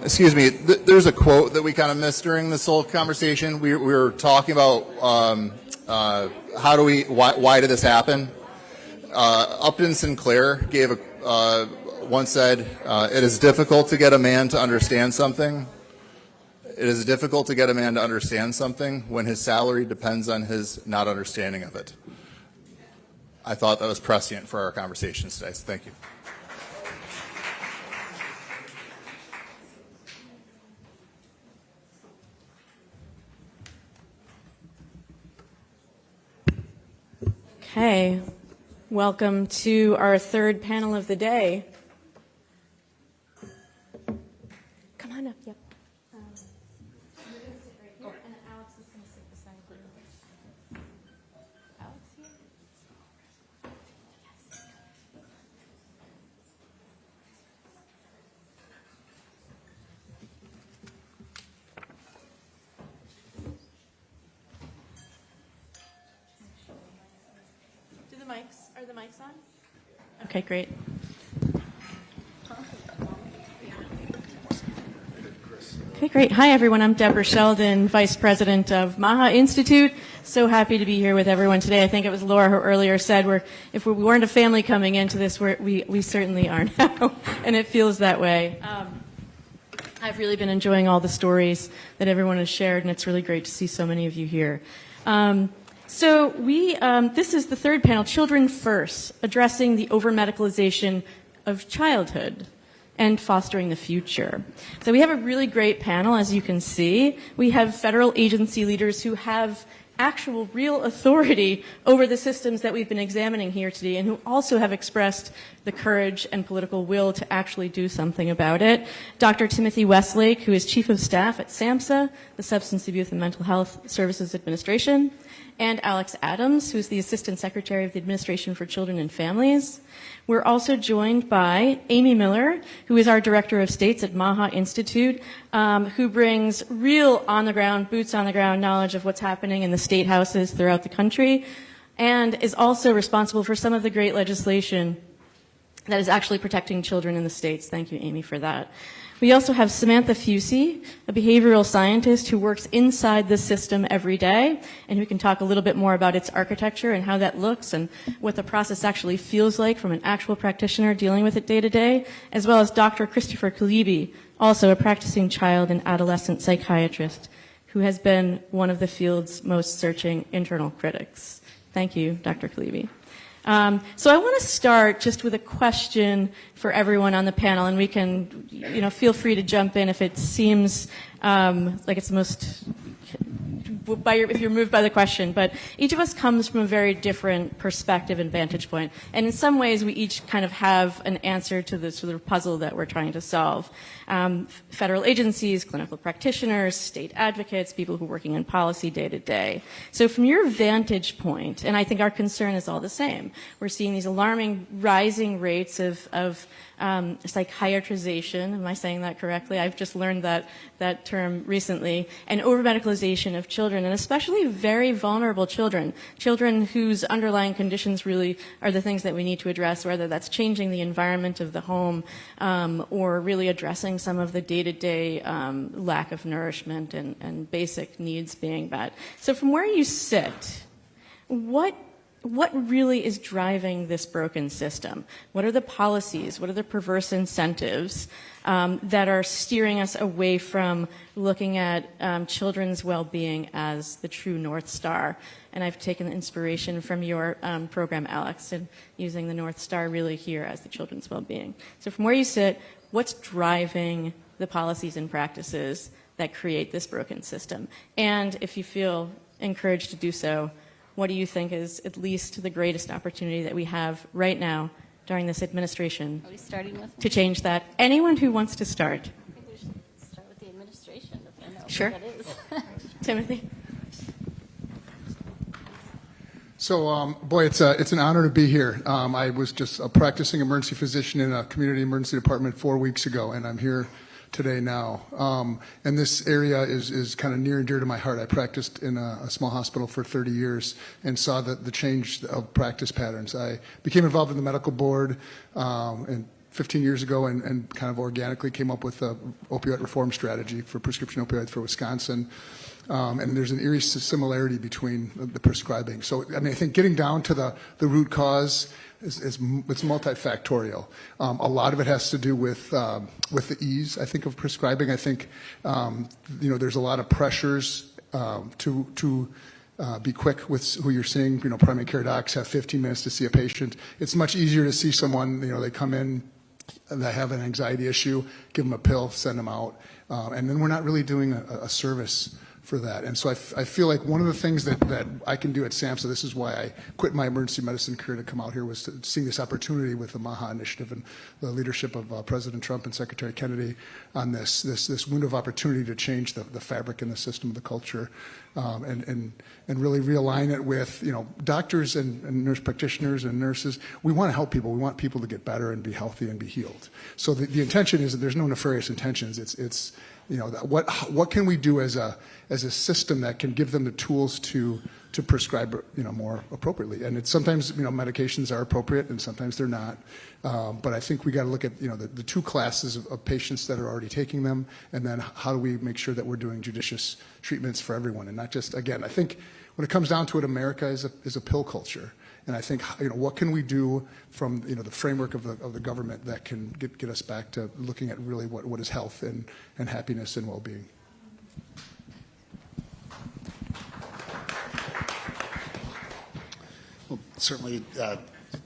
Speaker 2: Excuse me, there's a quote that we kind of missed during this whole conversation. We were talking about why did this happen? Upton Sinclair gave once said, it is difficult to get a man to understand something. It is difficult to get a man to understand something when his salary depends on his not understanding of it. I thought that was prescient for our conversations today, so thank you.
Speaker 14: Okay, welcome to our third panel of the day. Come on up, yep. And Alex is going to sit beside you. Alex here? Are the mics on? Okay, great. Okay, great. Hi, everyone. I'm Deborah Sheldon, Vice President of MAHA Institute. So happy to be here with everyone today. I think it was Laura who earlier said if we weren't a family coming into this, we certainly are now, and it feels that way. I've really been enjoying all the stories that everyone has shared, and it's really great to see so many of you here. So this is the third panel, Children First, addressing the over-medicalization of childhood and fostering the future. So we have a really great panel, as you can see. We have federal agency leaders who have actual real authority over the systems that we've been examining here today, and who also have expressed the courage and political will to actually do something about it. Dr. Timothy Westlake, who is Chief of Staff at SAMHSA, the Substance Abuse and Mental Health Services Administration, and Alex Adams, who's the Assistant Secretary of the Administration for Children and Families. We're also joined by Amy Miller, who is our Director of States at MAHA Institute, who brings real on-the-ground, boots-on-the-ground knowledge of what's happening in the state houses throughout the country, and is also responsible for some of the great legislation that is actually protecting children in the states. Thank you, Amy, for that. We also have Samantha Fusey, a behavioral scientist who works inside the system every day and who can talk a little bit more about its architecture and how that looks and what the process actually feels like from an actual practitioner dealing with it day to day, as well as Dr. Christopher Kalibi, also a practicing child and adolescent psychiatrist who has been one of the field's most searching internal critics. Thank you, Dr. Kalibi. So I want to start just with a question for everyone on the panel, and we can, feel free to jump in if it seems like it's the most, if you're moved by the question. But each of us comes from a very different perspective and vantage point, and in some ways we each kind of have an answer to the sort of puzzle that we're trying to solve. Federal agencies, clinical practitioners, state advocates, people who are working in policy day to day. So from your vantage point, and I think our concern is all the same, we're seeing these alarming rising rates of psychiatrization. Am I saying that correctly? I've just learned that term recently. And over-medicalization of children, and especially very vulnerable children, children whose underlying conditions really are the things that we need to address, whether that's changing the environment of the home or really addressing some of the day-to-day lack of nourishment and basic needs being met. So from where you sit, what what really is driving this broken system? What are the policies? What are the perverse incentives that are steering us away from looking at children's well-being as the true North Star? And I've taken inspiration from your program, Alex, and using the North Star really here as the children's well-being. So from where you sit, what's driving the policies and practices that create this broken system? And if you feel encouraged to do so, what do you think is at least the greatest opportunity that we have right now during this administration
Speaker 10: Are we starting with?
Speaker 14: to change that? Anyone who wants to start.
Speaker 10: I think we should start with the administration if I know
Speaker 14: Sure.
Speaker 10: what that is.
Speaker 14: Timothy?
Speaker 22: So, boy, it's an honor to be here. I was just a practicing emergency physician in a community emergency department 4 weeks ago, and I'm here today now. And this area is kind of near and dear to my heart. I practiced in a small hospital for 30 years and saw the change of practice patterns. I became involved in the medical board and 15 years ago and kind of organically came up with a opioid reform strategy for prescription opioids for Wisconsin. And there's an eerie similarity between the prescribing. So, I mean, I think getting down to the root cause it's multifactorial. A lot of it has to do with the ease, I think, of prescribing. I think, there's a lot of pressures to be quick with who you're seeing. Primary care docs have 15 minutes to see a patient. It's much easier to see someone, they come in, they have an anxiety issue, give them a pill, send them out. And then we're not really doing a service for that. And so I feel like one of the things that I can do at SAMHSA, this is why I quit my emergency medicine career to come out here, was to see this opportunity with the MAHA initiative and the leadership of President Trump and Secretary Kennedy on this window of opportunity to change the fabric and the system, the culture, and really realign it with, doctors and nurse practitioners and nurses. We want to help people. We want people to get better and be healthy and be healed. So the intention is that there's no nefarious intentions. It's what can we do as a system that can give them the tools to prescribe more appropriately? And it's sometimes medications are appropriate and sometimes they're not. But I think we got to look at the two classes of patients that are already taking them, and then how do we make sure that we're doing judicious treatments for everyone and not just, again, I think when it comes down to it, America is a pill culture. And I think, what can we do from, the framework of the government that can get us back to looking at really what is health and happiness and well-being?
Speaker 15: Well, certainly,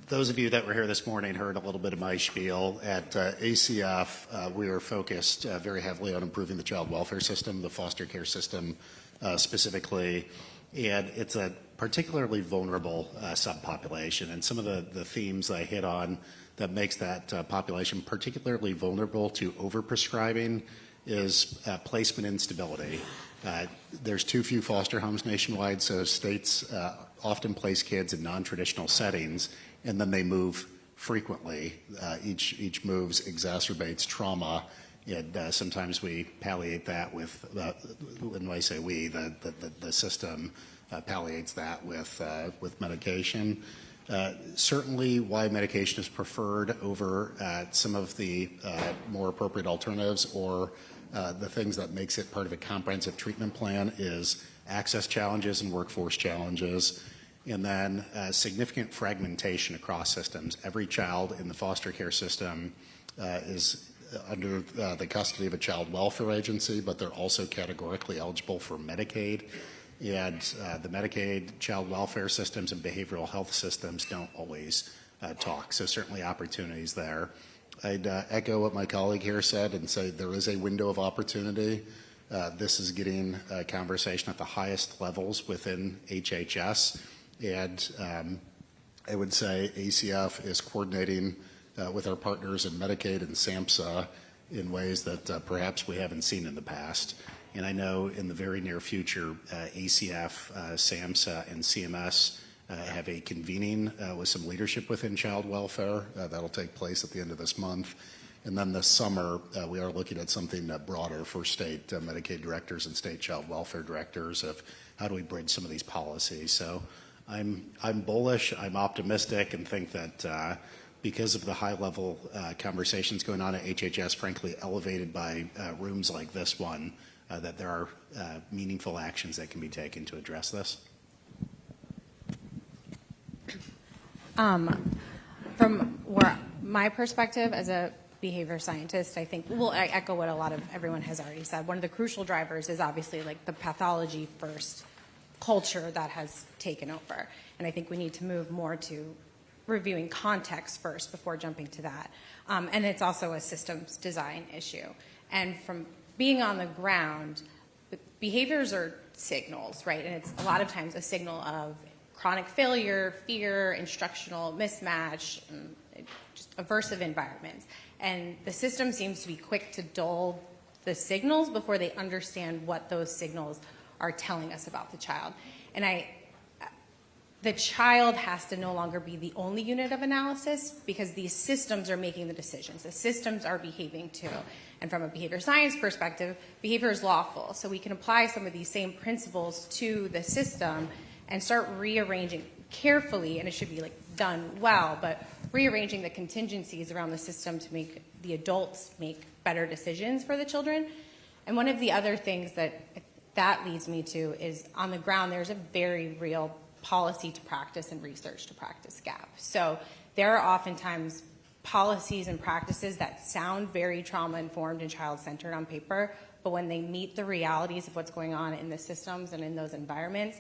Speaker 15: those of you that were here this morning heard a little bit of my spiel. At ACF, we are focused very heavily on improving the child welfare system, the foster care system specifically. And it's a particularly vulnerable subpopulation. And some of the themes I hit on that makes that population particularly vulnerable to overprescribing is placement instability. There's too few foster homes nationwide, so states often place kids in non-traditional settings, and then they move frequently. Each move exacerbates trauma. And sometimes we palliate that with, when I say we, the system palliates that with medication. Certainly why medication is preferred over some of the more appropriate alternatives or the things that makes it part of a comprehensive treatment plan is access challenges and workforce challenges. And then significant fragmentation across systems. Every child in the foster care system is under the custody of a child welfare agency, but they're also categorically eligible for Medicaid. And the Medicaid, child welfare systems, and behavioral health systems don't always talk. So certainly opportunities there. I'd echo what my colleague here said and say there is a window of opportunity. This is getting a conversation at the highest levels within HHS. And I would say ACF is coordinating with our partners in Medicaid and SAMHSA in ways that perhaps we haven't seen in the past. And I know in the very near future, ACF, SAMHSA, and CMS have a convening with some leadership within child welfare. That'll take place at the end of this month. And then this summer, we are looking at something broader for state Medicaid directors and state child welfare directors of how do we bridge some of these policies. So I'm bullish, I'm optimistic, and think that because of the high-level conversations going on at HHS, frankly elevated by rooms like this one, that there are meaningful actions that can be taken to address this.
Speaker 4: From where my perspective as a behavior scientist, I think, well, I echo what a lot of everyone has already said. One of the crucial drivers is obviously like the pathology first culture that has taken over. And I think we need to move more to reviewing context first before jumping to that. And it's also a systems design issue. And from being on the ground, behaviors are signals, right? And it's a lot of times a signal of chronic failure, fear, instructional mismatch, just aversive environments. And the system seems to be quick to dull the signals before they understand what those signals are telling us about the child. And the child has to no longer be the only unit of analysis because these systems are making the decisions. The systems are behaving too. And from a behavior science perspective, behavior is lawful. So we can apply some of these same principles to the system and start rearranging carefully, and it should be like done well, but rearranging the contingencies around the system to make the adults make better decisions for the children. And one of the other things that leads me to is on the ground, there's a very real policy to practice and research to practice gap. So there are oftentimes policies and practices that sound very trauma-informed and child-centered on paper, but when they meet the realities of what's going on in the systems and in those environments,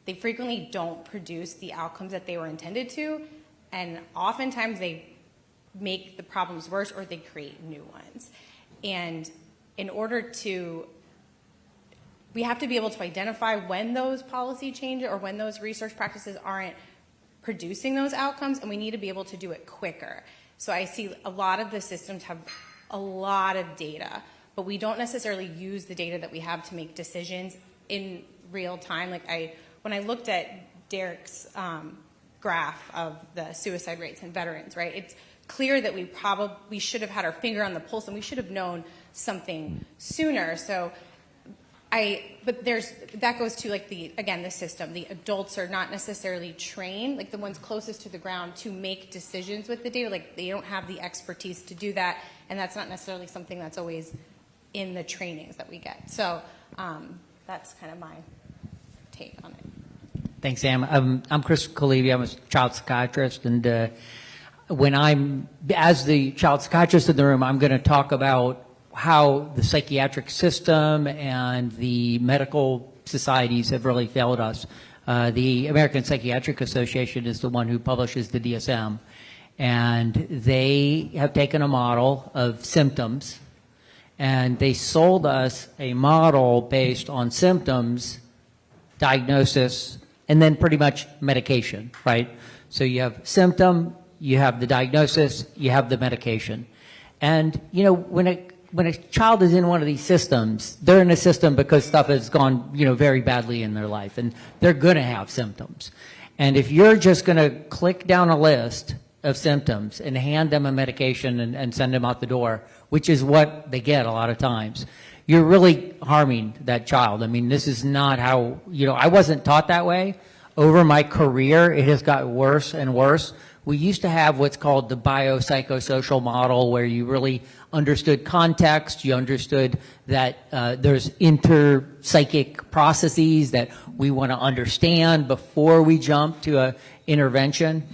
Speaker 4: they frequently don't produce the outcomes that they were intended to, and oftentimes they make the problems worse or they create new ones. And in order to, we have to be able to identify when those policy changes or when those research practices aren't producing those outcomes, and we need to be able to do it quicker. So I see a lot of the systems have a lot of data, but we don't necessarily use the data that we have to make decisions in real time. Like when I looked at Derek's graph of the suicide rates in veterans, right? It's clear that we should have had our finger on the pulse and we should have known something sooner. So but that goes to like the system. The adults are not necessarily trained, like the ones closest to the ground, to make decisions with the data. Like they don't have the expertise to do that, and that's not necessarily something that's always in the trainings that we get. So that's kind of my take on it.
Speaker 6: Thanks, Sam. I'm Chris Kalevi. I'm a child psychiatrist, and as the child psychiatrist in the room, I'm going to talk about how the psychiatric system and the medical societies have really failed us. The American Psychiatric Association is the one who publishes the DSM, and they have taken a model of symptoms, and they sold us a model based on symptoms, diagnosis, and then pretty much medication, right? So you have symptom, you have the diagnosis, you have the medication. And, you know, when a child is in one of these systems, they're in a system because stuff has gone, very badly in their life, and they're going to have symptoms. And if you're just going to click down a list of symptoms and hand them a medication and send them out the door, which is what they get a lot of times, you're really harming that child. I mean, this is not how, I wasn't taught that way. Over my career, it has got worse and worse. We used to have what's called the biopsychosocial model, where you really understood context, you understood that there's interpsychic processes that we want to understand before we jump to an intervention.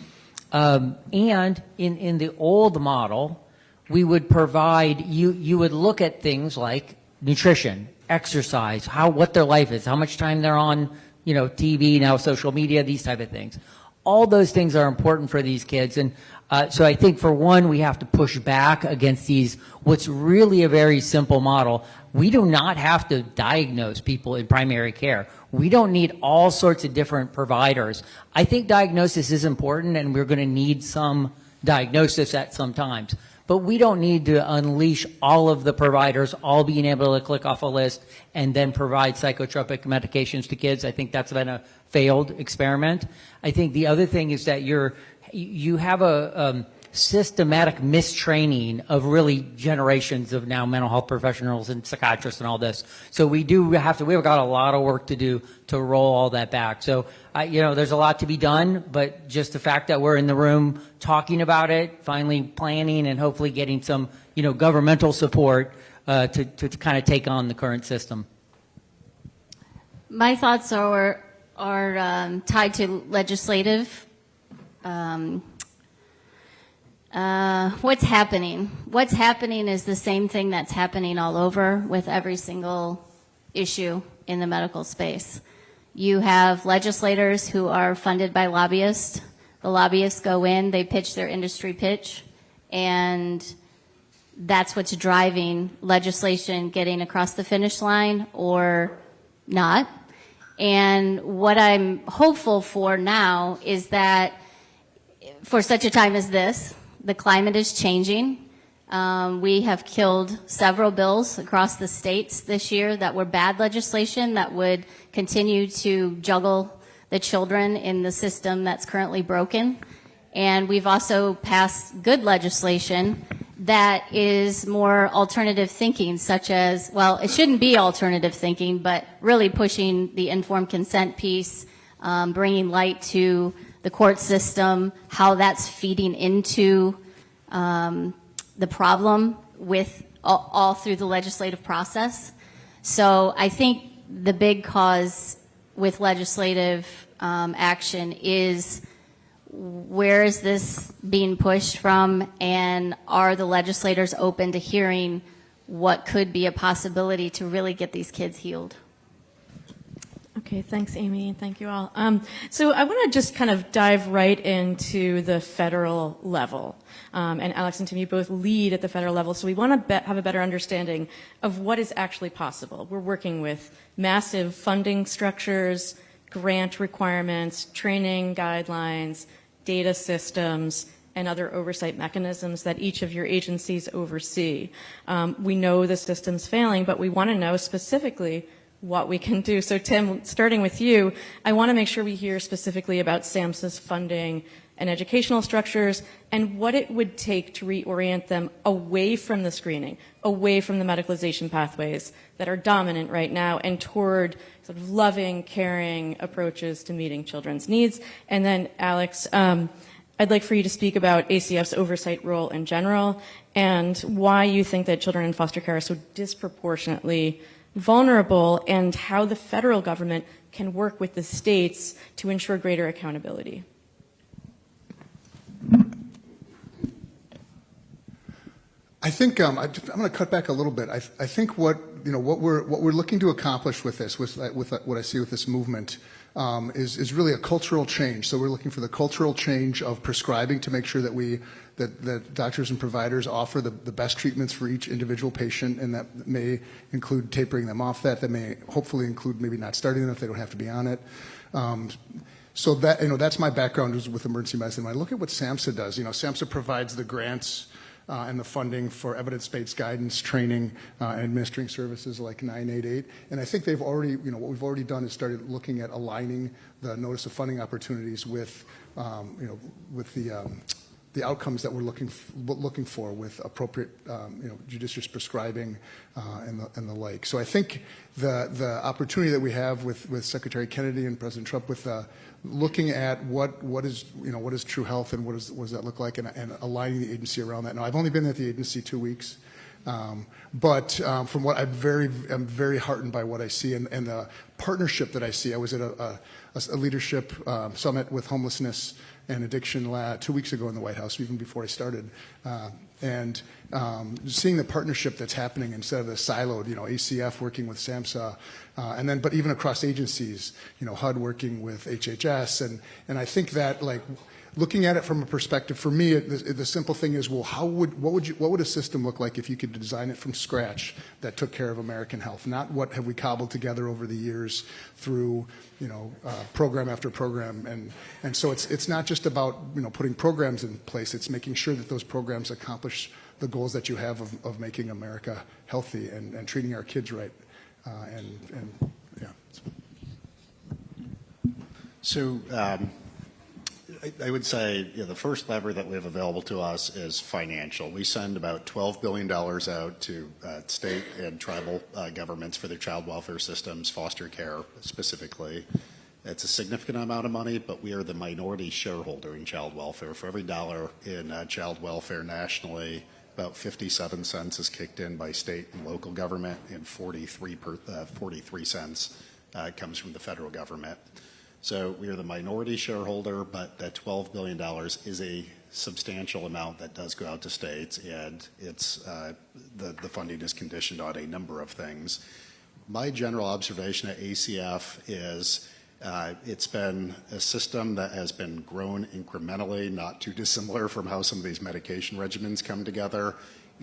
Speaker 6: And in the old model, we would provide, you would look at things like nutrition, exercise, what their life is, how much time they're on, TV, now social media, these type of things. All those things are important for these kids. And so I think, for one, we have to push back against what's really a very simple model. We do not have to diagnose people in primary care. We don't need all sorts of different providers. I think diagnosis is important, and we're going to need some diagnosis at some times. But we don't need to unleash all of the providers, all being able to click off a list and then provide psychotropic medications to kids. I think that's been a failed experiment. I think the other thing is that you have a systematic mistraining of really generations of now mental health professionals and psychiatrists and all this. So we've got a lot of work to do to roll all that back. So, there's a lot to be done, but just the fact that we're in the room talking about it, finally planning, and hopefully getting some, governmental support to kind of take on the current system.
Speaker 10: My thoughts are tied to legislative what's happening? What's happening is the same thing that's happening all over with every single issue in the medical space. You have legislators who are funded by lobbyists. The lobbyists go in, they pitch their industry pitch, and that's what's driving legislation getting across the finish line or not. And what I'm hopeful for now is that for such a time as this, the climate is changing. We have killed several bills across the states this year that were bad legislation that would continue to juggle the children in the system that's currently broken. And we've also passed good legislation that is more alternative thinking, such as, well, it shouldn't be alternative thinking, but really pushing the informed consent piece, bringing light to the court system, how that's feeding into the problem with all through the legislative process. So I think the big cause with legislative action is where is this being pushed from, and are the legislators open to hearing what could be a possibility to really get these kids healed?
Speaker 14: Okay, thanks, Amy, and thank you all. So I want to just kind of dive right into the federal level. And Alex and Tim, you both lead at the federal level, so we want to have a better understanding of what is actually possible. We're working with massive funding structures, grant requirements, training guidelines, data systems, and other oversight mechanisms that each of your agencies oversee. We know the system's failing, but we want to know specifically what we can do. So Tim, starting with you, I want to make sure we hear specifically about SAMHSA's funding and educational structures and what it would take to reorient them away from the screening, away from the medicalization pathways that are dominant right now, and toward sort of loving, caring approaches to meeting children's needs. And then Alex, I'd like for you to speak about ACF's oversight role in general and why you think that children in foster care are so disproportionately vulnerable, and how the federal government can work with the states to ensure greater accountability.
Speaker 22: I think I'm going to cut back a little bit. I think what we're looking to accomplish with this, with what I see with this movement, is really a cultural change. So we're looking for the cultural change of prescribing to make sure that doctors and providers offer the best treatments for each individual patient, and that may include tapering them off that may hopefully include maybe not starting them if they don't have to be on it. So that, that's my background with emergency medicine. When I look at what SAMHSA does, SAMHSA provides the grants and the funding for evidence-based guidance, training, and administering services like 988. And I think they've already, what we've already done is started looking at aligning the notice of funding opportunities with, with the outcomes that we're looking for with appropriate, judicious prescribing and the like. So I think the opportunity that we have with Secretary Kennedy and President Trump with looking at what is true health and what does that look like, and aligning the agency around that. Now, I've only been at the agency 2 weeks, but from what I'm very heartened by what I see and the partnership that I see. I was at a leadership summit with homelessness and addiction 2 weeks ago in the White House, even before I started, and seeing the partnership that's happening instead of the siloed, ACF working with SAMHSA, but even across agencies, HUD working with HHS, and I think that looking at it from a perspective, for me, the simple thing is, well, what would a system look like if you could design it from scratch that took care of American health? Not what have we cobbled together over the years through, program after program, and so it's not just about putting programs in place. It's making sure that those programs accomplish the goals that you have of making America healthy and treating our kids right, yeah.
Speaker 15: So. I would say the first lever that we have available to us is financial. We send about $12 billion out to state and tribal governments for their child welfare systems, foster care specifically. It's a significant amount of money, but we are the minority shareholder in child welfare. For every dollar in child welfare nationally, about 57 cents is kicked in by state and local government, and 43 cents comes from the federal government. So we are the minority shareholder, but that $12 billion is a substantial amount that does go out to states, and it's the funding is conditioned on a number of things. My general observation at ACF is it's been a system that has been grown incrementally, not too dissimilar from how some of these medication regimens come together.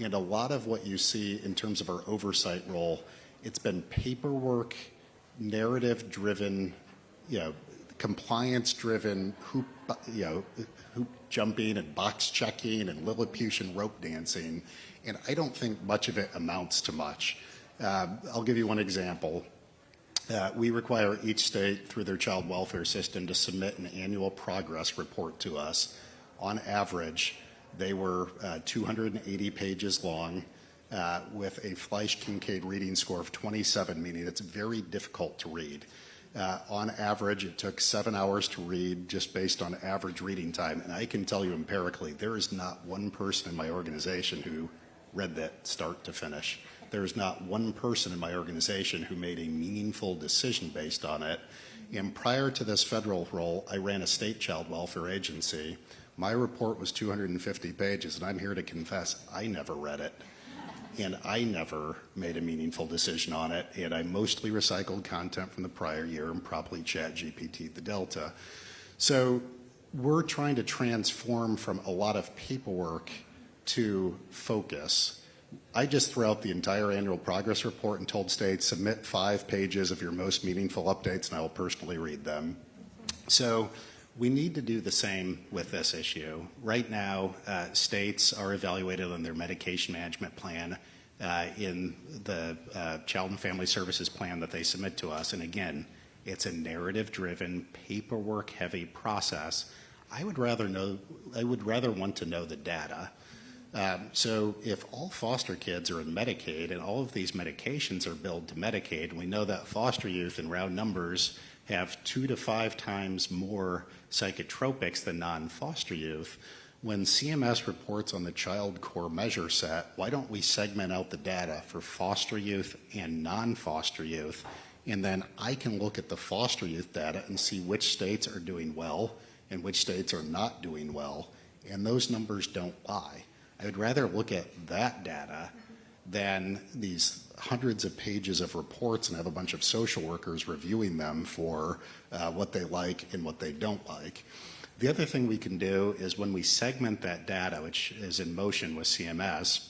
Speaker 15: And a lot of what you see in terms of our oversight role, it's been paperwork, narrative-driven, compliance-driven, hoop jumping and box checking and Lilliputian rope dancing, and I don't think much of it amounts to much. I'll give you one example. We require each state through their child welfare system to submit an annual progress report to us. On average, they were 280 pages long with a Fleisch-Kincaid reading score of 27, meaning it's very difficult to read. On average, it took 7 hours to read just based on average reading time. And I can tell you empirically, there is not one person in my organization who read that start to finish. There is not one person in my organization who made a meaningful decision based on it. And prior to this federal role, I ran a state child welfare agency. My report was 250 pages, and I'm here to confess I never read it. And I never made a meaningful decision on it, and I mostly recycled content from the prior year and probably ChatGPT the Delta. So we're trying to transform from a lot of paperwork to focus. I just threw out the entire annual progress report and told states, submit 5 pages of your most meaningful updates, and I will personally read them. So we need to do the same with this issue. Right now, states are evaluated on their medication management plan in the Child and Family Services plan that they submit to us. And again, it's a narrative-driven, paperwork-heavy process. I would rather want to know the data. So if all foster kids are in Medicaid and all of these medications are billed to Medicaid, and we know that foster youth in round numbers have 2 to 5 times more psychotropics than non-foster youth, when CMS reports on the child core measure set, why don't we segment out the data for foster youth and non-foster youth, and then I can look at the foster youth data and see which states are doing well and which states are not doing well, and those numbers don't lie. I would rather look at that data than these hundreds of pages of reports and have a bunch of social workers reviewing them for what they like and what they don't like. The other thing we can do is when we segment that data, which is in motion with CMS,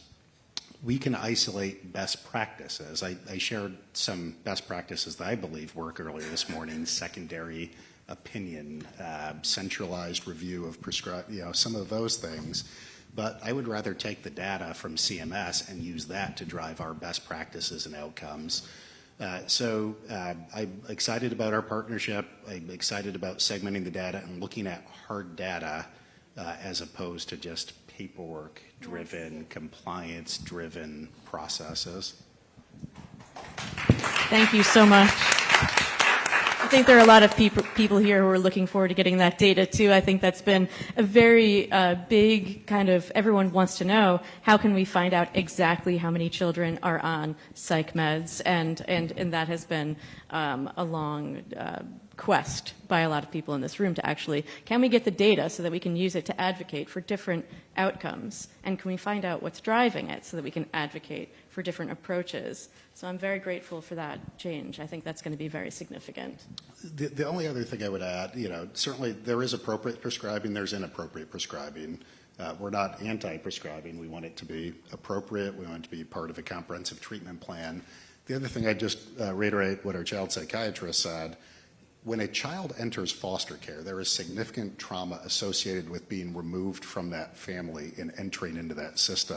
Speaker 15: we can isolate best practices. I shared some best practices that I believe work earlier this morning: secondary opinion, centralized review of some of those things. But I would rather take the data from CMS and use that to drive our best practices and outcomes. So I'm excited about our partnership. I'm excited about segmenting the data and looking at hard data as opposed to just paperwork-driven, compliance-driven processes.
Speaker 14: Thank you so much. I think there are a lot of people here who are looking forward to getting that data too. I think that's been a very big kind of, everyone wants to know, how can we find out exactly how many children are on psych meds? And that has been a long quest by a lot of people in this room to actually, can we get the data so that we can use it to advocate for different outcomes? And can we find out what's driving it so that we can advocate for different approaches? So I'm very grateful for that change. I think that's going to be very significant.
Speaker 15: The only other thing I would add, certainly there is appropriate prescribing, there's inappropriate prescribing. We're not anti-prescribing. We want it to be appropriate. We want it to be part of a comprehensive treatment plan. The other thing, I just reiterate what our child psychiatrist said. When a child enters foster care, there is significant trauma associated with being removed from that family and entering into that system.